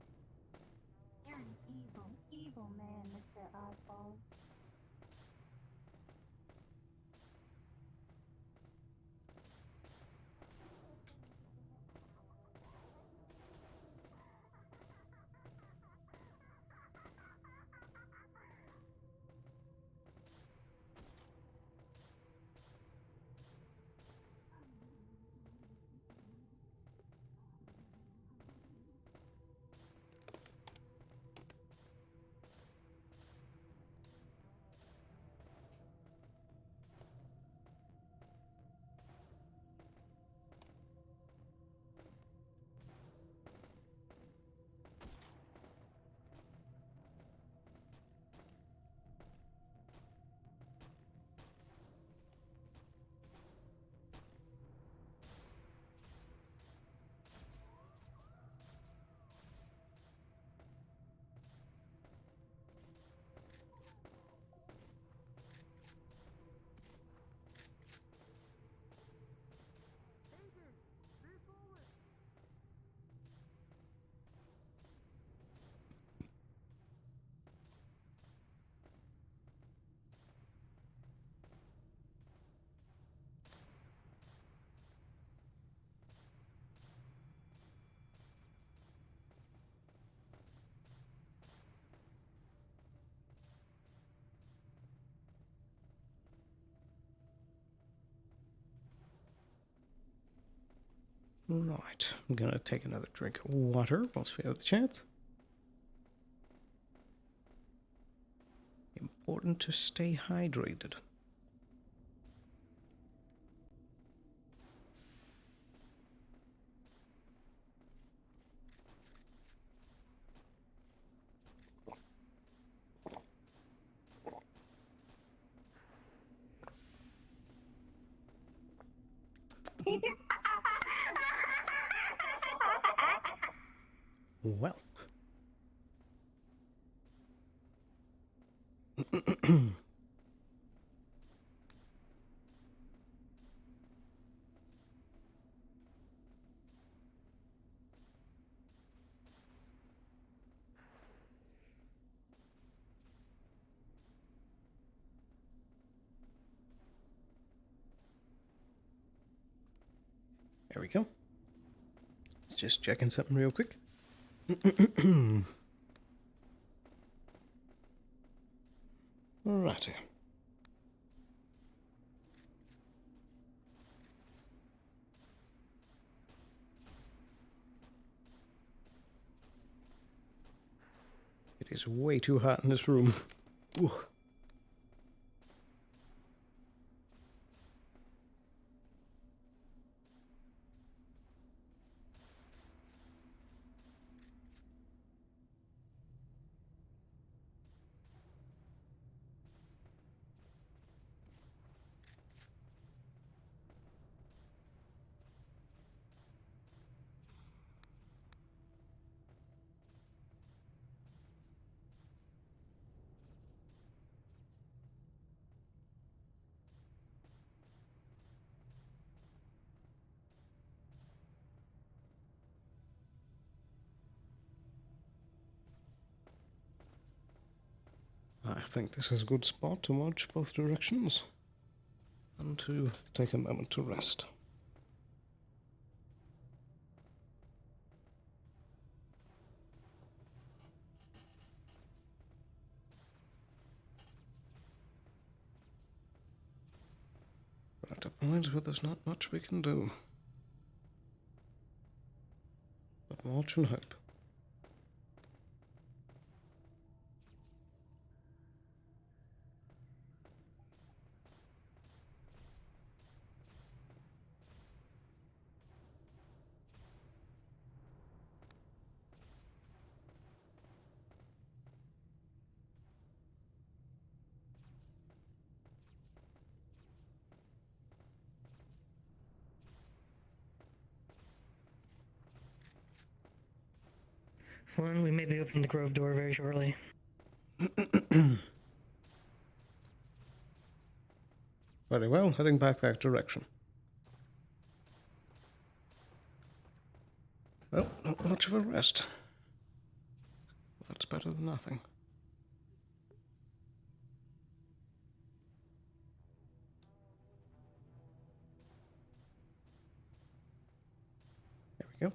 You're an evil, evil man, Mr. Oswald. Right, I'm gonna take another drink of water once we have the chance. Important to stay hydrated. Well. There we go. Just checking something real quick. Alrighty. It is way too hot in this room. Ooh. I think this is a good spot to watch both directions and to take a moment to rest. We're at a point where there's not much we can do. But watch and hope. Sloan, we may be opening the Grove door very shortly. Very well, heading back that direction. Well, not much of a rest. That's better than nothing. There we go.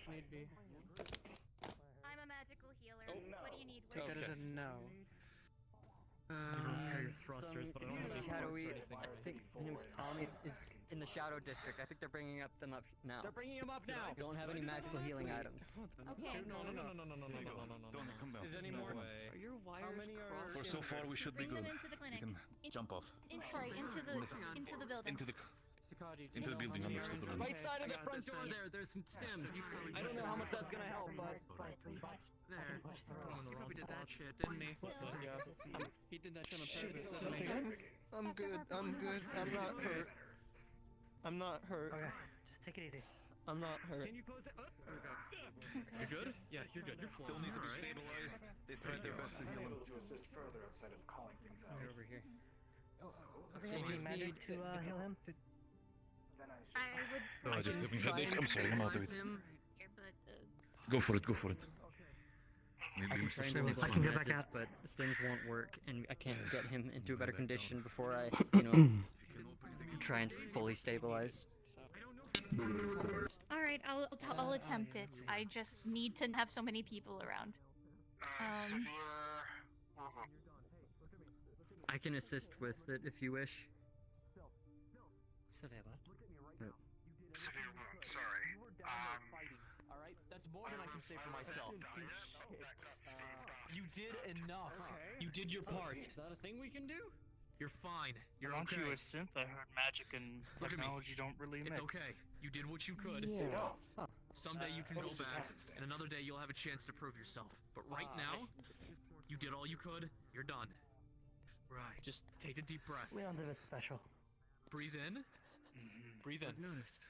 Need be. I'm a magical healer. What do you need? Take that as a no. Repair your thrusters, but I don't have any Shadowy, parts or anything. I think his name's Tommy, is in the Shadow District. I think they're bringing them up now. They're bringing him up now. Don't have any magical healing items. Okay. No. Don't come down. Is any more? Are your wires? How many are? For so far, we should be Bring good. them into the clinic. We can jump off. Sorry, into the building. Into the building, understood already. Right side of the front door there. There's some Sims. I don't know how much that's gonna help, but. There. He probably did that shit, didn't he? He did that shit on purpose. I'm good. I'm not hurt. I'm not hurt. Okay, just take it easy. I'm not hurt. Can you close it? You're good? Yeah, you're good. You're fine. Still need to be stabilized. They tried their best to heal him. To assist further outside of calling things out. Over here. Any magic to heal him? I would. Oh, I just have a headache. I'm sorry, I'm out of it. But, Go for it, go for it. I can try and Sloan, save I can go some back message, out. but stings won't work, and I can't get him into a better condition before I, try and fully stabilize. all right, I'll attempt it. I just need to have so many people around. I can assist with it if you wish. Severe what? Severe wound, sorry. Alright, that's more than I can say for myself. You did enough. You did your part. Is that a thing we can do? You're fine. You're Aren't okay. you a synth? I heard magic and Look at me. technology don't really mix. It's okay. You did what you could. Yeah. Someday you can go back, and another day you'll have a chance to prove yourself. But right now, you did all you could. You're done. Right. Just take a deep breath. Leon's a bit special. Breathe in. Breathe in. Noticed.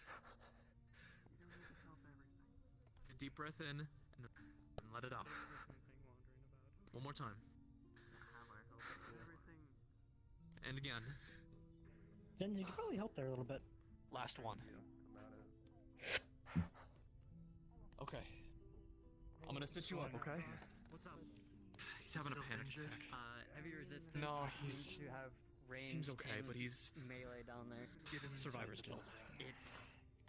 A deep breath in, and let it out. One more time. And again. Jen, you could probably help there a little bit. Last one. gonna sit you up, okay? What's up? He's having a panic attack. Heavy resistance. No, seems to have seems ranged okay, and but he's melee down there. survivor skills. It's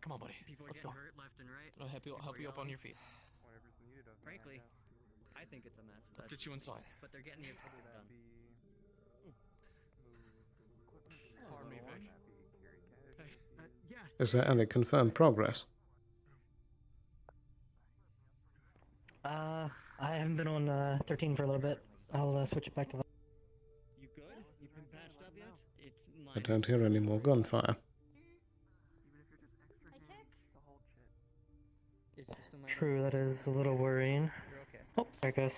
Come on, buddy. people are Let's getting go. hurt left and right. I'll help you up on your feet. Whatever's needed of me, Frankly, I guess. I think it's a mess. Let's get you inside. But they're getting the equipment done. Pardon me, Vic. Yeah. Is there any confirmed progress? I haven't been on 13 for a little bit. I'll switch it back to that. You good? You been patched up yet? It's I don't hear any more gunfire. It's just a minor. True, that is a little worrying. You're okay. Oh, there it goes.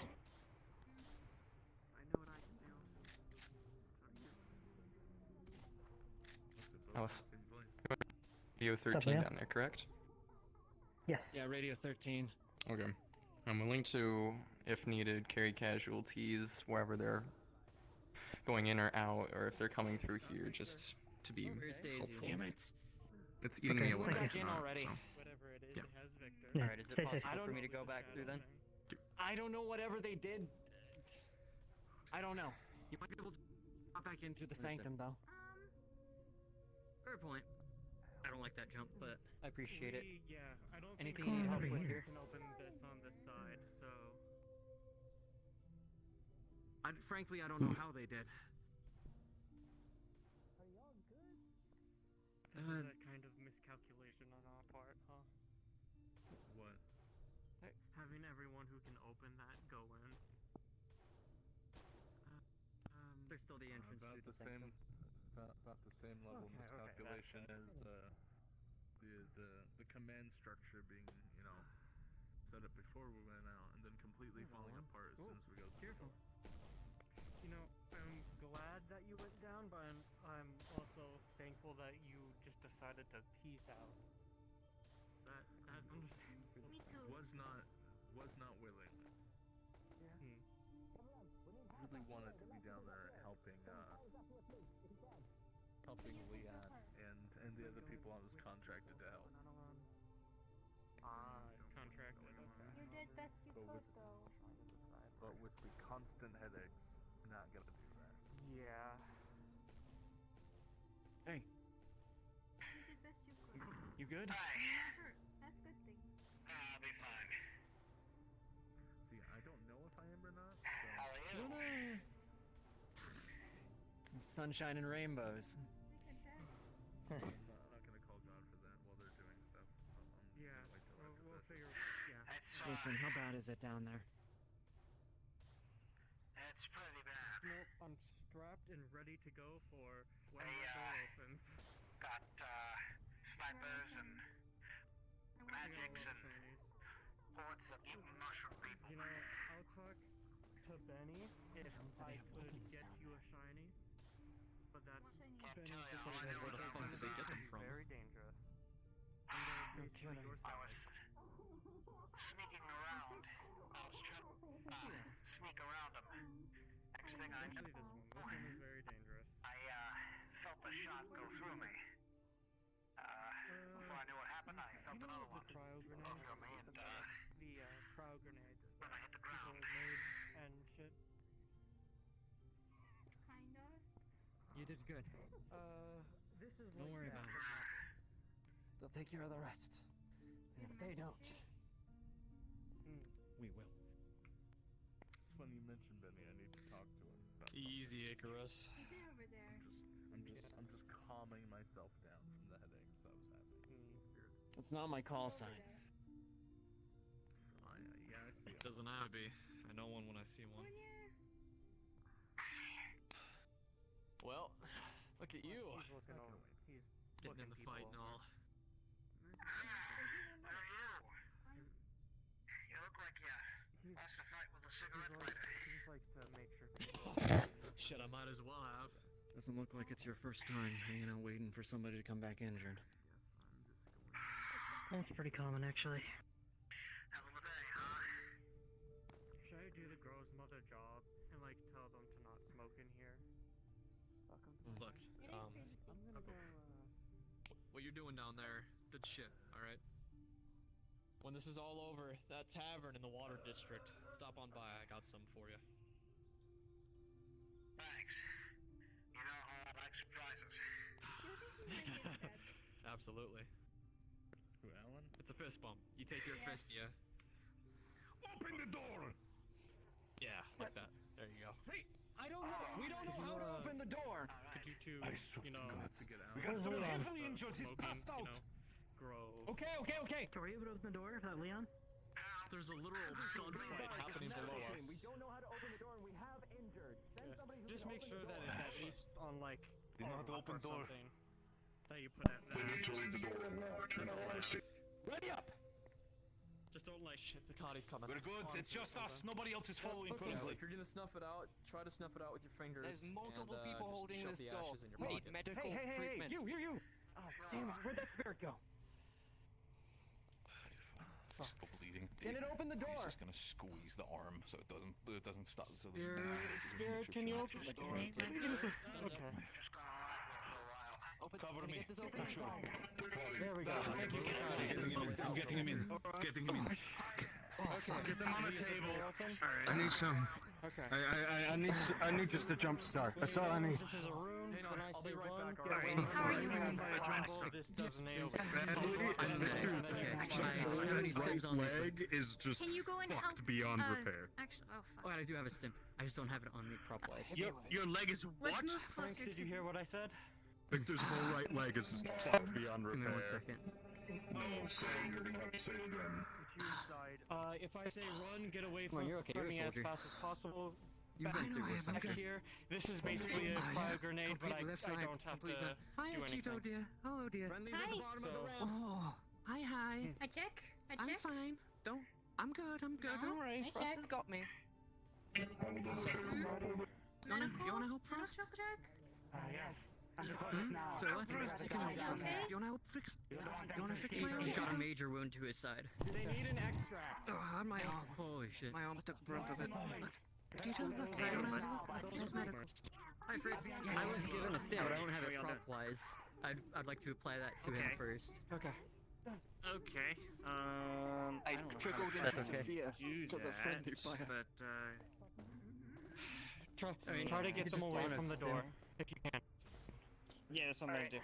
Alice. Radio up, 13 man? down there, correct? Yes. Yeah, radio 13. Okay. I'm willing to, if needed, carry casualties wherever they're going in or out, or if they're coming through here, just to be Where's Daisy? helpful. Damn it. It's eating Okay, me alive. thank you. tonight, already. so. Whatever it is, Yeah. it has Victor. Yeah, Alright, is it stay safe. possible for me to go back through then? I don't know whatever they did. I don't know. You might be able to hop back in through the sanctum though. Fair point. I don't like that jump, but I appreciate it. Yeah, I don't Anything think you need Come help over with here. here? we can open this on this side, so... Frankly, I don't know how they did. This is a kind of miscalculation on our part, huh? What? Having everyone who can open that go in. There's still the entrance About to the the same, sanctum. about the same level of Okay, miscalculation that's as the command structure being, you know, set up before we went out and then completely falling apart as soon as we go through. Careful. You know, I'm glad that you went down, but I'm also thankful that you just decided to peace out. That's understandable. Me too. Was not willing. Really wanted to be down there helping Leon and the other people I was contracted to help. Contracted on. You did best you But could, with- though. But with the constant headaches, not gonna do that. Yeah. Hey, You did best you could. you good? You're not hurt. That's a good thing. I'll be fine. See, I don't know if I am or not. How are you? Sunshine and rainbows. I'm not gonna call God for that while they're doing stuff. I'm Yeah, gonna wait till after we'll this. figure. Yeah. It's, Listen, how bad is it down there? it's pretty bad. Nope, I'm strapped and ready to go for when Hey, the door opens. Got snipers and magics and hordes of mutant mushroom people. You know, I'll talk to Benny if I could get you a shiny. But that's Can't Benny tell ya, just all I said know that is they're I going was, to be very dangerous. I'm going to be to your I side. was sneaking around. I was trying to sneak around them. Next thing I Especially this one. This one is very dangerous. I felt the shot go through me. Before I knew what happened, I felt another one The cryo go grenade. through me, and The cryo grenade. then I hit the People ground. made and shit. Kind of. You did good. This is Don't like worry that, about but it. not- They'll take care of the rest. And if they don't, we will. It's funny you mentioned Benny. I need to talk to him. About Easy, Icarus. You did over there. I'm just calming myself down from the headaches I was having. It's not my call sign. Yeah, I see. It doesn't have to be. I know one when I see one. Well, look at you. He's looking over. He's Getting in looking the people fight and over. all. Where are you? You look like you lost a fight with a cigarette lighter. He just likes to make sure. Shit, I might as well have. Doesn't look like it's your first time hanging out waiting for somebody to come back injured. That's pretty common, actually. Hell of a day, huh? Should I do the girl's mother job and like tell them to not smoke in here? Look, I'm gonna go. what you're doing down there, good shit, alright? when this is all over, that tavern in the Water District, stop on by. I got some for you. Thanks. You know how I like surprises. Absolutely. Who, Alan? It's a fist bump. You take your fist, yeah. Open the door! Yeah, like that. There you go. Hey, I don't know. We don't know how to open the door. Could you two, you know, to get out? We got someone heavily injured. He's passed out. Grow. Okay. Were you able to open the door without Leon? There's a literal gunfight happening below us. We don't know how to open the door, and we have injured. Send somebody who Just can make open sure the that door. it's at least on like You know how to open or door. something that you put at We need to leave the door unlocked, in all honesty. Ready up. Just don't like shit. The Cotty's coming. We're good. It's just us. Nobody else is following Okay, currently. if you're gonna snuff it out, try to snuff it out with your fingers. There's multiple and, people just holding shove this the door. ashes in your Wait, pocket. medical Hey, treatment. you. Oh, damn it. Where'd that spirit go? Stop bleeding. Can it open the door? He's just gonna squeeze the arm so it doesn't stop. So Spirit, can you open the door? Okay. Cover me. There we go. Thank you, I'm getting him in. Getting him in. Okay. Get them on the table. Alright. I need some. Okay. I need just a jump start. That's all I need. This is a room. When I say one, get Alright. one. How are you This doesn't nail I'm His leg is just Can you go and help? fucked beyond repair. Actually, oh fuck. Oh, I do have a stim. I just don't have it on me prop-wise. Your leg is what? Let's move Frank, closer did to you hear what I said? Victor's whole right leg is just fucked beyond Give me repair. 1 second. No, so you're gonna have to say it again. If I say run, get away Come on, from you're okay, you're a me as soldier. fast as possible. You've Back been through this, I'm back sure. here. This is basically a fire grenade, but I don't have to Hi, do Cheeto anything. dear. Hello, dear. Friendly's at the bottom of the ramp. Oh, hi. I check. I'm fine. I'm good. No, Don't worry. I Frost check. has got me. Medical? You wanna help Frost? Medical check? Yes. Frost, you can help Frost. Okay. You wanna help fix? You wanna fix my arm? He's got a major wound to his side. They need an extract. Oh, my arm. Holy shit. My arm took the brunt of it. Look. Cheeto, look. Hey, Look. listen. There's medical. Hi, Fritz. I was given a stim, but I don't have it prop-wise. I'd like to apply that to him first. Okay. Okay. I don't know trickled how into to Sophia do because of friendly that, fire. but Try to get them away spawn a from the door stim. if you can. Yeah, that's what I'm gonna do.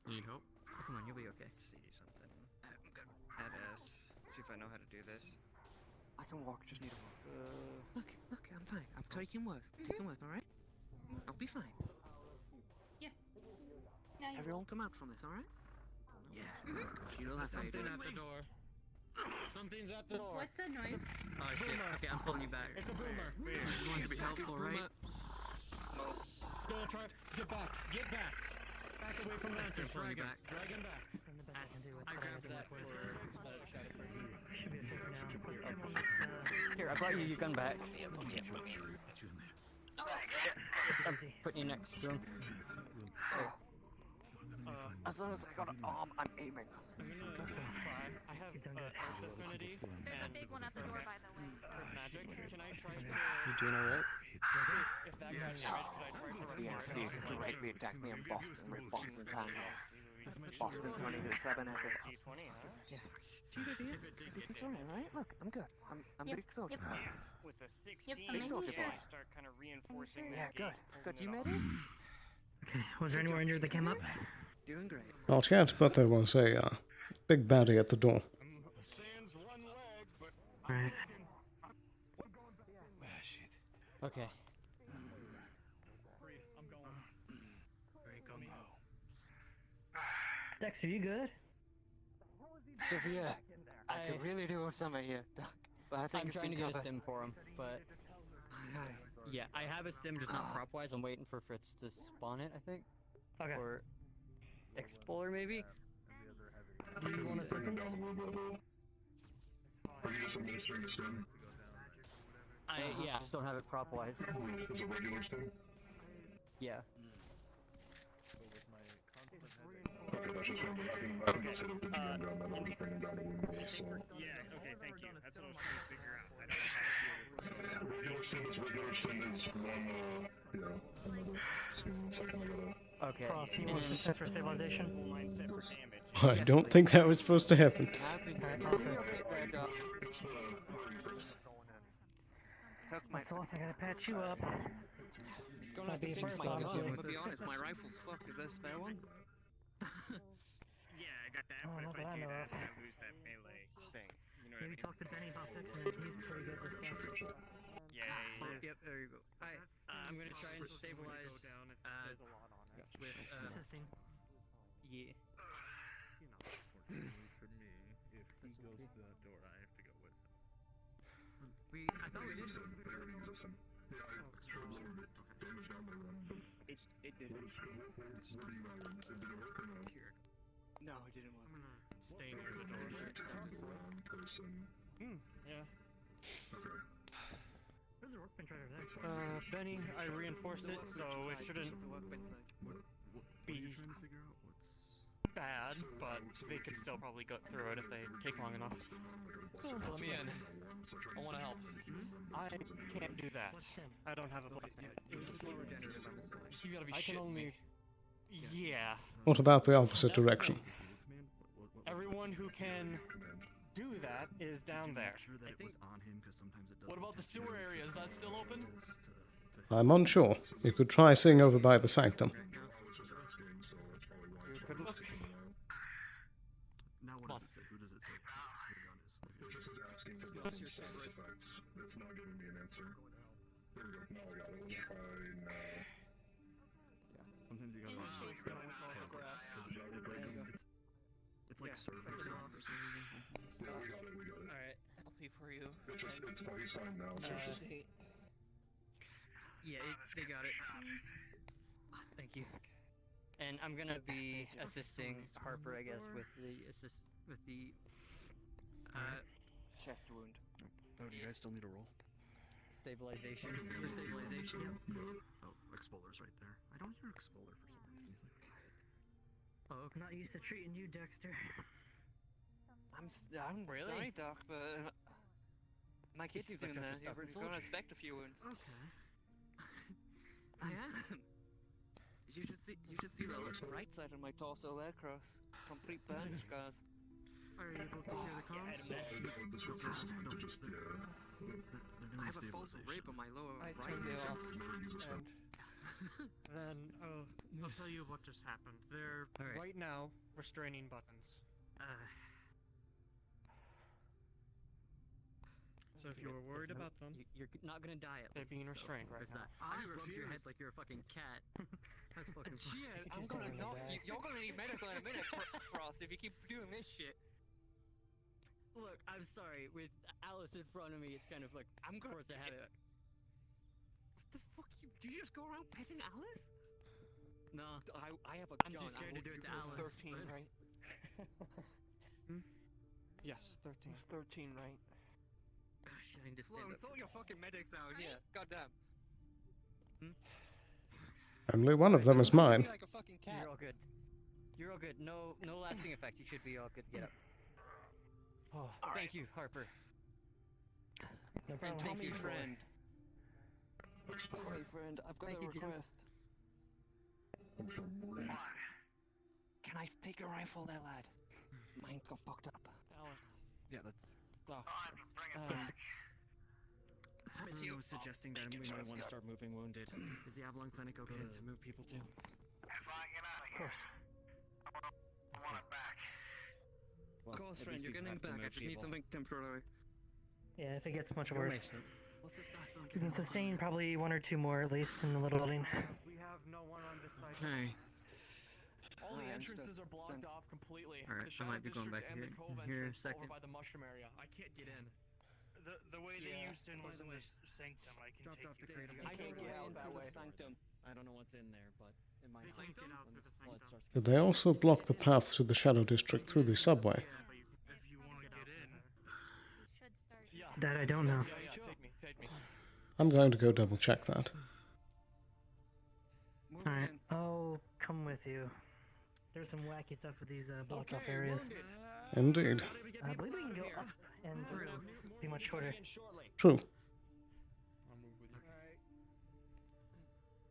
Need help? Come on, you'll be okay. let's see something. At S. See if I know how to do this. I can walk. Just need to walk. Look. I'm fine. I'm taking worth. All right? I'll be fine. Yeah. Yeah, you Everyone come out from this, all right? Yes. You know There's that's how you do something it. at the door. Something's at the door. What's that noise? Oh shit. Okay, I'm pulling you back. It's a boomer. You want to be helpful, right? Still try. Get back. Get back. Back away from the I'm still entrance. pulling Drag you him. back. Drag him back. I grabbed that for Shadow Person. Here, I brought you your gun back. I'm putting you next to him. There. As long as I got an arm, I'm aiming. I have Earth Affinity There's a big one at the door, by the way. magic. Can I try to... You doing alright? If that guy's right, could I try to... The entity directly attacked me in Boston with Boston time. Boston's running to 7 epic. P20, huh? Yeah. Cheetah dear, everything's alright, right? Look, I'm good. I'm Yep, big soldier. With a 16, Yep, Big soldier yeah, boy. start kind of reinforcing Yeah, that good. gate, Good. You holding it made up. it? Okay, was there any more injured that came up? Doing great. Well, chance, but there was a big bounty at the door. Alright. Okay. Dex, are you good? Sophia, I could really do with some of you, Doc. But I think I'm it's trying to been get a covered. stim for him, but yeah, I have a stim, just not prop-wise. I'm waiting for Fritz to spawn it, I think. Okay. Or Explorer, maybe. Do you want assistance? Are you just administering a stim? Yeah, I just don't have it prop-wise. Is it regular stim? Yeah. Okay, that's just something I can just hit up the GM down, then I'll just bring him down to wound roll, so. Yeah, okay, thank you. That's what I was trying to figure out. I don't know. Regular stim is one, another stim. 1 second, I gotta... Okay. You want assistance for stabilization? Mindset for damage. I don't think that was supposed to happen. That's all. I gotta patch you up. Gonna have to be fix first, my gun. obviously. To be honest, my rifle's fucked. Is there a spare one? Yeah, I got that, Oh, but not if that I I do know that, of. then I lose that melee thing. You know what I Maybe mean? talk to Benny about fixing it. He's pretty good with stuff. Yeah, Yep, there you go. Alright, I'm gonna try and stabilize Go down if there's a lot on it. with Assisting. yeah. You know, fortunately for me, if he goes to that door, I have to go with him. I thought we did. It didn't. No, it didn't work. I'm gonna stay near the door. yeah. There's a workbench right over there. Benny, I reinforced it, so it shouldn't be bad, but they could still probably go through it if they take long enough. Let me in. I want to help. I can't do that. I don't have a blast. It was just more regenerative, I'm assuming. You gotta be I can shitting only... me. Yeah. What about the opposite direction? Everyone who can do that is down there. What about the sewer area? Is that still open? I'm unsure. You could try seeing over by the sanctum. You could look. Now what does it say? Who does it say? It just is asking about side effects. It's not giving me an answer. There we go. Now I got it. Let's try now. Sometimes you gotta it's like server sound or something. Yeah, we got it. We got it. Alright, I'll pay for you. It's fine now. So it's just Yeah, they got it. Thank you. And I'm gonna be assisting Harper, I guess, with the chest wound. Oh, do you guys still need a roll? stabilization. For stabilization. Oh, Exploler's right there. I don't hear Exploler for some reason. He's like quiet. Oh, I'm not used to treating you, Dexter. I'm Really? sorry, Doc, but my kid's seems like doing such a that. stubborn You're gonna soldier. expect a few wounds. Okay. I am. You should see the right side of my torso there, Cross. Complete burn scars. Are you able to hear the comms? This was just I have a false rib on my lower I right. turned it off, and then I'll tell you what just happened. They're right now restraining buttons. So if you were worried about them, you're not gonna die at they're least, being so restrained right there's now. that. I just rubbed your head like you're a fucking cat. That's fucking funny. Shit, I'm gonna knock you. You're gonna need medical in a minute, Frost, if you keep doing this shit. Look, I'm sorry. With Alice in front of me, it's kind of like I'm going to have it. What the fuck? Do you just go around petting Alice? No. I have a I'm gun. too scared to do it to Alice. 13, but- right? Yes, 13. It's 13, right? Gosh, I need to Sloan, stand up. sort your fucking medics out here. Goddamn. Only one of them is mine. Like a fucking cat. You're all good. You're all good. No lasting effect. You should be all good. Get up. Oh, thank you, Harper. No And problem. thank Tommy you, friend. Tommy friend, I've got Thank a you, James. request. Can I take a rifle there, lad? Mine got fucked up. Alice. Yeah, that's. I was suggesting that we may want to start moving wounded. Is the Avalon Clinic okay to move people to? If I get out of here, I want it back. Of course, at friend, least you're we getting have to back. I move just need people. something temporary. Yeah, if it gets much You're worse. amazing. What's this stuff? You can sustain probably 1 or 2 more at least in the little building. We have no one on this side. Okay. All the I entrances understand. are blocked off completely. Alright, The I might be Shadow going back District and here- the Cove in here a entrance second. Over by the mushroom area. I can't get in. The way they Yeah. used in was in the sanctum. I can Dropped take off you the there. crate. I can't get out that way. Sanctum. I don't know what's in there, but in my They can't get out when through this the blood sanctum. starts Did they also block the path to the Shadow District through the subway? If you want to get in. Should start. Yeah. That I don't know. Yeah, take me, take me. I'm going to go double check that. Moving Alright, in. I'll come with you. There's some wacky stuff with these blocked off areas. Indeed. I believe we can go up and through. Be much shorter. True. I'll move with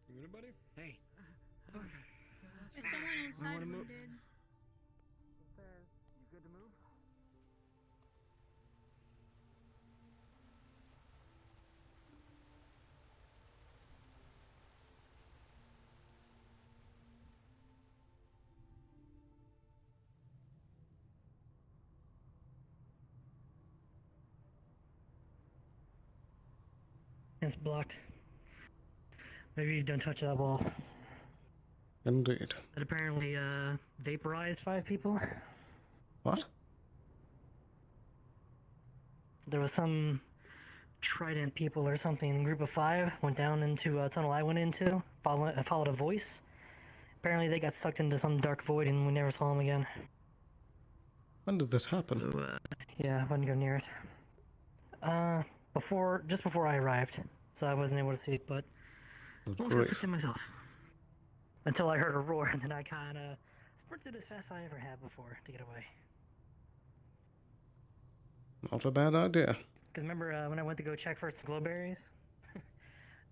you. You good, buddy? Hey. Is someone inside wanna move- wounded? It's blocked. Maybe you don't touch that wall. Indeed. It apparently vaporized 5 people. What? There was some Trident people or something. Group of 5 went down into a tunnel I went into. Followed a voice. Apparently they got sucked into some dark void and we never saw them again. When did this happen? So, yeah, I wouldn't go near it. Just before I arrived, so I wasn't able to see it, but I almost got sucked in myself. Until I heard a roar, and then I kinda sprinted as fast as I ever have before to get away. Not a bad idea. Because remember when I went to go check for the glow berries?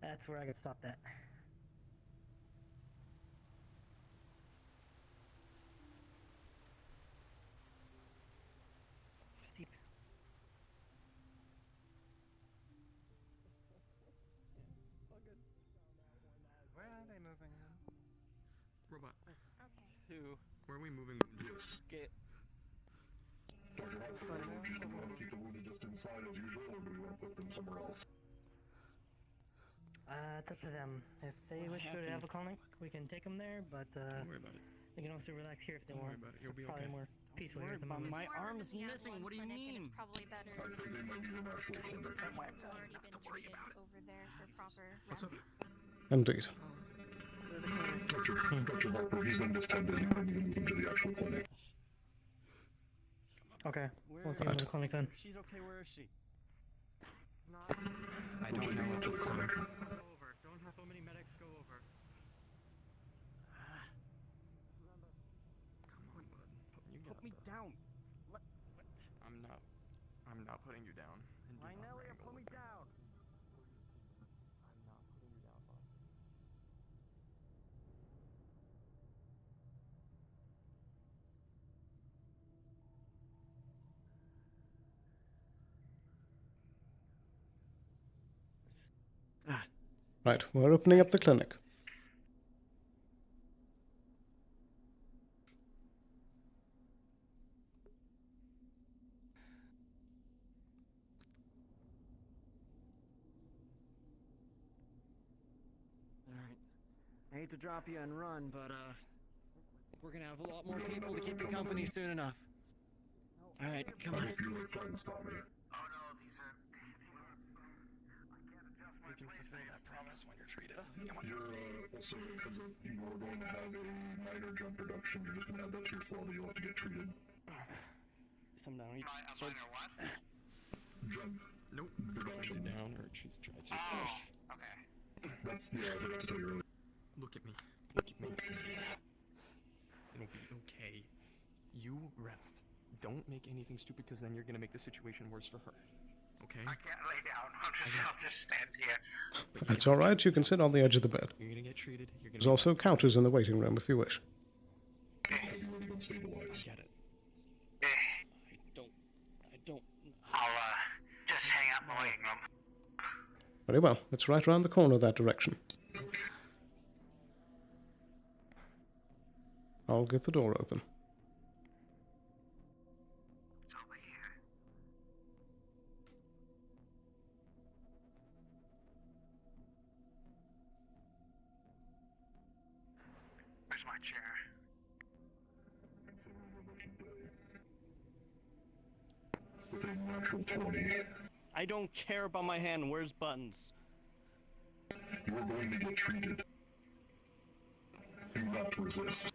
That's where I got stopped at. Steep. Where are they moving? Robot. Who? Where are we moving? Yes. Get. Dr. Harper, do you want to keep the wounded just inside as usual, or do we want to put them somewhere else? It's up to them. If they wish to go to Alpha Clinic, we can take them there, but Don't worry about it. they can also relax here if they Don't worry want. about it. You'll be Probably okay. more peaceful here at the moment. My arm's missing. What do you mean? It's probably better I think they might need an actual clinic. already been treated over there for proper What's up? rest. Indeed. Dr. Harper, he's been distended. You might need to move him to the actual clinic. Okay, we'll see you in the clinic then. She's okay. Where is she? I don't know at this time. Over. Don't have so many medics go over. Come on, bud. You get Put up me there. down. I'm not putting you down. And do I not know you. wrangle Put me with down. I'm not putting you down, bud. Right, we're opening up the clinic. Alright. I hate to drop you and run, but we're gonna have a lot more people to keep you company soon enough. Alright, come on. You like friends, Tommy. You can fulfill that promise when you're treated. You're also, because you are going to have a minor jump reduction, you're just going to add that to your flow that you'll have to get treated. Some down. He starts. Jump. Nope. Reduction. Down or she's tried to. Okay. That's, yeah, I forgot to tell you earlier. Look at me. Look at me. It'll be okay. You rest. Don't make anything stupid, because then you're gonna make the situation worse for her. Okay? I can't lay down. I'll just stand here. That's alright, you can sit on the edge of the bed. You're gonna get treated. You're gonna. There's also couches in the waiting room if you wish. Have you already been stabilized? Get it. I don't. I'll just hang out in the waiting room. Very well, it's right around the corner that direction. I'll get the door open. It's over here. Where's my chair? With a natural 20, I don't care about my hand. Where's buttons? you are going to get treated. Do not resist.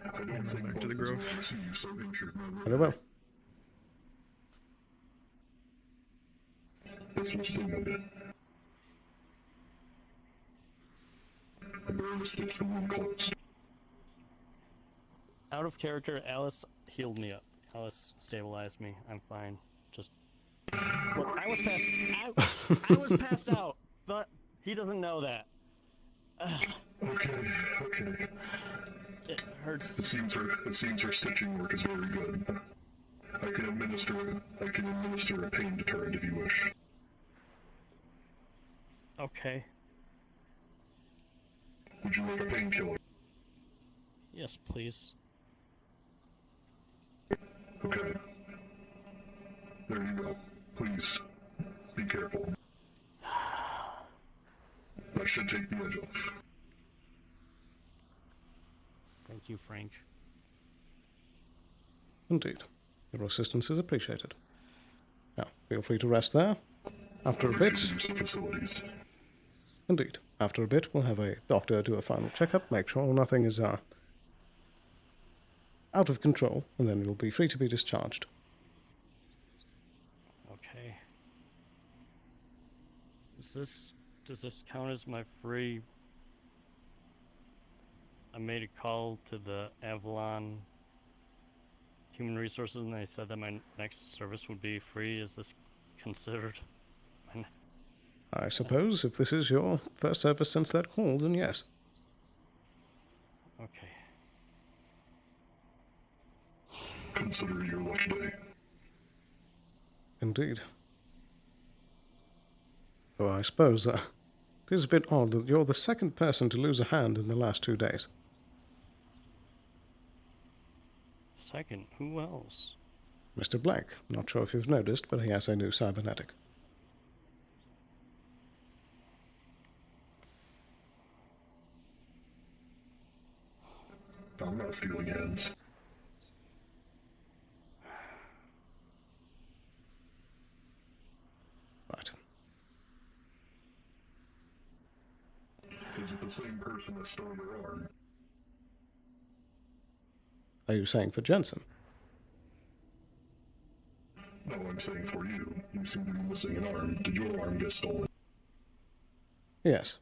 I don't think Back to the Buttons grove. will want to see you so injured, my Very well. This was still noted. The burn sticks the wound closed. Out of character, Alice healed me up. Alice stabilized me. I'm fine. Just. Look, I was passed out, but he doesn't know that. Okay. It hurts. It seems her stitching work is very good. I can administer a pain deterrent if you wish. Okay. Would you like a painkiller? Yes, please. Okay. There you go. Please, be careful. That should take the edge off. Thank you, Frank. Indeed. Your assistance is appreciated. Now, feel free to rest there. After a bit... Indeed. After a bit, we'll have a doctor do a final checkup, make sure nothing is, out of control, and then you'll be free to be discharged. Okay. Does this count as my free... I made a call to the Avalon Human Resources, and they said that my next service would be free. Is this considered? I suppose if this is your first service since that call, then yes. Okay. Consider your lucky day. Indeed. Though I suppose it is a bit odd that you're the second person to lose a hand in the last 2 days. Second? Who else? Mr. Black. Not sure if you've noticed, but he has a new cybernetic. I'm not feeling hands. Right. Is it the same person that stole your arm? Are you saying for Jensen? No, I'm saying for you. You seem to be missing an arm. Did your arm get stolen? Yes.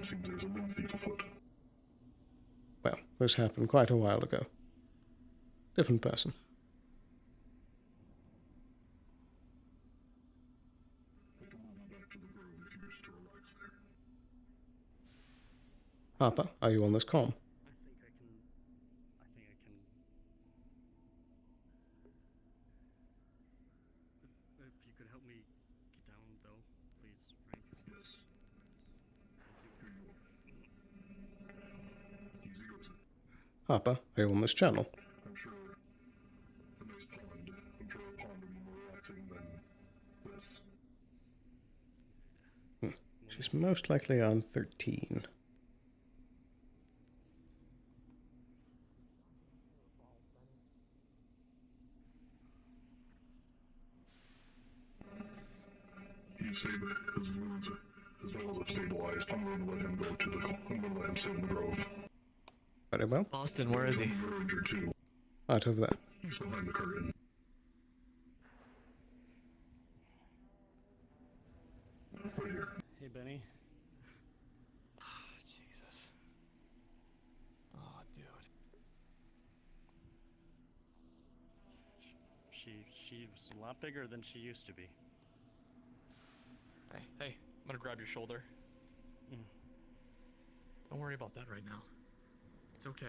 Seems there's a limb thief afoot. Well, this happened quite a while ago. Different person. Harper, are you on this comm? I think I can. If you could help me get down, though, please, Frank. Yes. Easy goes it. Harper, are you on this channel? I'm sure a nice pond. I'm sure a pond would be more relaxing than this. She's most likely on 13. He's stable. His wounds, as well as have stabilized. I'm going to let him go to the. I'm going to let him sit in the grove. Very well. Austin, where is he? You're injured too. Right over there. He's behind the curtain. Right here. Hey, Benny. Jesus. Oh, dude. She's a lot bigger than she used to be. Hey, I'm gonna grab your shoulder. Don't worry about that right now. It's okay.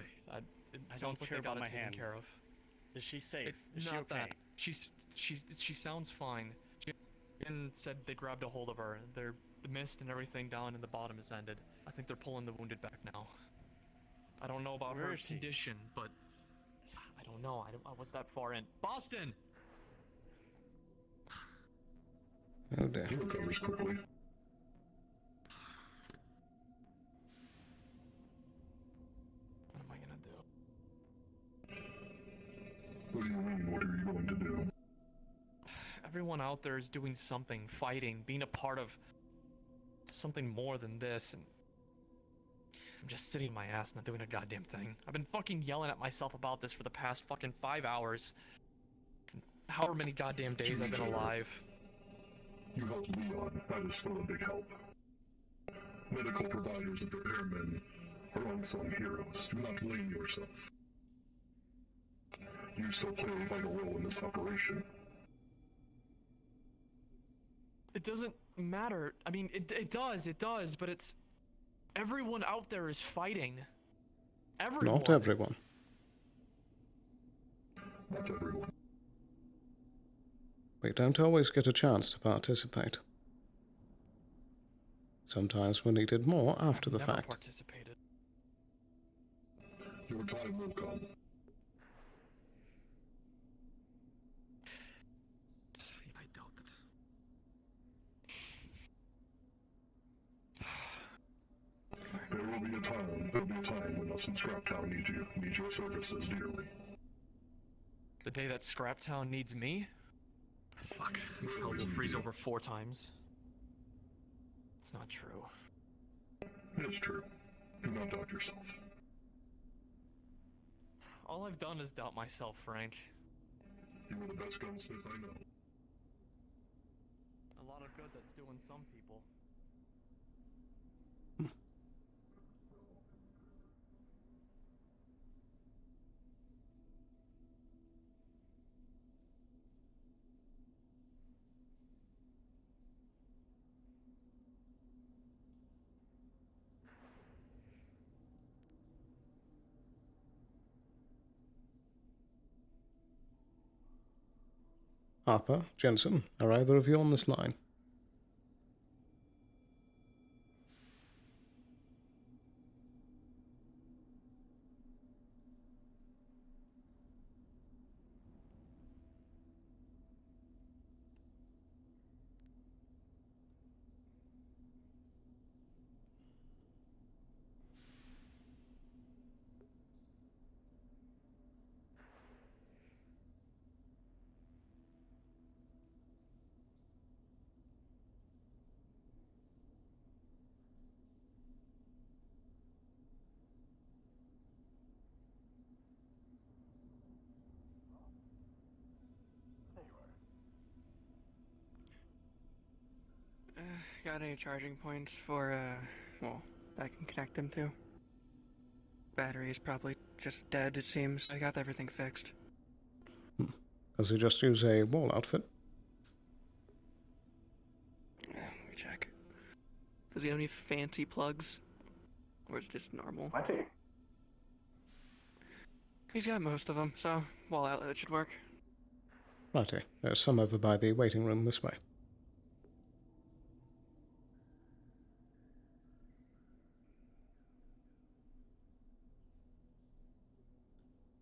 It I sounds don't like care they got about my it taken hand. care of. Is she safe? Is she Not okay? that. She sounds fine. And said they grabbed a hold of her. The mist and everything down in the bottom has ended. I think they're pulling the wounded back now. I don't know about Where her is she? condition, but I don't know. I was that far in. Boston. Oh dear. He recovers quickly. What am I gonna do? What do you mean? What are you going to do? Everyone out there is doing something, fighting, being a part of something more than this, and I'm just sitting my ass not doing a goddamn thing. I've been fucking yelling at myself about this for the past fucking 5 hours. However many goddamn days I've been alive. You helped Leon. That is still a big help. Medical providers and repairmen are unsung heroes. Do not blame yourself. You still play a vital role in this operation. It doesn't matter. I mean, it does, but it's... Everyone out there is fighting. Everyone. Not everyone. Not everyone. We don't always get a chance to participate. Sometimes we're needed more after the Never fact. participated. Your time will come. There'll be a time when us in Scraptown need your services dearly. The day that Scraptown needs me? Fuck. Hell will freeze over 4 times. It's not true. It's true. Do not doubt yourself. All I've done is doubt myself, Frank. You are the best gunsmith I know. A lot of good that's doing some people. Harper, Jensen, are either of you on this line? Got any charging points for, well, I can connect them to? Battery is probably just dead, it seems. I got everything fixed. Does he just use a wall outfit? Let me check. Does he have any fancy plugs? Or is it just normal? Plenty. He's got most of them, so wall outlet should work. Righty. There's some over by the waiting room this way.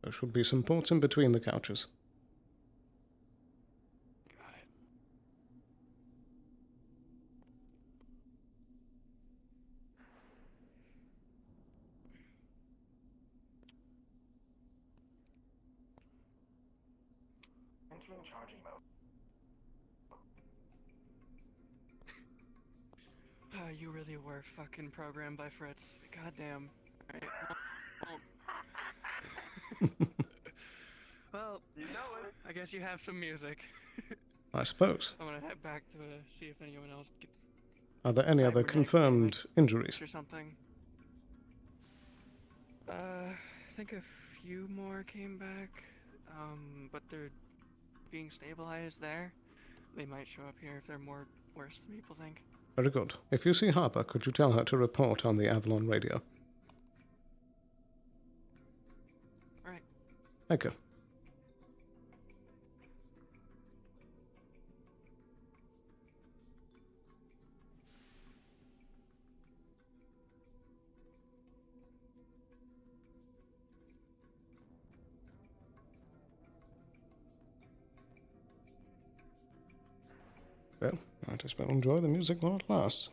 There should be some ports in between the couches. Got it. Entering charging mode. You really were fucking programmed by Fritz. Goddamn. Alright. Well, you know it. I guess you have some music. I suppose. I'm gonna head back to see if anyone else gets Are there any other confirmed injuries? or something. I think a few more came back, but they're being stabilized there. They might show up here if they're more worse than people think. Very good. If you see Harper, could you tell her to report on the Avalon radio? Right. Thank you. Well, I just will enjoy the music while it lasts.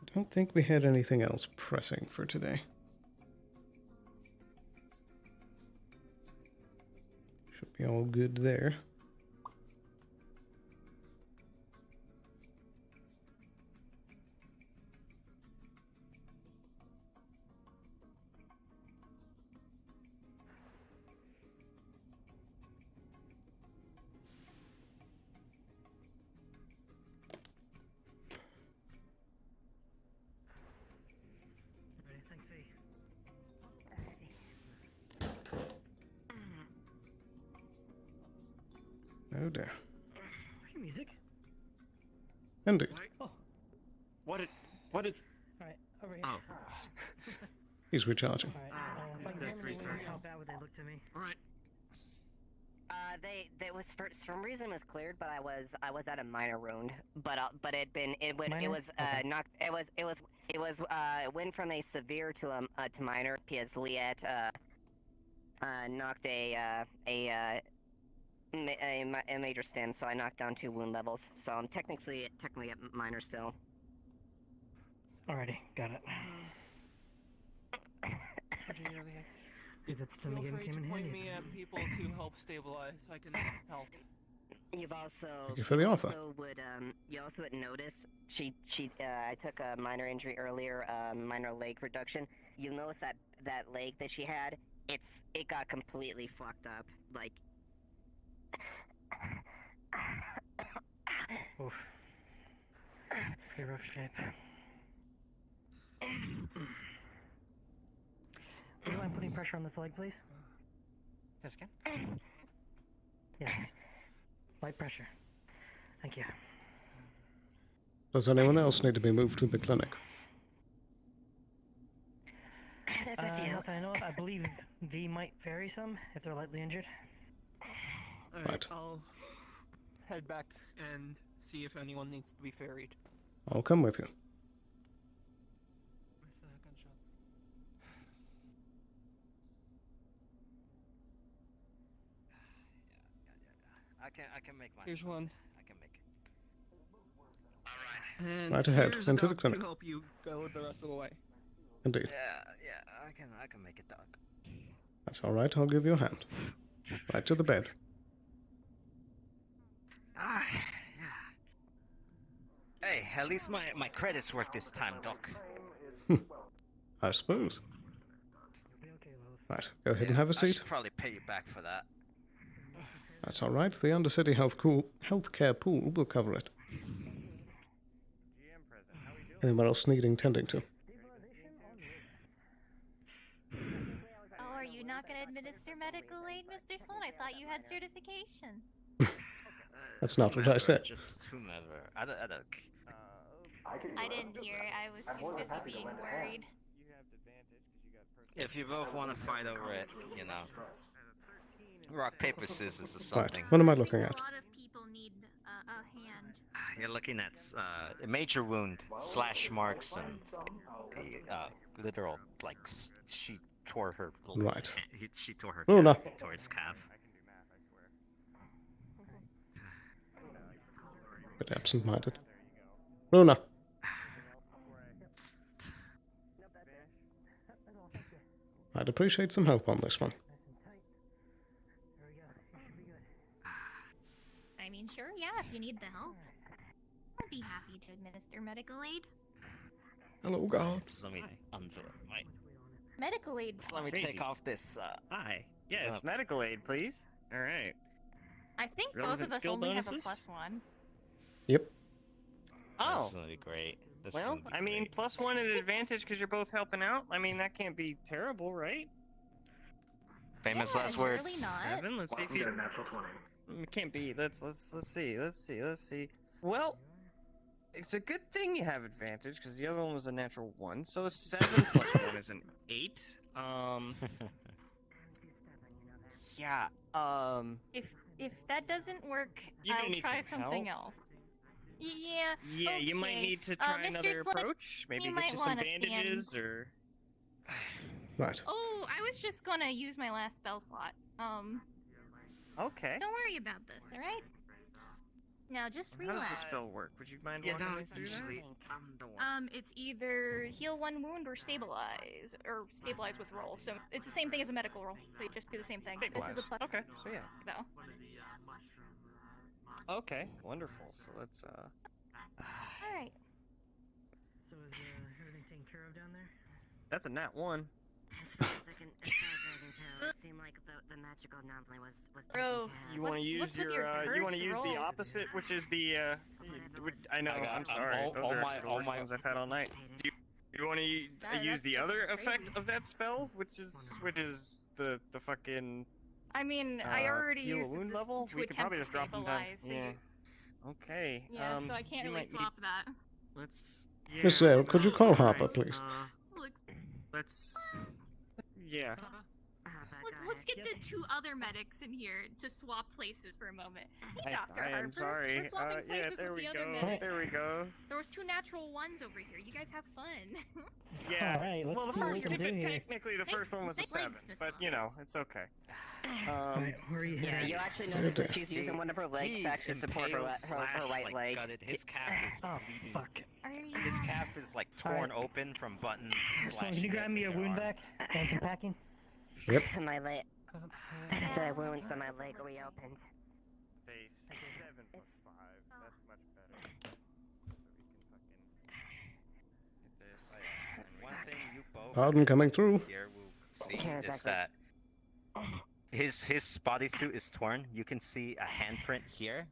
I don't think we had anything else pressing for today. Should be all good there. Oh dear. Music. Indeed. Oh. What is? Alright, over here. Oh. He's recharging. Alright, if I examine the wounds, how bad would they look to me? Alright. They was for some reason was cleared, but I was at a minor wound, but it went from a severe to minor because Liette knocked a major stem, so I knocked down 2 wound levels, so I'm technically at minor still. Alrighty, got it. If it's Feel time again free came to in point handy. me at people to help stabilize. I can help. You've also Thank you for the offer. You also would notice I took a minor injury earlier, minor leg reduction. You'll notice that leg that she had, it got completely fucked up. Like Oof. Pretty rough shape. Would you mind putting pressure on this leg, please? This again? Yes. Light pressure. Thank you. Does anyone else need to be moved to the clinic? That's with you. Not that I know of. I believe V might vary some if they're lightly injured. Alright, Right. I'll head back and see if anyone needs to be ferried. I'll come with you. I can make my. Here's one. I can make it. And Right ahead, here's into the Doc clinic. to help you go the rest of the way. Indeed. Yeah, I can make it, Doc. That's all right. I'll give you a hand. Right to the bed. Ah, yeah. Hey, at least my credits work this time, Doc. I suppose. Right. Go ahead and have a I seat. should probably pay you back for that. That's all right. The Undercity healthcare pool will cover it. Anyone else needing tending to? Oh, are you not going to administer medical aid, Mr. Sloan? I thought you had certification. That's not what I said. Just whomever. I don't. I didn't hear. I was too busy being worried. If you both want to fight over it, you know, rock paper scissors or Right. something. What am I looking A at? lot of people need a hand. You're looking at a major wound, slash marks, and a literal she tore her. Right. She tore her. Oh, no. Calf, tore his calf. Bit absent-minded. Runa. I'd appreciate some help on this one. I mean, sure, yeah, if you need the help. I'd be happy to administer medical aid. Hello, God. Just let me undo it. Wait. Medical aid. Just let me take off this. Hi. Yes, Up. medical aid, please. All right. I think Relevant both of us skill only have a bonuses? +1. Yep. Oh. This is gonna be great. This is Well, gonna be I mean, great. +1 at advantage because you're both helping out. I mean, that can't be terrible, right? Famous Yeah, last it's words. really not. 7. Let's see if you. natural 20. It can't be. Let's see. Well, it's a good thing you have advantage because the other one was a natural 1. So a 7 plus 1 is an 8. Yeah. If that doesn't work, You're gonna I'll need try some something help. else. Yeah. Yeah, you might okay. need to try Mr. another Sloan, approach. Maybe you get might you some want a fan. bandages or. Right. Oh, I was just gonna use my last spell slot. Okay. Don't worry about this, alright? Now just How does relax. the spell work? Would you mind Yeah, walking no, me through usually that? I'm the one. It's either heal 1 wound or stabilize with roll. So it's the same thing as a medical roll. They just do the same thing. This is a plus. Okay, so yeah. Though. Okay, wonderful. So let's Alright. So is everything taken care of down there? That's a nat 1. As far as I can tell, it seemed like the magical anomaly was Bro, You want to use what's with your your you want to cursed use the roll? opposite, which is the I know. I'm sorry. Those are the worst ones I've had all night. Do you want to use That's the other crazy. effect of that spell, which is the fucking I mean, I already heal a used wound this level? to We could attempt probably to just drop him down. stabilize, so Yeah. you- Okay. Yeah, so I can't you really might need- swap that. Let's. Miss Sarah, could you call Harper, please? Let's. Yeah. Let's get the two other medics in here to swap places for a moment. Hey, Dr. I am Harper. sorry. We're swapping Yeah, places there with we the other go. medics. There we go. There was 2 natural ones over here. You guys have fun. Yeah. Alright, let's well, the see what we first, can do here. technically, the first one was a nice 7, legs, Miss but you know, it's okay. Alright, where are you Yeah, headed? you actually notice that she's using one of her legs to actually support her, her right leg. Gutted. His calf is Oh, bleeding. fuck. His calf is like torn open from buttons. Sloan, can you grab me a wound vac and some packing? Yep. My leg. The wounds on my leg reopened. Base 7 plus 5. That's much better. One thing you both Pardon coming through. here will see Yeah, is exactly. that his bodysuit is torn. You can see a handprint here,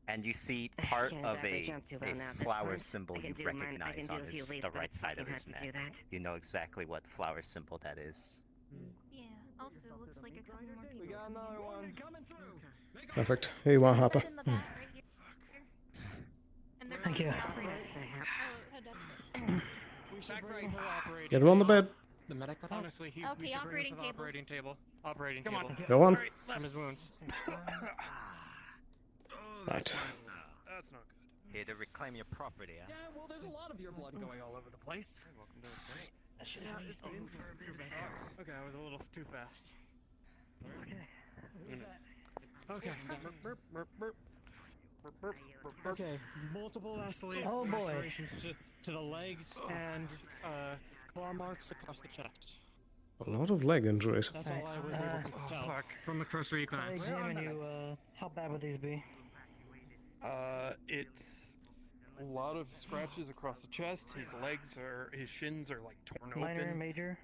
and you see part can't of exactly a jump too well now at this flower point. symbol I can you do mine- I recognize can on do a few his leaps, the but right it's side of fucking his hard to neck. do that. You know exactly what flower symbol that is. Yeah, also looks like a couple more people. We got another one. Perfect. Here you are, Harper. In the back, right here. And there's Thank you. the operator. Oh, head up. We should bring to the operating. Get him on the bed. The medic got out? Honestly, we Okay, should bring him operating to the table. operating table. Operating Come table. on. Go on. From his wounds. Right. That's not good. Here to reclaim your property, huh? Yeah, well, there's a lot of your blood going all over the place. Welcome to the day. Yeah, it's been for a bit of time. Okay, I was a little too fast. Okay. Okay, multiple Oh, boy. lacerations to the legs and claw marks across the chest. A lot of leg injuries. That's all I was able to tell from the cursory If I glance. examine you, how bad would these be? It's a lot of scratches across the chest. His shins are like torn Minor, open. major?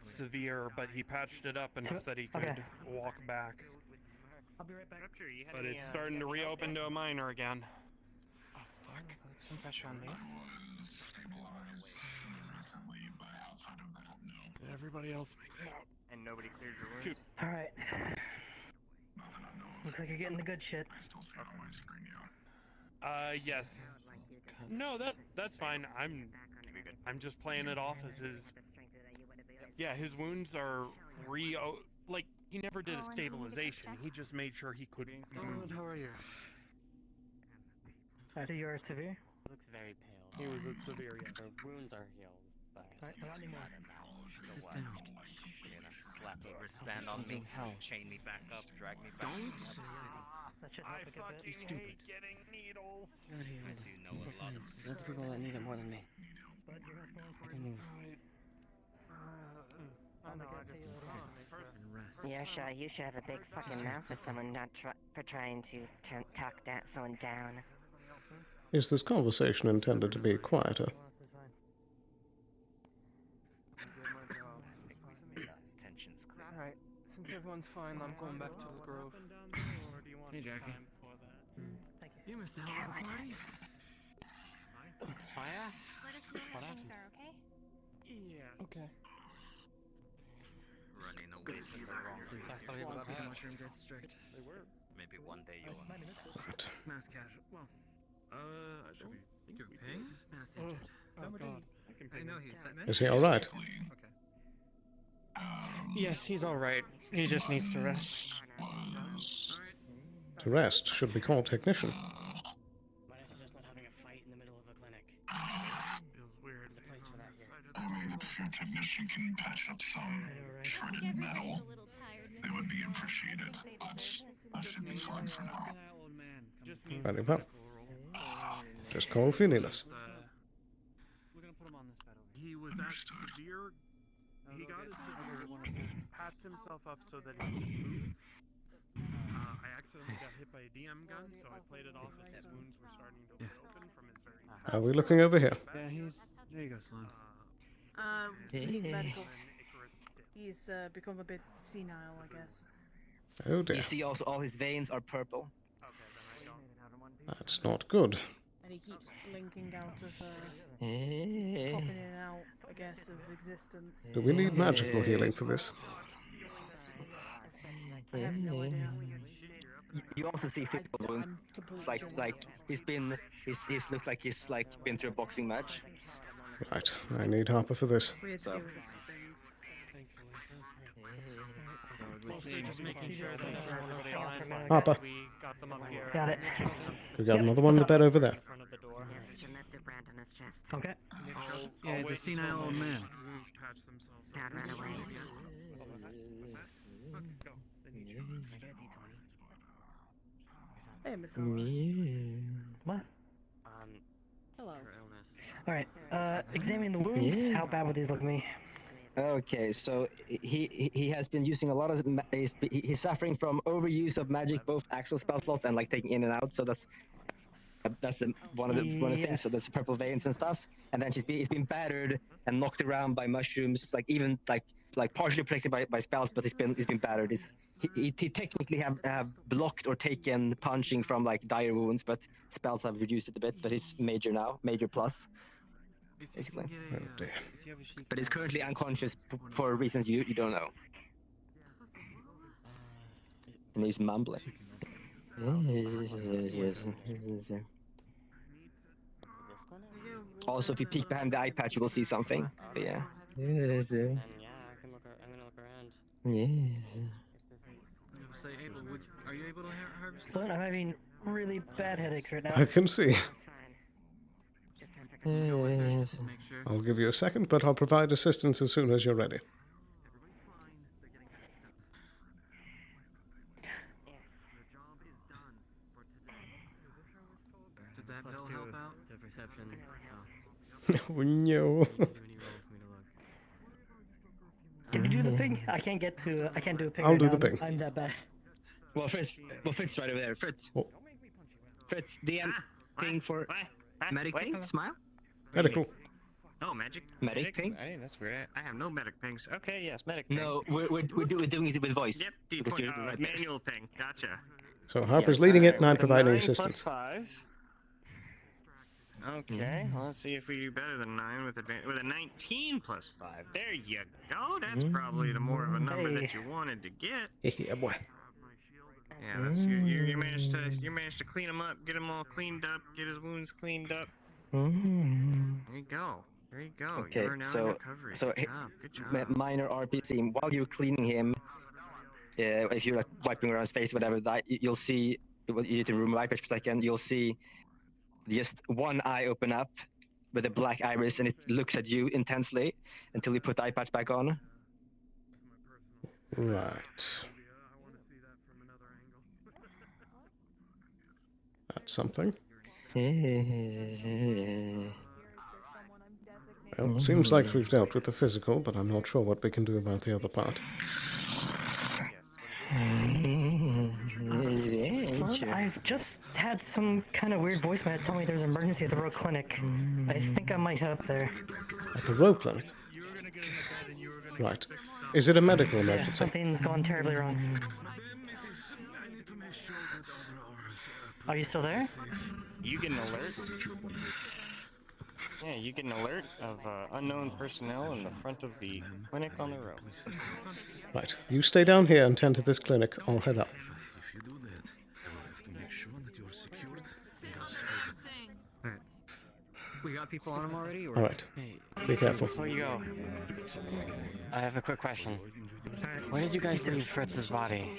Severe, but he patched it up enough that he could okay. walk back. I'll be right back. But it's starting to reopen to a minor again. Oh, fuck. Some pressure on these. Did everybody else make it out? And nobody cleared your wounds? Alright. Looks like you're getting the good shit. Yes. No, that's fine. I'm just playing it off as his. Yeah, his wounds are like he never did a stabilization. He just made sure he couldn't move. How are you? I think you're severe? Looks very pale. He was a severe, yes. Her wounds are healed, but Alright, not anymore. Sit down. You're gonna slap a wristband on me, chain me back up, drag me back. That should help a good bit. Be stupid. Getting needles. I do know a lot of there's other people that need it more than me. But you're gonna slow I can move. I know, I just Sit and rest. Yeah, sure, you should have a big fucking mouth for someone not for trying to talk someone down. Is this conversation intended to be quieter? Tensions clear. Alright, since everyone's fine, I'm going back to the Grove. Hey, Jackie. You missed a hell of a party. Oh, yeah? Let us know how things are, okay? Yeah. Okay. Running away from the wrong Exactly. people. Mushroom District. They were. Maybe one day you'll understand. Right. Mass casual. Well, Should we think of paying? mass injured. Oh god. I know he's that man. Is he alright? Okay. Yes, he's alright. He just needs to rest. To rest should be called technician. Might I suggest not having a fight in the middle of a clinic? Feels weird. There's a place for that here. Your technician can patch up some shredded metal. They would be appreciated, but I should be fine for now. Very well. Just call if you need us. We're gonna put him on this bed over He was at severe. He got his severe. Patched himself up so that he could move. I accidentally got hit by a DM gun, so I played it off as his wounds were starting to reopen from his very. Are we looking over here? Yeah, he's. There you go, Sloan. We need medical. He's become a bit senile, I guess. Oh dear. You see also all his veins are purple. That's not good. And he keeps blinking out of, Eh. popping in and out, I guess, of existence. Do we need magical healing for this? I have no idea. You also see physical wounds. It's like he's looked like he's like been through a boxing match. Right, I need Harper for this. We had to So- deal with things. So we see, just making sure that everybody else is fine. Harper. We got them up here. Got it. We got another one in the bed over there. In front of the door. That's a brand on his chest. Okay. Yeah, the senile old man. Wounds patch themselves up. Dad ran away. Hey, Miss What? Hello. Alright, examining the wounds. Yeah. How bad would these look to me? Okay, so he has been using a lot of he's suffering from overuse of magic, both actual spell slots and like taking in and out. So that's one of the things. So that's purple veins and stuff. And then he's been battered and knocked around by mushrooms, like even like partially protected by spells, but he's been battered. He technically have blocked or taken punching from like dire wounds, but spells have reduced it a bit. But he's major now, major plus. Basically. But he's currently unconscious for reasons you don't know. And he's mumbling. Also, if you peek behind the eye patch, you will see something. But yeah. Yes. And yeah, I'm gonna look around. Yes. Say, Abel, are you able to harvest? Sloan, I'm having really bad headaches right now. I can see. Yes. I'll give you a second, but I'll provide assistance as soon as you're ready. Did that bill help out? To perception. Oh, no. Can you do the ping? I can't get to. I can't do a ping. I'll right do now. the ping. I'm that bad. Well, Fritz right over there. Fritz. Oh. Fritz, DM ping for medic ping. Smile. Medical. Oh, magic. Medic ping. Hey, that's weird. I have no medic pings. Okay, yes, medic. No, we're doing it with voice. Yep, Because you're right there. manual ping. Gotcha. So Harper's leading it, and I'm With a providing 9 assistance. plus 5. Okay, well, let's see if we do better than 9 with a 19 plus 5. There you go. That's probably the more of a number that you wanted to get. Yeah, boy. Yeah, that's you managed to clean him up, get him all cleaned up, get his wounds cleaned up. There you go. There you go. Okay, You're now in recovery. so Good job. Good job. minor RPC. While you're cleaning him, if you're like wiping around his face, whatever, that you'll see. You need to remove eye patch for a second. You'll see just one eye open up with a black iris, and it looks at you intensely until you put the eye patch back on. Right. That's something. Well, seems like we've dealt with the physical, but I'm not sure what we can do about the other part. Sloan, I've just had some kind of weird voicemail tell me there's an emergency at the Royal Clinic. I think I might head up there. At the Road Clinic? Right. Is it a medical Yeah, emergency? something's gone terribly wrong. Are you still there? You get an alert. Yeah, you get an alert of unknown personnel in the front of the clinic on the road. Right. You stay down here and tend to this clinic. I'll head up. If you do that, I will have to make sure that you're secured. Alright. We got people on him already? Or... Alright. Be careful. Before you go, I have a quick question. Where did you guys do Fritz's body?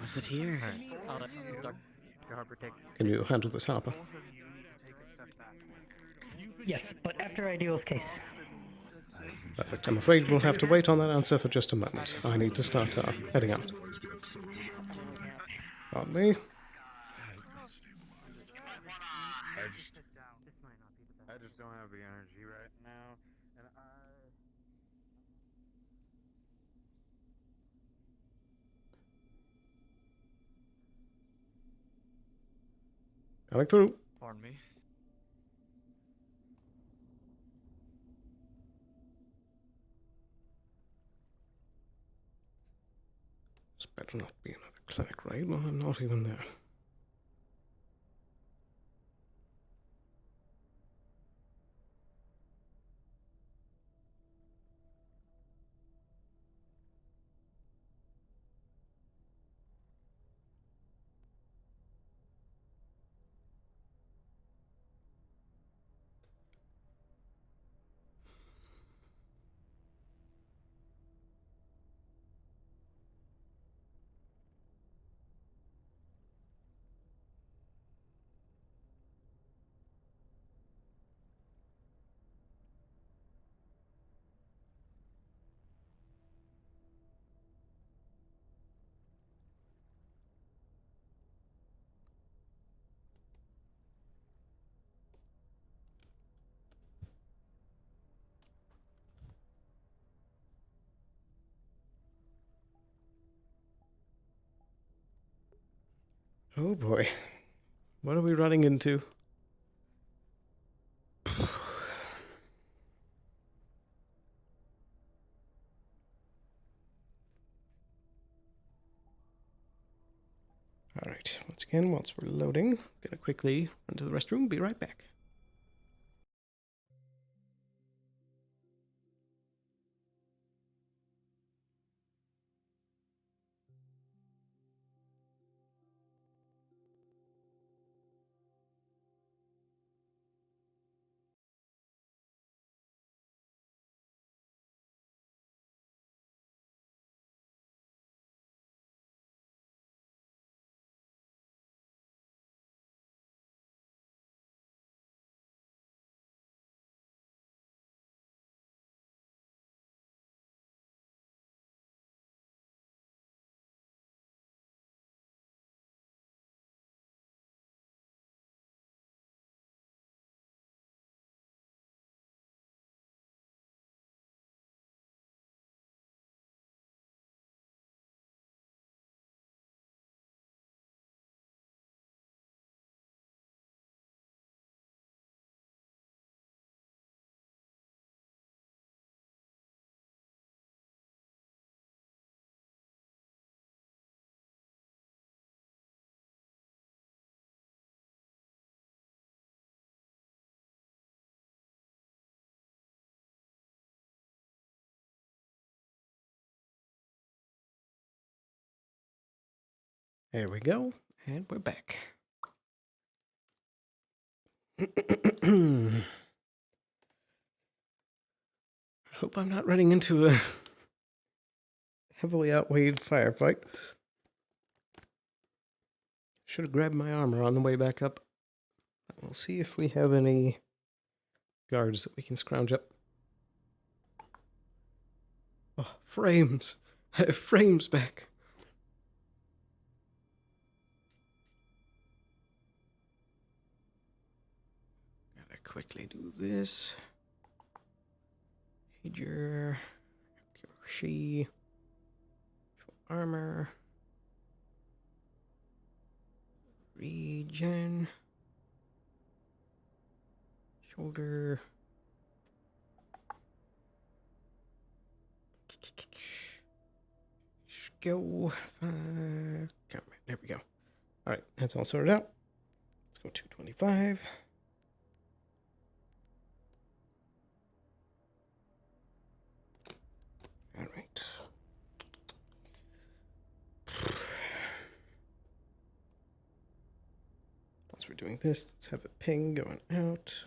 Was it here? I'll let Dr. Harper take. Can you handle this, Harper? Yes, but after I deal with case. Perfect. I'm afraid we'll have to wait on that answer for just a moment. I need to start heading out. Pardon me. I just don't have the energy right now, and Coming through. Pardon me. This better not be another clinic raid while I'm not even there. Oh boy. What are we running into? Alright, once again, whilst we're loading, gonna quickly run to the restroom, be right back. There we go, and we're back. Hope I'm not running into a heavily outweighed firefight. Should have grabbed my armor on the way back up. We'll see if we have any guards that we can scrounge up. Oh, frames! I have frames back! Gotta quickly do this. Major, accuracy, armor, regen, shoulder, skill, combat. There we go. All right, that's all sorted out. Let's go 225. All right. Once we're doing this, let's have a ping going out.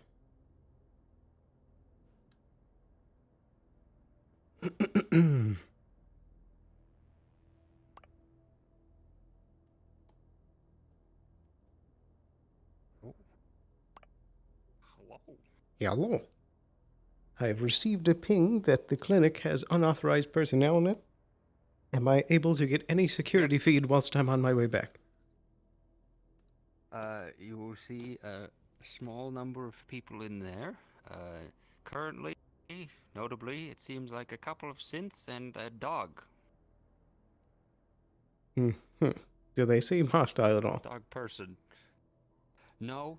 Hello. Hello. I have received a ping that the clinic has unauthorized personnel in it. Am I able to get any security feed whilst I'm on my way back? You will see a small number of people in there. Currently, notably, it seems like a couple of synths and a dog. Mm-hmm. Do they seem hostile at all? Dog person. No.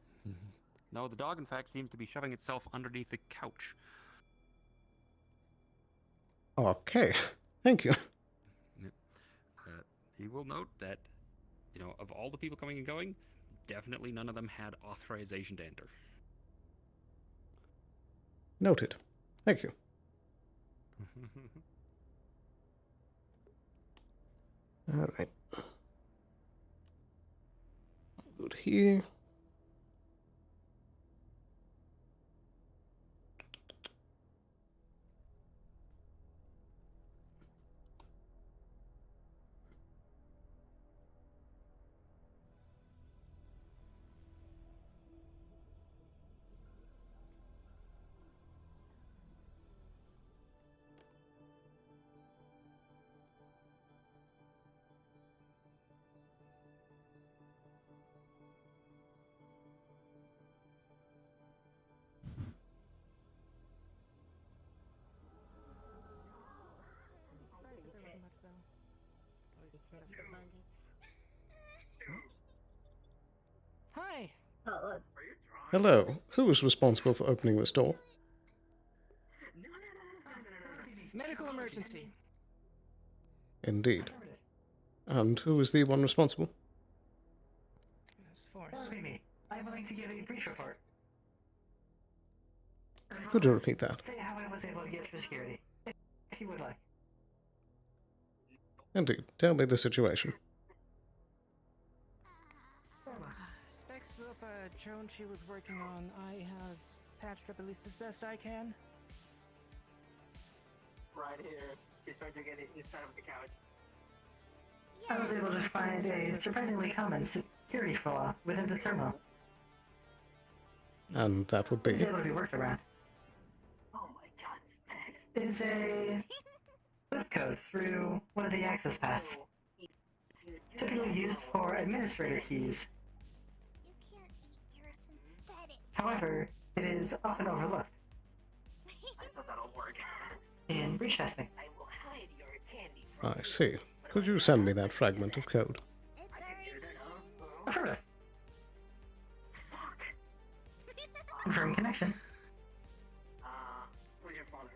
No, the dog, in fact, seems to be shoving itself underneath the couch. Okay. Thank you. You will note that, of all the people coming and going, definitely none of them had authorization to enter. Noted. Thank you. All right. Go to here. Hello. Who was responsible for opening this door? Medical emergency. Indeed. And who was the one responsible? That would be me. I'm willing to give a brief report. Could you repeat that? Say how I was able to get through security, if you would like. Indeed. Tell me the situation. Specs blew up a drone she was working on. I have patched up at least as best I can. Right here. He's trying to get it inside of the couch. I was able to find a surprisingly common security flaw within the thermal. And that would be... It's able to be worked around. Oh my god, Specs. It is a flip code through one of the access paths. Typically used for administrator keys. However, it is often overlooked I thought that'll work. in breach testing. I will hide your candy from I see. Could you send me that fragment of code? Affirmative. Confirm connection. Who's your father?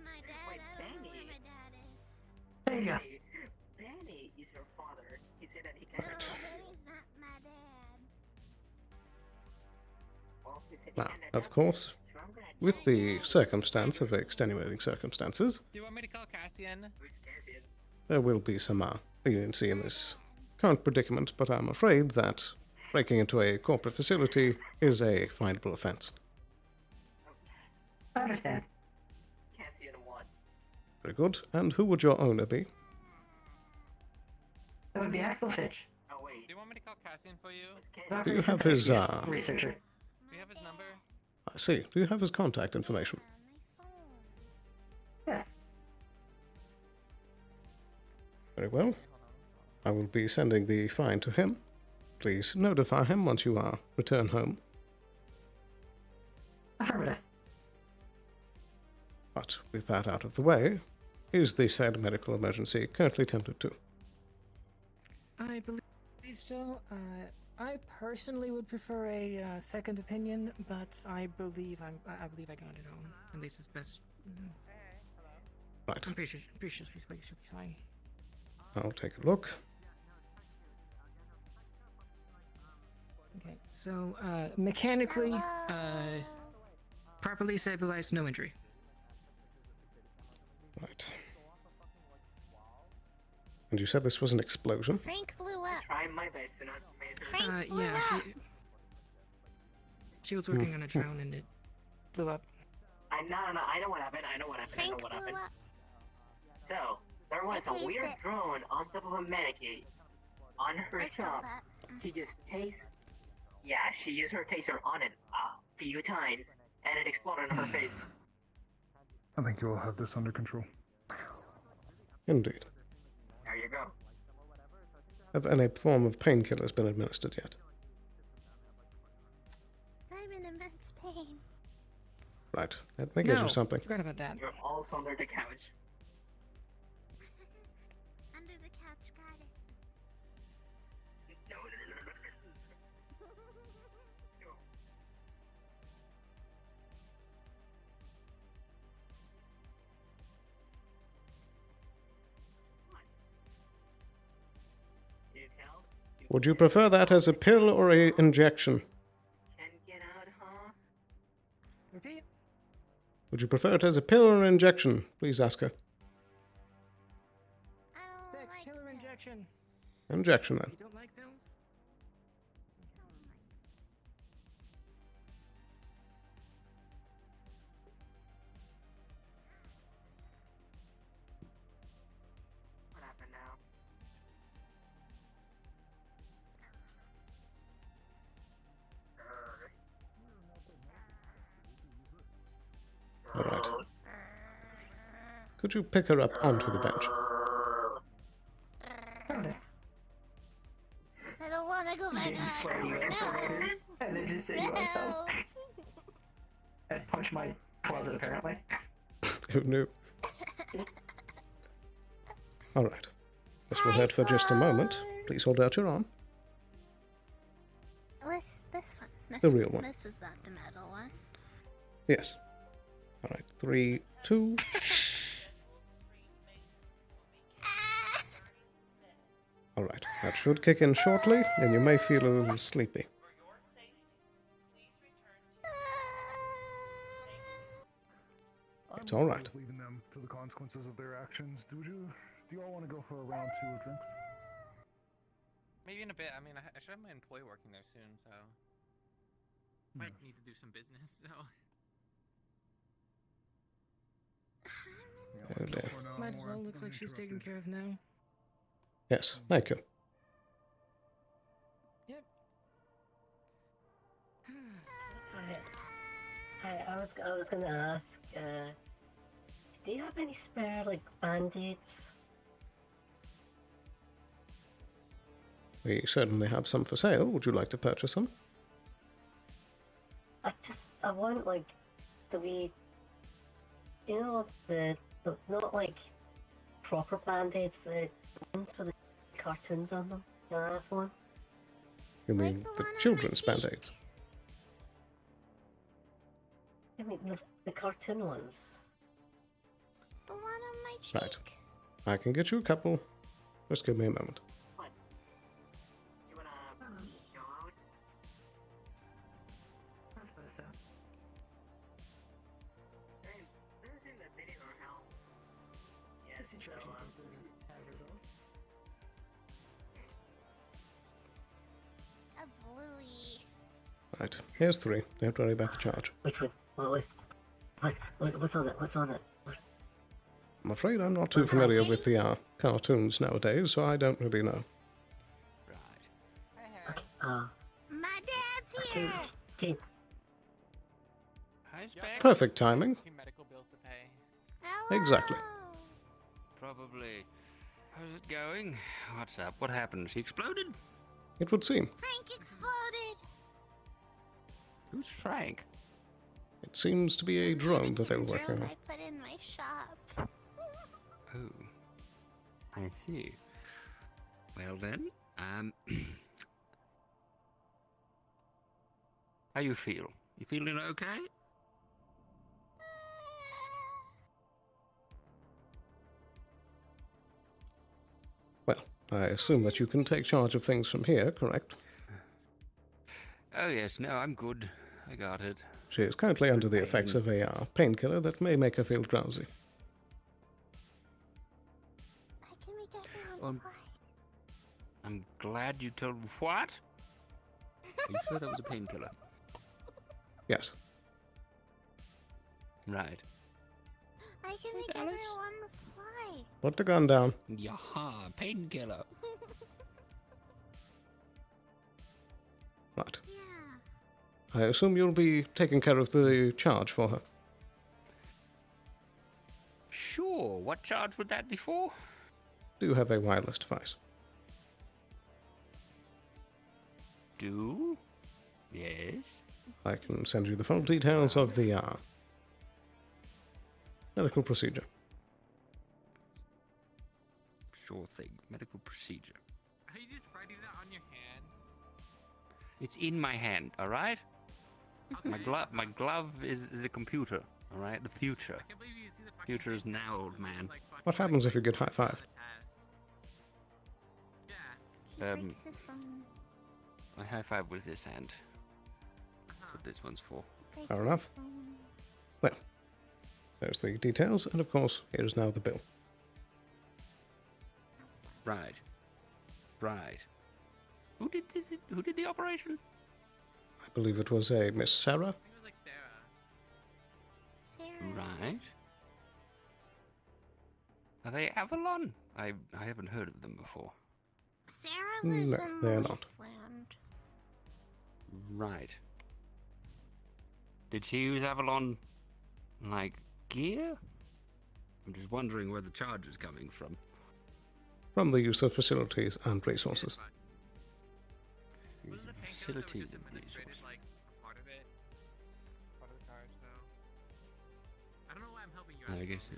My dad, Wait, I don't know Danny. where my dad is. There you go. Danny is your father. He said that he can. No, Danny's not my dad. Well, he said he Now, can of course, with the circumstance of extenuating circumstances, Do you want me to call Cassian? Who's Cassian? there will be some leniency in this current predicament, but I'm afraid that breaking into a corporate facility is a finable offense. I understand. Cassian 1. Very good. And who would your owner be? That would be Axel Fitch. Oh wait. Do you want me to call Cassian for you? Do you have his, researcher? Do you have his number? I see. Do you have his contact information? Yes. Very well. I will be sending the fine to him. Please notify him once you return home. Affirmative. But with that out of the way, is the said medical emergency currently tended to? I believe so. I personally would prefer a second opinion, but I believe I got it all. At least it's best. Right. I'm pretty sure should be fine. I'll take a look. Okay, so mechanically, properly stabilized, no injury. Right. And you said this was an explosion? Frank blew up. Trying my best to not major. Frank blew Yeah, up. she was working on a drone and it blew up. I know what happened. I know what happened. I know Frank what blew happened. up. So there was I a weird tased it. drone on top of a mannequin on her I saw shop. that. She just yeah, she used her taser on it a few times, and it exploded in her face. I think you will have this under control. Indeed. There you go. Have any form of painkillers been administered yet? I'm in immense pain. Right. Let me get you something. Forgot about that. You're also under the couch. Under the couch, got it. No. Would you prefer that as a pill or a injection? Can't get out, huh? Repeat. Would you prefer it as a pill or an injection? Please ask her. Specs, pill or injection? Injection then. You don't like pills? What happened now? All right. Could you pick her up onto the bench? I don't want to go back on. And then just say you want No. and punch my closet apparently. Who knew? All right. This will hurt for just a moment. Please hold out your arm. The real one. This is not the metal one. Yes. Alright, 3, 2. Alright, that should kick in shortly, and you may feel a little sleepy. It's alright. Leaving them to the consequences of their actions. Do you all want to go for a round 2 of drinks? Maybe in a bit. I mean, I should have my employee working there soon, so might need to do some business. So. Oh dear. Might as well. Looks like she's taken care of now. Yes, thank you. Yep. I was gonna ask, do you have any spare, like, band-aids? We certainly have some for sale. Would you like to purchase some? I want, like, you know, the not, like, proper band-aids, the ones with the cartoons on them. Can I have one? You mean the children's band-aids? I mean, the cartoon ones. The one on my cheek. Right. I can get you a couple. Just give me a moment. A bluey. Right, here's 3. Don't worry about the charge. What's on it? What's on it? I'm afraid I'm not too familiar with the cartoons nowadays, so I don't really know. My dad's here. Okay. Perfect timing. Medical bills to pay. Exactly. Probably. How's it going? What's up? What happened? She exploded? It would seem. Frank exploded. Who's Frank? It seems to be a drone that they were working on. I put in my shop. Oh. I see. Well then, how you feel? You feeling okay? Well, I assume that you can take charge of things from here, correct? Oh yes, no, I'm good. I got it. She is currently under the effects of a painkiller that may make her feel drowsy. I can make everyone fly. I'm glad you told me what? Are you sure that was a painkiller? Yes. Right. I can make everyone fly. Put the gun down. Yaha, painkiller. Right. I assume you'll be taking care of the charge for her. Sure. What charge would that be for? Do you have a wireless device? Do? Yes. I can send you the full details of the medical procedure. Sure thing. Medical procedure. Are you just writing that on your hand? It's in my hand, alright? Okay. My glove is a computer, alright? The future. I can't believe you see the fucking Future is now, old man. What happens if you get high-fived? Yeah. I high five with this hand. That's what this one's for. Fair enough. Well, there's the details, and of course, here is now the bill. Right. Right. Who did this? Who did the operation? I believe it was a Miss Sarah. I think it was like Sarah. Right. Are they Avalon? I haven't heard of them before. Sarah lives No, in they're not. Wasteland. Right. Did she use Avalon, like, gear? I'm just wondering where the charge is coming from. From the use of facilities and resources. Wasn't the painkiller that Facilities was and administrated resources. like a part of it? Part of the charge, though. I don't know why I'm helping you out. I guess so.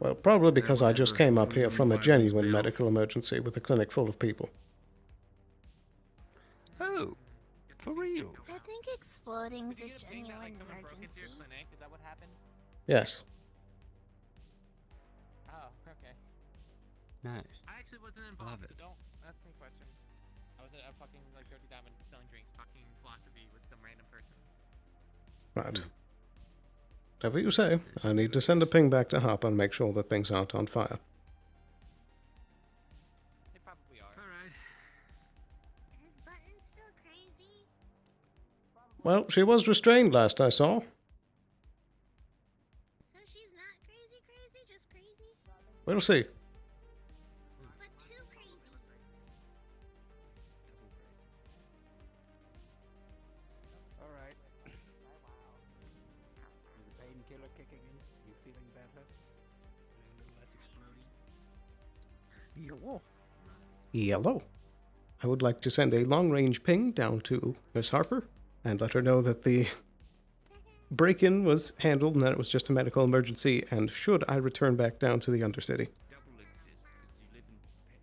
Well, probably because I just came up here from a genuine medical emergency with a clinic full of people. Oh. For real? I think exploding's Did you a get a ping that like genuine someone broke into your emergency. clinic? Is that what happened? Yes. Oh, okay. Nice. I actually wasn't Love involved, it. so don't ask me questions. I was at a fucking like Dirty Diamond selling drinks, talking philosophy with some random person. Right. Whatever you say, I need to send a ping back to Hop and make sure that things aren't on fire. They probably are. All right. Is Button still crazy? Well, she was restrained last I saw. So she's not crazy, just crazy? We'll see. But too crazy. All right. Is the painkiller kicking in? You feeling better? A little less exploding? Yellow. Yellow. I would like to send a long-range ping down to Miss Harper and let her know that the break-in was handled and that it was just a medical emergency, and should I return back down to the Undercity. Double exist because you live in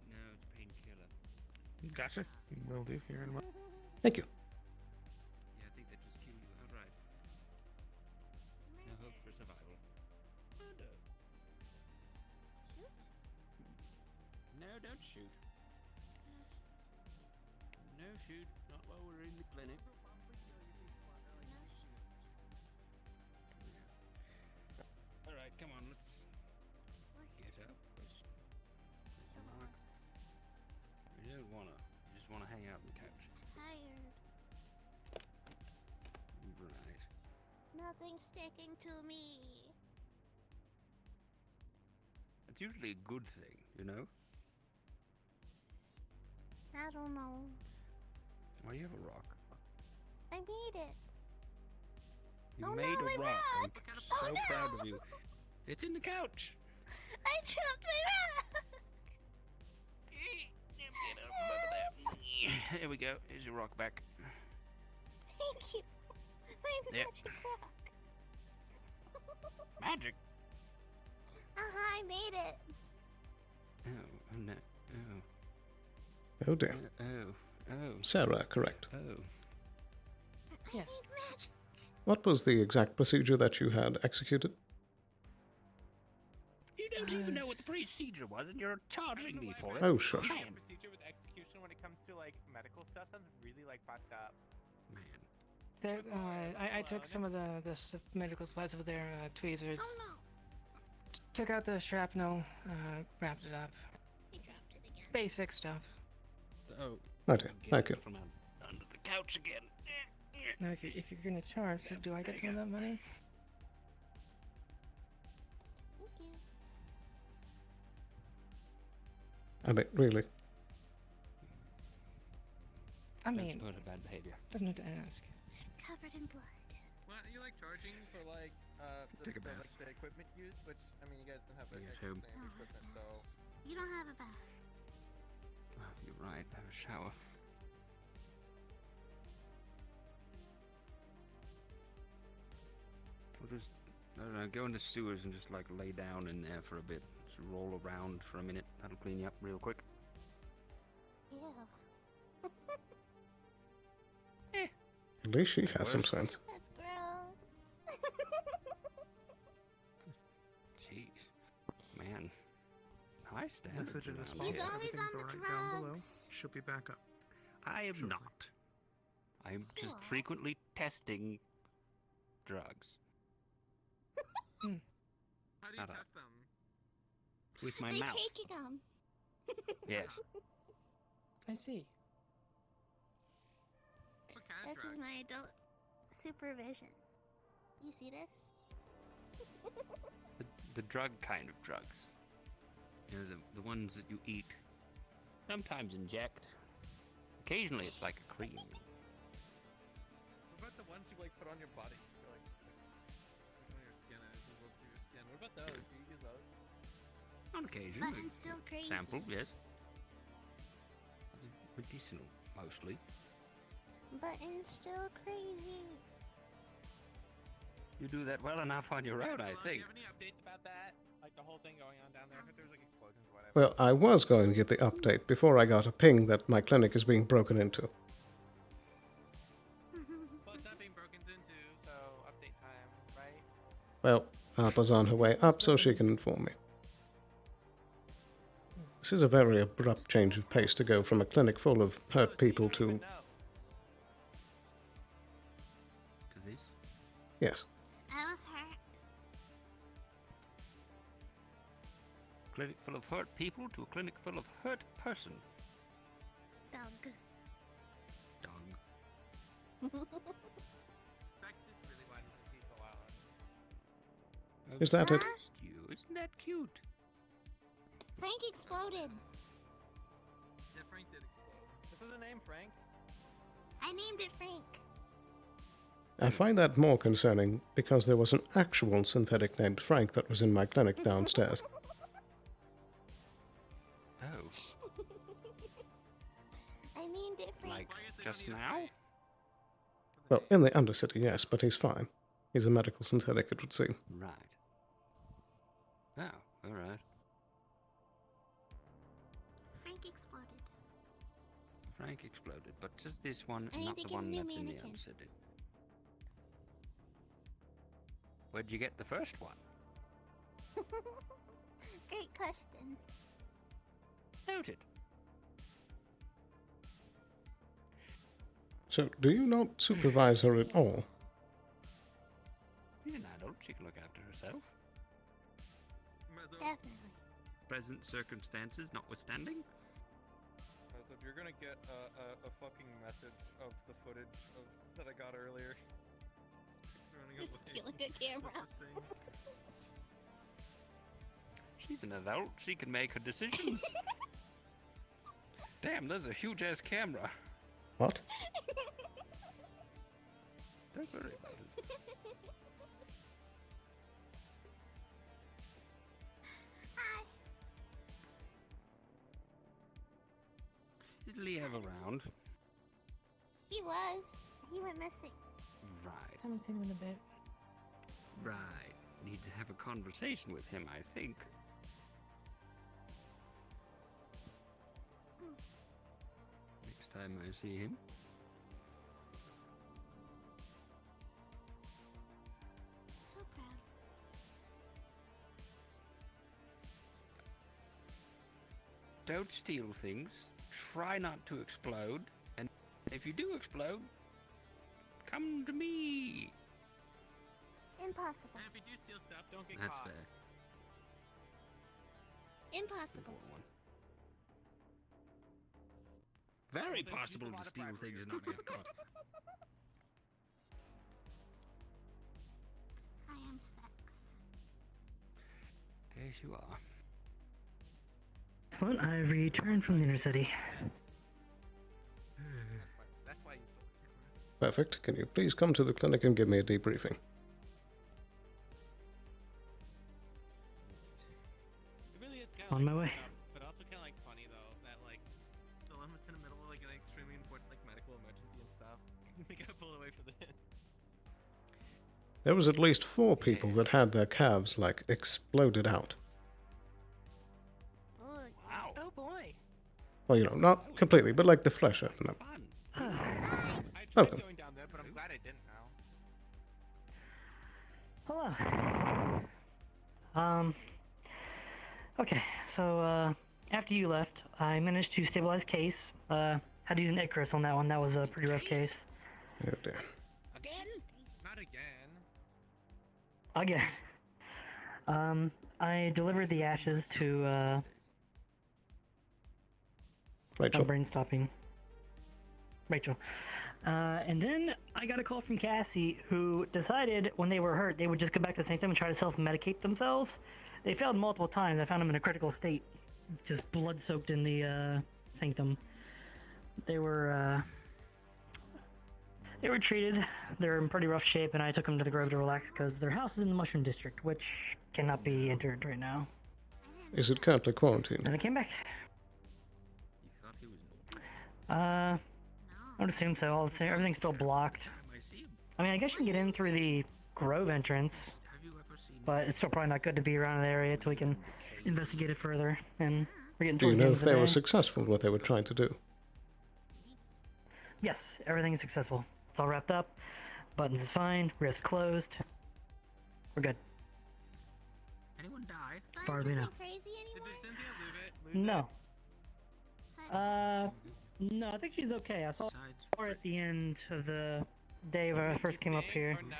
no, it's painkiller. Gotcha. Will do here in a moment. Thank you. Yeah, I think that just killed you outright. No hope for survival. Oh, no. No, don't shoot. No shoot, not while we're in the clinic. All right, come on, let's get up. Question mark. You don't wanna. You just wanna hang out on the couch. Tired. Right. Nothing's sticking to me. It's usually a good thing, you know? I don't know. Why do you have a rock? I made it. You Oh made no, a my rock. rock! I'm so Oh proud no! of you. It's in the couch. I dropped my rock! There we go. Here's your rock back. Thank you. My Yep. magic rock. Magic. I made it. Oh, no. Oh. Oh dear. Oh. Sarah, correct. Oh. Yes. What was the exact procedure that you had executed? You don't even know what the procedure was, and you're charging me for it. Oh, shush. Man. Procedure with execution when it comes to like medical stuff sounds really like fucked up. Man. There, I took some of the medical supplies over there, tweezers. Oh no. Took out the shrapnel, wrapped it up. He dropped it again. Basic stuff. Oh. Okay, thank you. From under the couch again. Now, if you're gonna charge, do I get some of that money? Thank you. I mean, really. I mean, Not a bad behavior. doesn't have to ask. Covered in blood. Why aren't you like charging for like Take a bath. like, the equipment used? Which I mean, you guys don't have Bring it extra home. same equipment, so You don't have a bath. Oh, you're right. Have a shower. We'll just, I don't know, go in the sewers and just like lay down in there for a bit. Just roll around for a minute. That'll clean you up real quick. Ew. At least she has some sense. That's gross. Jeez. Man. High standards Message in around response. He's here. always Everything's on the alright down below. drugs. Should be back up. I am Shortly. not. I am just Sure. frequently testing drugs. how do you Shut up. test them? With my By mouth. taking them. Yes. I see. What kind of This drugs? is my adult supervision. You see this? The drug kind of drugs. You know, the ones that you eat. Sometimes inject. Occasionally it's like a cream. What about the ones you like put on your body? You're like on your skin and it's visible through your skin. What about those? Do you use those? On occasion. Button's still crazy. Sample, yes. Medicinal, mostly. Button's still crazy. You do that well enough on your own, I Sloan, think. Do you have any updates about that? Like the whole thing going on down there? I heard there was like explosions or whatever. Well, I was going to get the update before I got a ping that my clinic is being broken into. Well, Harper's on her way up so she can inform me. This is a very abrupt change of pace to go from a clinic full of hurt people to... To this? Yes. I was hurt. Clinic full of hurt people to a clinic full of hurt person. Dog. Dog. Specs just really widens his seats a lot. Is that it? You, isn't that cute? Frank exploded. Yeah, Frank did explode. This is a name, Frank. I named it Frank. I find that more concerning because there was an actual synthetic named Frank that was in my clinic downstairs. Oh. I named it Frank. Like, just now? Well, in the Undercity, yes, but he's fine. He's a medical synthetic, it would seem. Right. Oh, alright. Frank exploded. Frank exploded, but just this one, I need not to the get a one new that's in the mannequin. Undercity. Where'd you get the first one? Great question. Noted. So, do you not supervise her at all? She's an adult, she can look after herself. Definitely. Present circumstances notwithstanding. So if you're gonna get a fucking message of the footage of that I got earlier, Specs running You're away. stealing a camera. She's an adult, she can make her decisions. Damn, there's a huge ass camera. What? Don't worry about it. Hi. Is Liev around? He was. He went missing. Right, Haven't seen him in a bit. right. Need to have a conversation with him, I think. Next time I see him. So proud. Don't steal things. Try not to explode. And if you do explode, come to me. Impossible. And if you do steal stuff, don't get That's caught. fair. Impossible. Important one. Very possible to steal things and not get caught. I am Specs. Yes, you are. Excellent, I've returned from the inner city. That's why you stole the camera. Perfect. Can you please come to the clinic and give me a debriefing? It really is kind On my way. but also kind of like funny though that like Sloan was in the middle of like an extremely important like medical emergency and stuff. They got pulled away for this. There was at least 4 people that had their calves, like, exploded out. Wow. Oh boy. Well, you know, not completely, but like the flesh opened up. I tried Welcome. going down there, but I'm glad I didn't now. Hello. Okay, so, after you left, I managed to stabilize case. Had to use an Icarus on that one, that was a pretty rough case. Oh dear. Again? Not again. Again. I delivered the ashes to, Rachel. I'm brain stopping. Rachel. And then I got a call from Cassie, who decided when they were hurt, they would just go back to the sanctum and try to self-medicate themselves. They failed multiple times. I found them in a critical state, just blood-soaked in the sanctum. They were treated. They're in pretty rough shape, and I took them to the Grove to relax because their house is in the Mushroom District, which cannot be entered right now. Is it currently quarantined? And I came back. You thought he was normal? I would assume so. Everything's still blocked. I mean, I guess you can get in through the Grove entrance, but it's still probably not good to be around the area until we can investigate it further. And we're getting Do you towards the know end if of the they were day. successful in what they were trying to do? Yes, everything is successful. It's all wrapped up. Buttons is fine. Wrist closed. We're good. Anyone die? As far as we know. Crazy Did Cynthia lose it? No. No, I think she's okay. I saw her at the end of the day when I first came up here. No.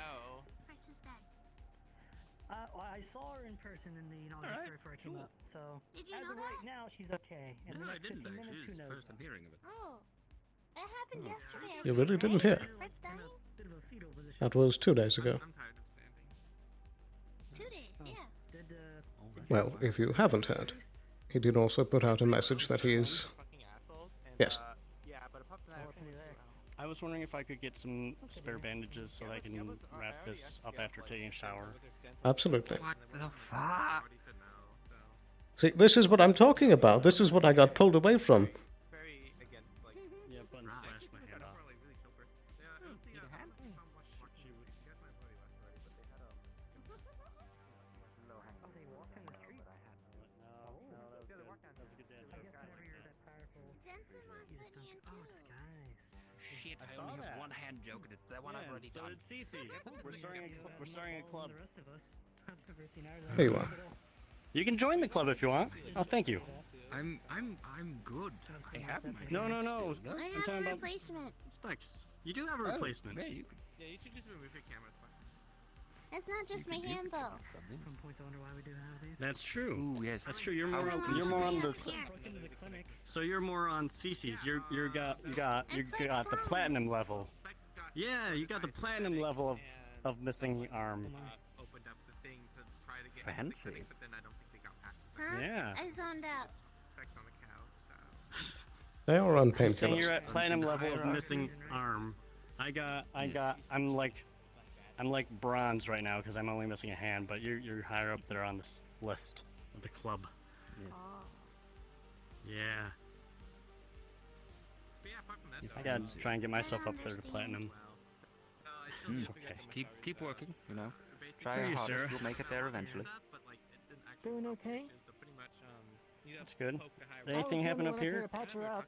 I saw her in person in the Alright, before I came cool. up. So Did you as know of right now, she's okay. In No, the I next didn't 15 actually. minutes, This who is the knows? first I'm hearing of it. Oh, it happened yesterday. You really didn't hear. Fred's dying? Bit of a fetal position. That was 2 days ago. I'm tired of standing. 2 days, yeah. Did, Well, if you haven't heard, he did also put out a message that he is. Yes. Yeah, but apart from that, everything was I was wondering if I could get some spare bandages so I can wrap this up after taking a shower. Absolutely. What the fuck? See, this is what I'm talking about. This is what I got pulled away from. very against like. Yeah, Bun slashed my head off. Shit, I I saw only have that. one hand joke at it. That one I've Yeah, already so done. did Cece. We're starting a club. The rest of us. I've never seen ours. Here you are. You can join the club if you want. Oh, thank you. I'm good. I have my No. I I'm have talking a about replacement. Specs. You do have a replacement. Yeah, you can. Yeah, you should just remove your camera. It's not just my hand though. At some point, I wonder why we do have these. That's true. Ooh, yes. That's true. You're more Oh, on the. Broke into the clinic. So you're more on CC's. You got It's like the fun. platinum level. Yeah, you got the platinum level of missing arm. Opened up the thing to try to get Fancy. into the clinic, but then I don't think they got past the Huh? Yeah. I zoned out. specs on the couch. So. They are on I'm saying painkillers. you're at platinum level of missing arm. I'm like bronze right now because I'm only missing a hand, but you're higher up there on this list of the club. Oh. Yeah. But yeah, apart from that, I though, gotta try and get myself up there to platinum. I still It's think we got okay. the Keep working. You know. basic Try Hey, your hardest. Sarah. You'll make it there eventually. stuff, but like it didn't actually Doing resolve the okay? issue, so pretty much you know, That's good. poke the high Did anything happen up here? Patch her up.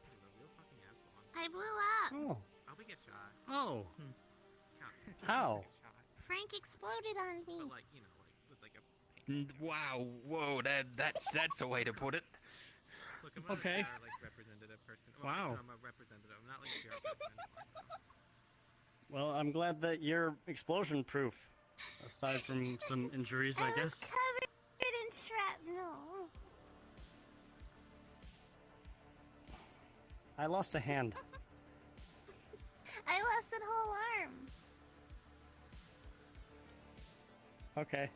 I blew up. Oh. I'll be get shot. Oh. Count. How? Frank exploded on me. But like, you know, like with like a Wow. Whoa. That's a way to put it. look, I'm not Okay. a like representative person. Well, Wow. I'm a representative. I'm not like a PR person. Well, I'm glad that you're explosion proof. Aside from some injuries, I was guess. covered in shrapnel. I lost a hand. I lost that whole arm. Okay.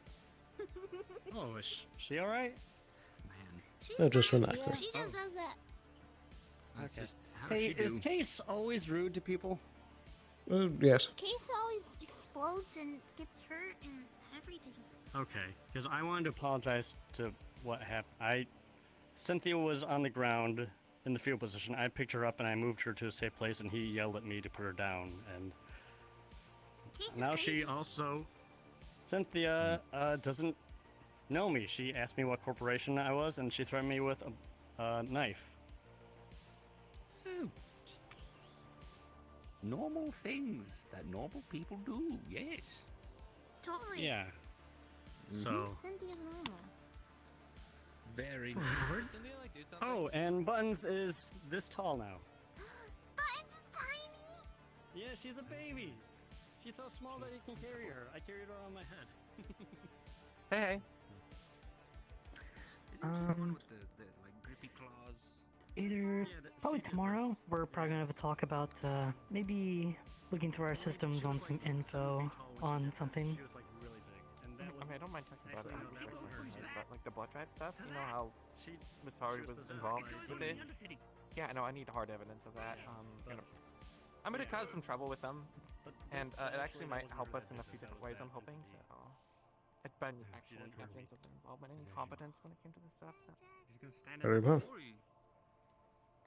Oh, is she alright? Man. She's No, just fine. relax. She just does that. That's Okay. just how Hey, she do. is Case always rude to people? Yes. Case always explodes and gets hurt and everything. Okay, because I wanted to apologize to what happened. Cynthia was on the ground in the field position. I picked her up and I moved her to a safe place, and he yelled at me to put her down. And Case is now she crazy. also, Cynthia, doesn't know me. She asked me what corporation I was, and she threatened me with a knife. Oh, She's crazy. normal things that normal people do. Yes. Totally. Yeah. So. Cynthia's normal. Very. Cynthia, like, do something. Oh, and Buttons is this tall now. Buttons is tiny. Yeah, she's a baby. She's so small that you can carry her. I carried her on my head. Hey. Isn't she the one with the like grippy claws? Either probably tomorrow. We're probably gonna have a talk about maybe looking through our systems on some info on something. She was like really big, and that was I mean, I don't mind talking about it. actually, that was her hand. But like the blood drive stuff, you know how She Masari she was possessed involved by a with demon. it? Yeah, no, I need hard evidence of that. I'm gonna cause some trouble with them, and it actually might help us in a few different ways. I'm hoping. So, it's been actual evidence of their involvement and incompetence when it came to this stuff. So. Very well.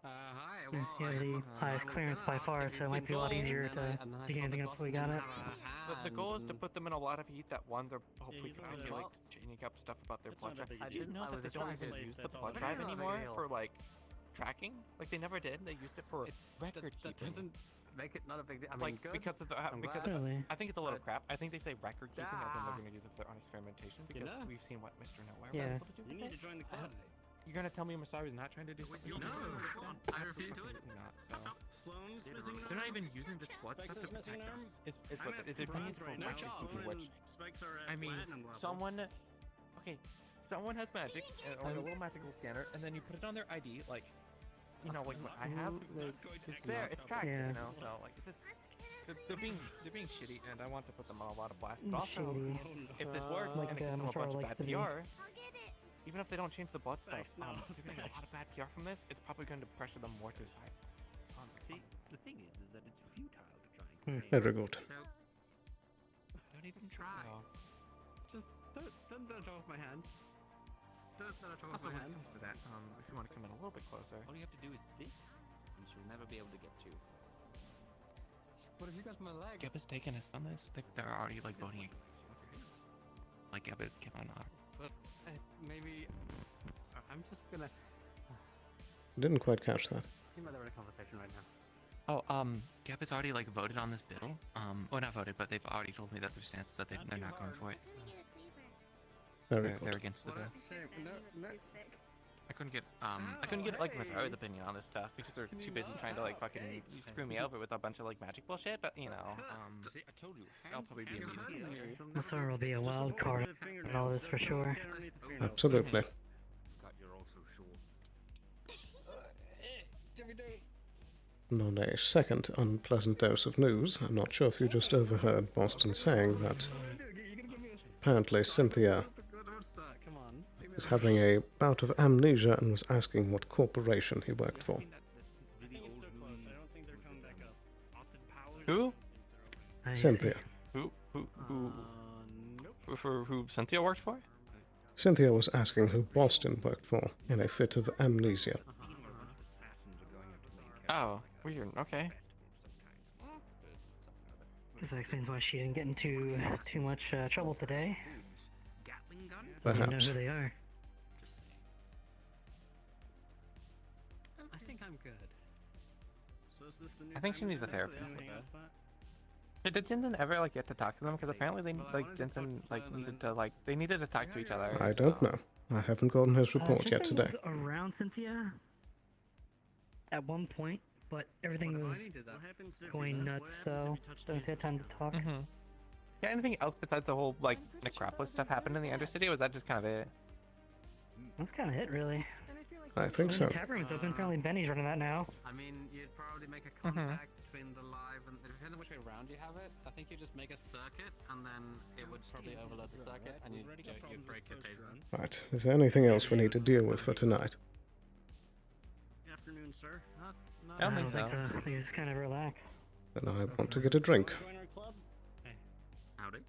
Hi. Yeah, you have the highest clearance by far, so it might be a lot easier to dig anything up before we got it. The goal is to put them in a lot of heat that one, they're hopefully calculate changing up stuff about their blood drive. I didn't know that they don't even use the blood drive anymore for like tracking? Like they never did. They used it for record that keeping. doesn't make it not a big deal. I mean, Like good. because of the I'm because glad. of, I think it's a little crap. I think they say record keeping as in they're going to use it for on experimentation because know? we've seen what Mr. Nowhere Yeah. was able to do. You with need it. to join the club. You're gonna tell me Masari's not trying to do something? No, I refuse to do it. Absolutely not. So. Sloan's missing an They're not arm. even using this blood Spikes stuff to is missing protect an arm. us. It's I'm what at it's being bronze used for right now. magic keeping, Sloan which and Spikes are at I mean, platinum level. someone. Okay, someone has magic or a little magical scanner, and then you put it on their ID, like, you know, like what I have. It's there, it's tracked, Yeah. you know. So like, it's just they're being shitty, and I want to put them on a lot of blast. But also, Shady. if this works Like, and it gives them a Masara bunch of likes bad to be. PR, even if they don't change the blood stuff, Spikes, no, if they get a lot of bad PR from this, it's probably going to pressure them more to his side. See, the thing is that it's futile to try and create. Very good. So, don't even try. Just don't let it off my hands. Don't let it off Also, my when it hands. comes to that, if you want to come in a little bit closer, All you have to do is this, and she'll never be able to get you. What if you got my legs? Geb has taken us on this. They're already like voting. Like Geb is not. But maybe I'm just gonna Didn't quite catch that. seem like they're in a conversation right now. Oh, Geb has already like voted on this bill. Well, not voted, but they've already told me that their stance is that they're not going for it. Very good. They're against the bill. I couldn't get like Masara's opinion on this stuff because they're too busy trying to like fucking screw me over with a bunch of like magic bullshit. But you know, See, I told you. I'll probably be immune. Masara will be a wild card in all this for sure. Absolutely. God, you're also short. And on a second unpleasant dose of news, I'm not sure if you just overheard Boston saying that apparently Cynthia Come on. is having a bout of amnesia and was asking what corporation he worked for. Who? I Cynthia. Who? Who Cynthia worked for? Cynthia was asking who Boston worked for in a fit of amnesia. Oh, weird. Okay. Guess that explains why she didn't get into too much trouble today. You know Perhaps. who they are. I think I'm good. So is this the new I think she family needs a house, therapy. the new hangout spot? Did Jensen ever like get to talk to them? Because apparently they Jensen they needed to talk to each other. I don't know. I haven't gotten his report yet Jensen today. was around Cynthia at one point, but everything was going nuts, so don't have time to talk. Yeah, anything else besides the whole like necropolis stuff happened in the Undercity, or was that just kind of it? That's kind of it, really. I think The so. tavern was open. Apparently, Benny's running that now. I mean, you'd probably make a contact between the live and depending on which way around you have it. I think you just make a circuit, and then it would probably overload the circuit, and you'd break your taser. Right. Is there anything else we need to deal with for tonight? Good afternoon, sir. I don't think so. I think it's kind of relax. Then I want to get a drink. Join our club. Hey. Howdy.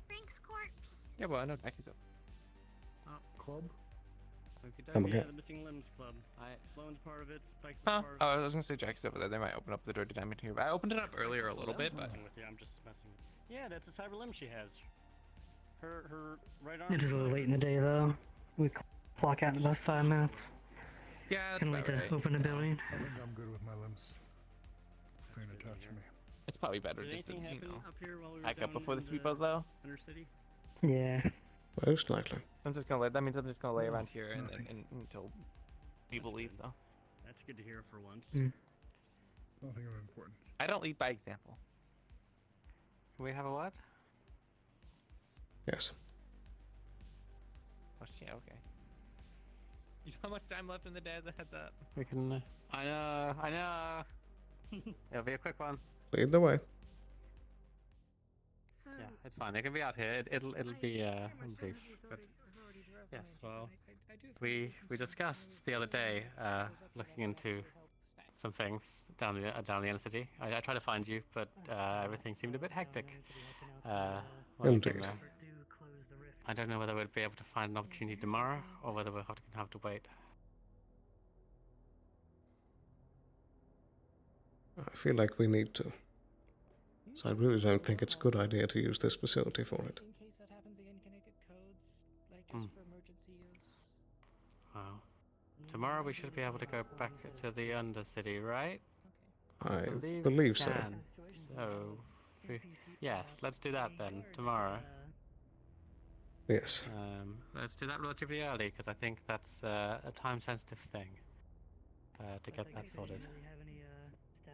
Frank's corpse. Yeah, well, I know Jackie's up. Club? Come Yeah, again. the Missing Limbs Club. Sloan's part of it. Spike's Huh? part Oh, of I was gonna say Jackie's over there. They might open up the door to Diamond here. But I opened it up earlier a little bit, but messing with you. I'm just messing with you. Yeah, that's a cyber limb she has. Her right arm. It is a little late in the day, though. We clock out in about 5 minutes. Yeah, that's Can't wait about to right. open the building. I think I'm good with my limbs staying attached to me. It's probably better Did just to, anything you happen know, up here while we were pack up down before the in sweepos, though. Undercity? Yeah. Most likely. I'm just gonna that means I'm just gonna lay around here and until people leave. So That's good to hear for once. Mm. Nothing of importance. I don't lead by example. Can we have a what? Yes. Oh shit. Okay. You know how much time left in the day? As a heads up. We can. I know. It'll be a quick one. Lead the way. So Yeah, it's fine. They can be out here. It'll be brief. But yes, well, we discussed the other day looking into some things down the inner city. I tried to find you, but everything seemed a bit hectic. When I came Indeed. there. I don't know whether we'd be able to find an opportunity tomorrow, or whether we'll have to wait. I feel like we need to. So I really don't think it's a good idea to use this facility for it. In case that happens again, can I get codes, like Hmm. just for emergency use? Wow. tomorrow we should be able to go back to the Undercity, right? I we believe so. can. So, yes, let's do that then, tomorrow. Yes. Let's do that relatively early, because I think that's a time-sensitive thing to get that sorted.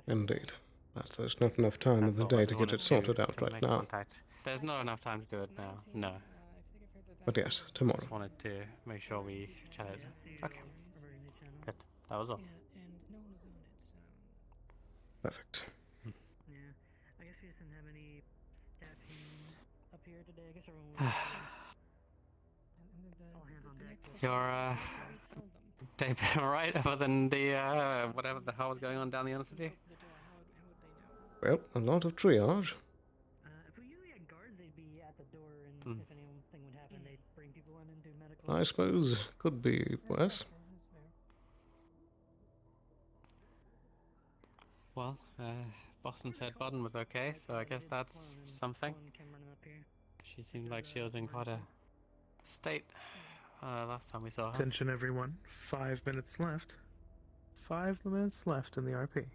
Indeed. But there's not enough time in That's the all day I to wanted get it sorted out to right make now. contact. There's not enough time to do it now, no. But yes, tomorrow. Just wanted to make sure we chatted. Okay. Good. That was all. Perfect. Yeah, I guess we just didn't have any staffing up here today. I guess everyone was all hands on deck. Your day been alright, other than the whatever the hell was going on down the Undercity? Well, a lot of triage. If we usually had guards, they'd be at the door, and if anything would happen, they'd bring people in and do medical. I suppose could be worse. Well, Boston said Bodden was okay, so I guess that's something. She seemed like she was in quite a state last time we saw her. Attention everyone, 5 minutes left. 5 minutes left in the RP.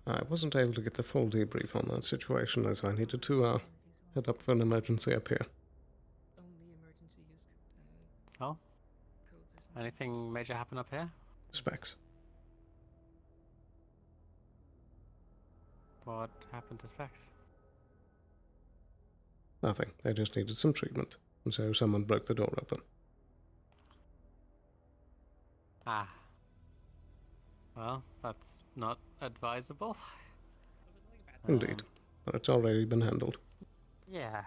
I wasn't able to get the full debrief on that situation as I needed to head up for an emergency up here. Oh? Anything major happen up here? Specs. What happened to Specs? Nothing. They just needed some treatment. And so someone broke the door open. Ah. Well, that's not advisable. Indeed. But it's already been handled. Yeah.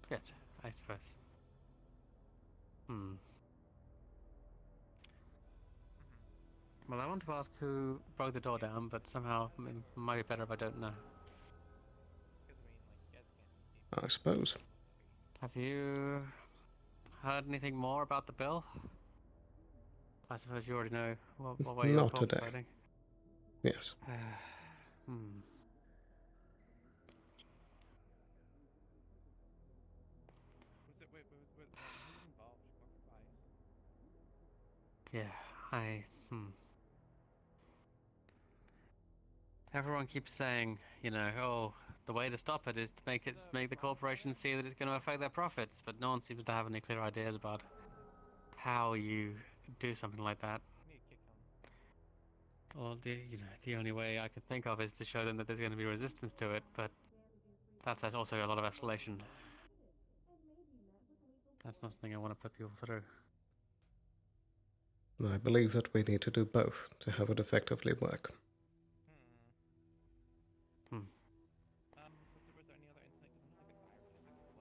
Good, I suppose. Well, I want to ask who broke the door down, but somehow it might be better if I don't know. I suppose. Have you heard anything more about the bill? I suppose you already know what way you're Not today. fighting. Yes. Yeah, Everyone keeps saying, you know, oh, the way to stop it is to make the corporation see that it's going to affect their profits, but no one seems to have any clear ideas about how you do something like that. Well, the only way I could think of is to show them that there's going to be resistance to it, but that's also a lot of escalation. That's not something I want to put people through. And I believe that we need to do both to have it effectively work.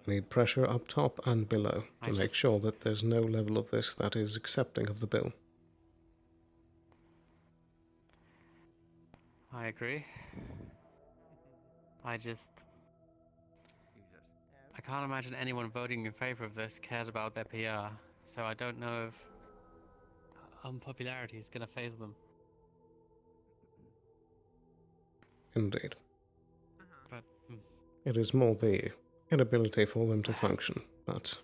We need pressure up top and below to make sure that there's no level of this that is accepting of the bill. I agree. I can't imagine anyone voting in favor of this cares about their PR, so I don't know if unpopularity is going to phase them. Indeed. But it is more the inability for them to function. But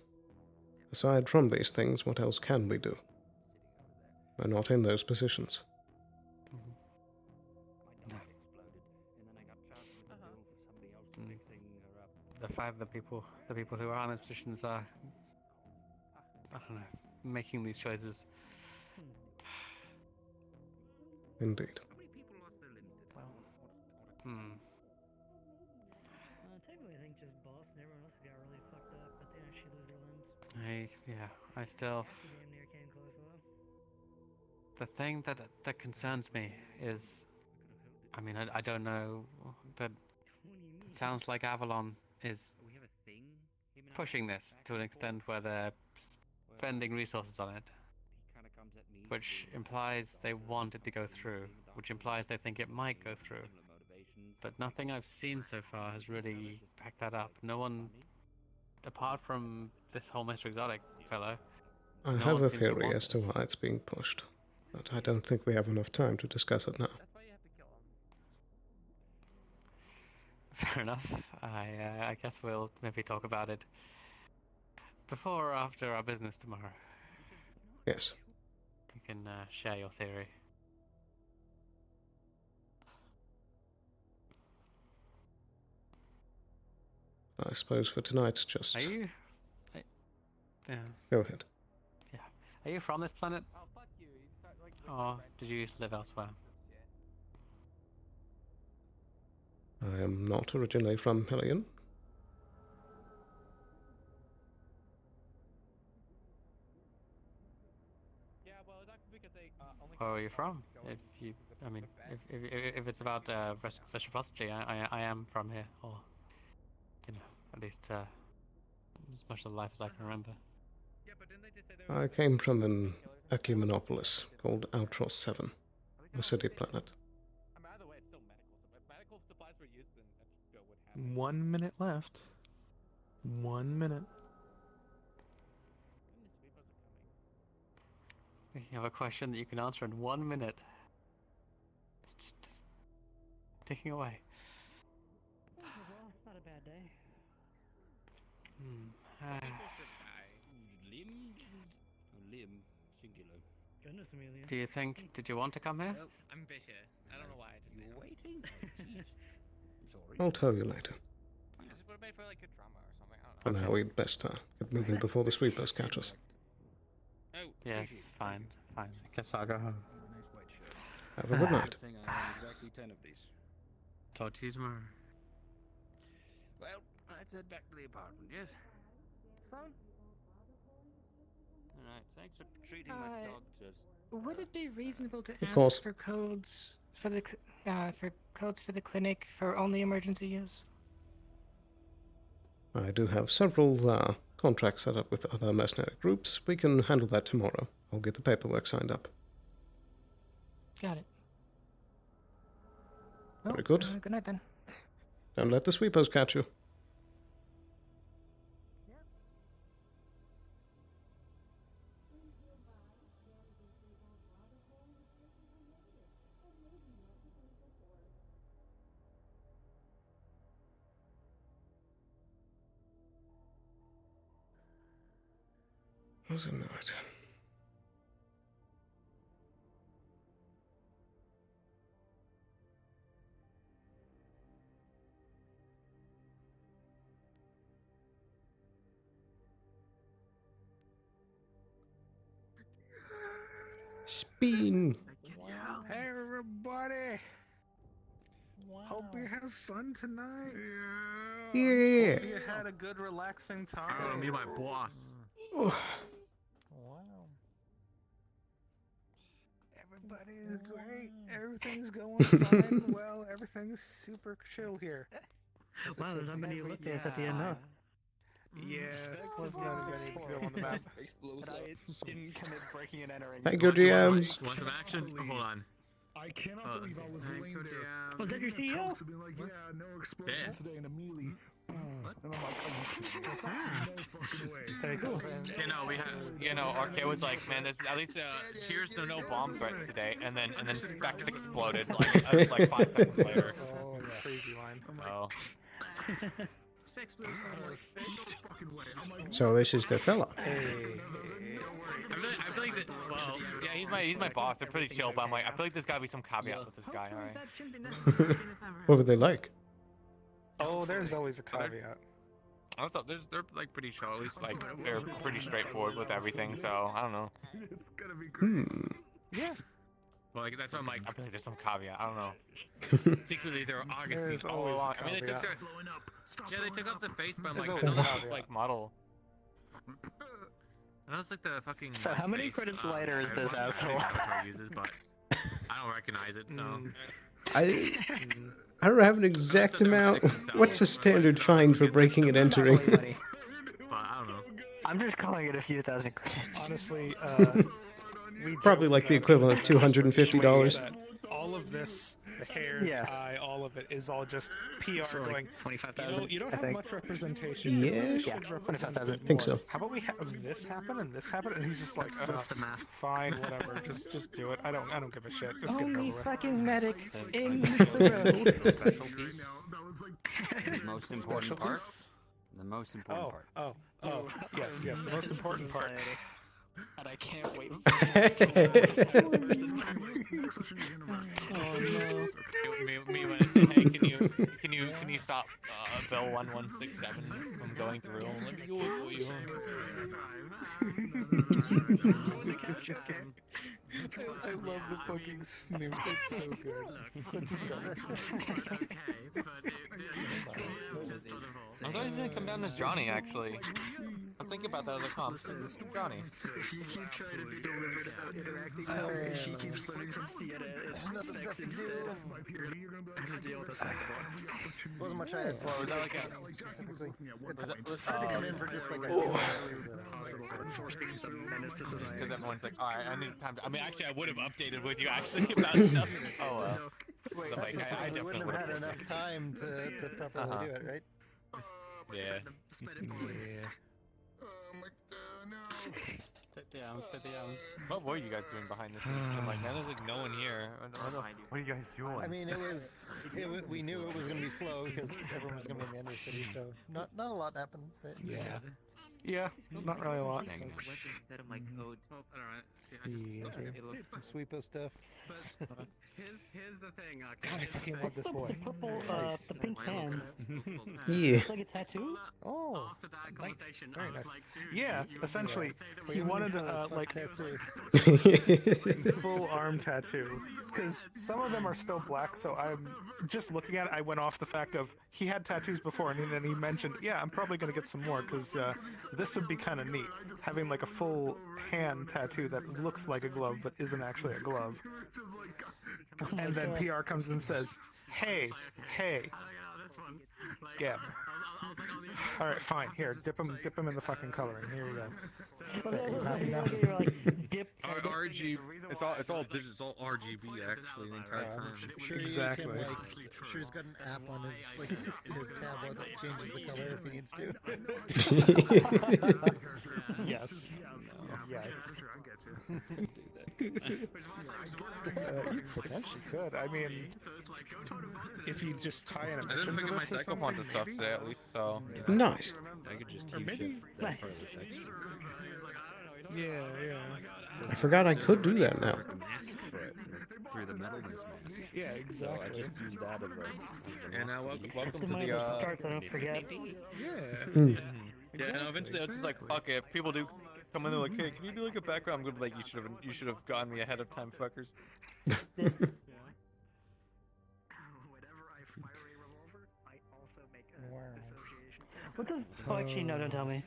aside from these things, what else can we do? We're not in those positions. The fact that the people who are in those positions are, I don't know, making these choices. Indeed. Technically, I think just boss and everyone else got really fucked up, but they actually lose their limbs. I still. Damn near came close though. The thing that concerns me is, I mean, I don't know, but it sounds like Avalon is pushing this to an extent where they're spending resources on it, which implies they want it to go through, which implies they think it might go through. But nothing I've seen so far has really backed that up. No one, apart from this whole Mr. Exotic fellow. I have a theory as to why it's being pushed, but I don't think we have enough time to discuss it now. Fair enough. I guess we'll maybe talk about it before or after our business tomorrow. Yes. can share your theory. I suppose for tonight's just... Are you? Yeah. Go ahead. Yeah. Are you from this planet? Oh, fuck you. Or did you live elsewhere? I am not originally from Hellion. Where are you from? If you, I mean, if it's about reciprocity, I am from here, or you know, at least as much of life as I can remember. I came from an ecumenopolis called Outros 7, a city planet. 1 minute left. 1 minute. You have a question that you can answer in 1 minute. It's just ticking away. Not a bad day. Goodness, Amelia. Do you think? Did you want to come here? I'm vicious. I don't know why. I just you're waiting. I'll tell you later. I just would have made for like good drama or something. I For don't know. now, we'd best get moving before the sweepers catch us. Oh, yes, fine. I guess I'll go home. Have a good night. I own exactly 10 of these. Talk to you tomorrow. Well, let's head back to the apartment, yes? Sloan? Alright, thanks for treating my dog just... Would it be reasonable to Of course. ask for codes for the clinic for only emergency use? I do have several contracts set up with other mercenary groups. We can handle that tomorrow. I'll get the paperwork signed up. Got it. Very good. Good night then. Don't let the sweepers catch you. Was it not? Spin. Hey everybody! Hope you have fun tonight. Yeah. Hope you had a good, relaxing time. I want to be my boss. Wow. Everybody is great. Everything's going fine. Well, everything's super chill here. Wow, there's not many you looked at the end, huh? Yeah, wasn't anybody good on the map. I didn't commit breaking and entering. Thank you, GMs. Want some action? Oh, hold on. I cannot believe I was laying there. Was that your CEO? To be like, yeah, no explosions today, and immediately. And I'm like, no fucking way. Very cool. You know, we had, you know, RK was like, man, there's at least cheers to no bomb threats today, and then Specs exploded like 5 seconds later. Oh, yeah. Crazy line. Oh. So this is the fella. I feel like this, well, yeah, he's my boss. They're pretty chill, but I'm like, I feel like there's gotta be some caveat with this guy, alright? What were they like? Oh, there's always a caveat. Also, they're like pretty chill. At least like they're pretty straightforward with everything. So I don't know. It's gonna be great. Yeah. Well, like, that's what I'm like. I feel like there's some caveat. I don't know. Secretly, they're Augustine all always a along. I mean, they took caveat. their yeah, they took off the face, but I'm There's like, always I a know caveat. like model. I know it's like the fucking. So how many face, credits later is this that asshole? Avatar uses, but I don't recognize it. So. I don't have an exact amount. What's a standard fine for breaking and entering? But I don't know. I'm just calling it a few thousand credits. Honestly, we Probably like the equivalent of $250. all of this, the hair, Yeah. the eye, all of it is all just PR So, like, going. 25,000, You don't I have think. much representation. Yeah. You really Yeah, should represent 25,000. a bit Think more. so. How about we have this happen and this happen? And he's just like, That's the math. fine, whatever. just do it. I don't give a shit. Just get it over Only with. fucking medic in the The most important part. The most important part. Oh, yes, the most important part. And I can't wait Oh no. Me when I say, hey, can you stop Bill 1167 from going through? Let me do it for you. I love the fucking snoop. It's so good. I was always gonna come down as Johnny, actually. I was thinking about that as a comp. Johnny. You keep trying to be deliberate about interacting with her, and she keeps learning from Sienna and Specs instead. I'm gonna deal with a second one. Wasn't much I had Well, was that like a... specifically. Was I had to come in for just like a Possible forcing the menace to society. Because everyone's like, alright, I need time to... I mean, actually, I would have updated with you, actually, about stuff. Oh, well. Wait, So, like, I we definitely wouldn't would have have had enough time to properly do it, right? Yeah. Yeah. To the arms. What were you guys doing behind the scenes? I'm like, man, there's like no one here. What are you guys doing? I mean, we knew it was going to be slow because everyone was going to be in the Undercity, so not a lot happened. Right? Yeah. Yeah, not really a lot. Instead of my code. Oh, alright. See, I just Sweepo stuff. But here's the thing. God, I fucking love this boy. The purple, the pink hands. Yeah. It's like a tattoo? Oh, after that nice. conversation, Very I was nice. like, dude, Yeah, you essentially, say that he we wanted should do like tattoo. full arm tattoo. Because some of them are still black, so I'm just looking at it. I went off the fact of he had tattoos before, and then he mentioned, yeah, I'm probably gonna get some more because this would be kind of neat, having like a full hand tattoo that looks like a glove but isn't actually a glove. And then PR comes and says, hey, Gab. Alright, fine. Here, dip him in the fucking coloring. Here you go. There, you happy now? RGB. It's all digital. It's all RGB actually the entire time. Sure Exactly. Sure he's got an app on his tablet that changes the color if he needs to. Yes. Yes. Potentially could. I mean, if you just tie in a I didn't mission figure my to this or Psycho something, stuff today at least, so Nice. I could just Or maybe. that part of the text. Yeah. I forgot I could do that now. Mask for it through the metalness mask. Yeah, So I exactly. just used that as a. And now welcome to Mine the. starts, I don't forget. Yeah. Yeah, and eventually it's just like fuck it. People do come in, they're like, hey, can you do like a background? I'm gonna be like, you should have gotten me ahead of time, fuckers. What's this? Oh, actually, no, don't tell me.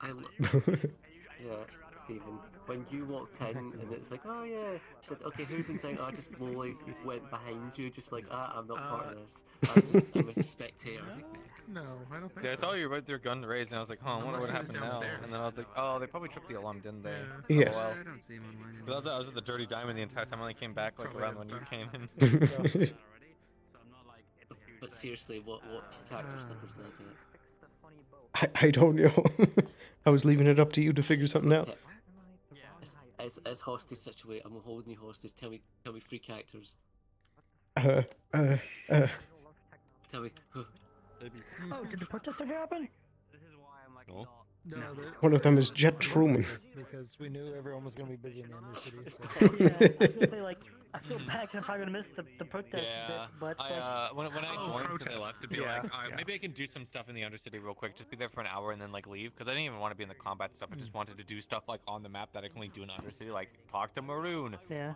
Yeah, Stephen, when you walked in and it's like, oh yeah, but okay, who's inside? I just slowly went behind you, just like, I'm not part of this. I'm a spectator. No, I don't think Yeah, I so. saw you right there, gun raised, and I was like, I wonder Unless what he was happened now. downstairs. And then I was like, oh, they probably tripped the alarm, didn't they? Yeah. Yes. LOL. I don't see him online. 'Cause I was at the Dirty Diamond the entire time. I only came back like Probably around had when you that. came in. But seriously, what character stickers did I get? I don't know. I was leaving it up to you to figure something out. As hostage situation, I'm holding you hostage. Tell me 3 characters. Uh. Tell me. Oh, did the protest ever happen? No. No, One of them is Jet Truman. Because we knew everyone was going to be busy in the Undercity. So. Yeah, I was gonna say, like, I feel bad 'cause I'm probably gonna miss the protest Yeah, bits, but when I joined, because I left to be Yeah, like, maybe I can do some stuff in the Undercity real quick, just be there for an hour and then like leave, because I didn't even want to be in the combat stuff. I just wanted to do stuff like on the map that I can only do in Undercity, like talk to Maroon, yeah.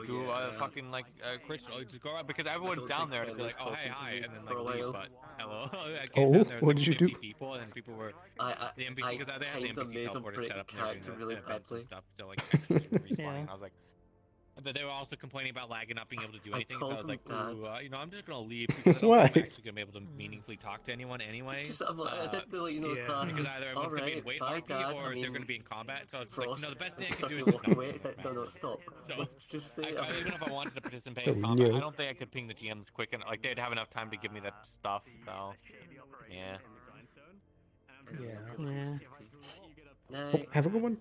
do fucking like Crystal, just go around because everyone's down there to be like, oh hey hi, and then like leave, but hello. I came down there, what did you do? 50 people, and then people were the NPC I because they had the kinda NPC made them teleporter break set up and everything, character the really events and badly. stuff, so like characters were respawning. Yeah. And I was like. But they were also complaining about lag and not being able to do I anything, so I called was like, them ooh, dads. I'm just gonna leave because I don't Why? know if I'm actually gonna be able to meaningfully talk to anyone anyway. Just, I'm like, I didn't feel like, yeah. class. Because either everyone's gonna be in Alright, wait bye, RP Dad. or I mean, they're gonna be in combat, so it's like, Frost, no, the best thing I can stuff do you is just walk not away. be It's in like, combat. no, stop. So, Let's just say, even if I wanted to participate Oh, in combat, no. I don't think I could ping the GMs quick and like they'd have enough time to give me that stuff. So, yeah. Yeah. Oh, have a good one.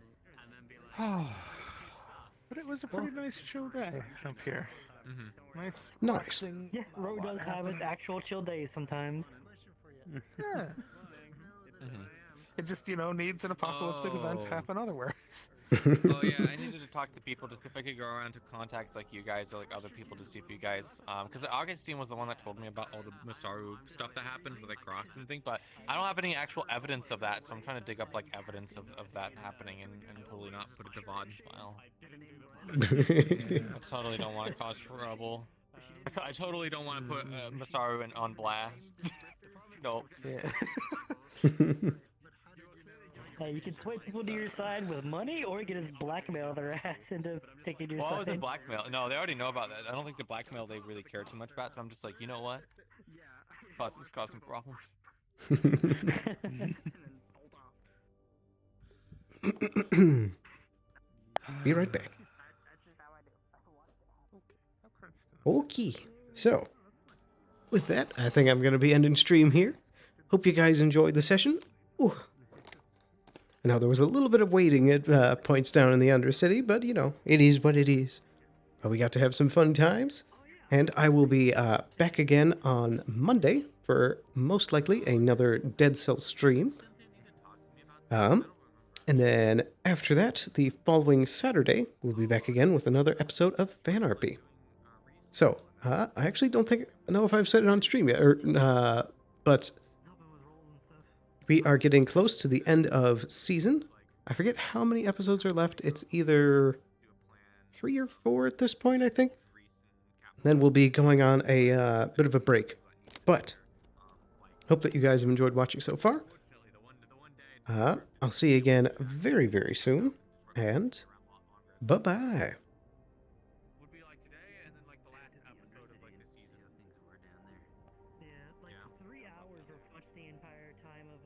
But it was a pretty nice chill day up here. Nice. Nice. relaxing. Yeah, Ro does have its actual chill days sometimes. Yeah. It just, needs an apocalyptic event to Oh. happen otherwhere. Oh yeah, I needed to talk to people to see if I could go around to contacts like you guys or like other people to see if you guys, because Augustine was the one that told me about all the Masaru stuff that happened with like Cross and things, but I don't have any actual evidence of that, so I'm trying to dig up like evidence of that happening and totally not put it to VOD's file. I totally don't want to cause trouble. I totally don't want to put Masaru on blast. Nope. Yeah. Hey, you can sway people to your side with money, or you can just blackmail their ass into taking your Well, side. I wasn't blackmail. No, they already know about that. I don't think the blackmail they really care too much about. So I'm just like, you know what? It's causing problems. Be right back. Okay, so with that, I think I'm going to be ending stream here. Hope you guys enjoyed the session. Ooh. Now, there was a little bit of waiting at points down in the Undercity, but, it is what it is. But we got to have some fun times, and I will be back again on Monday for most likely another Dead Cell stream. And then after that, the following Saturday, we'll be back again with another episode of FanRP. So, I actually don't know if I've said it on stream yet, but we are getting close to the end of season. I forget how many episodes are left. It's either 3 or 4 at this point, I think. Then we'll be going on a bit of a break. But, hope that you guys have enjoyed watching so far. I'll see you again very, very soon. And, bye-bye. Yeah, like 3 hours reflects the entire time of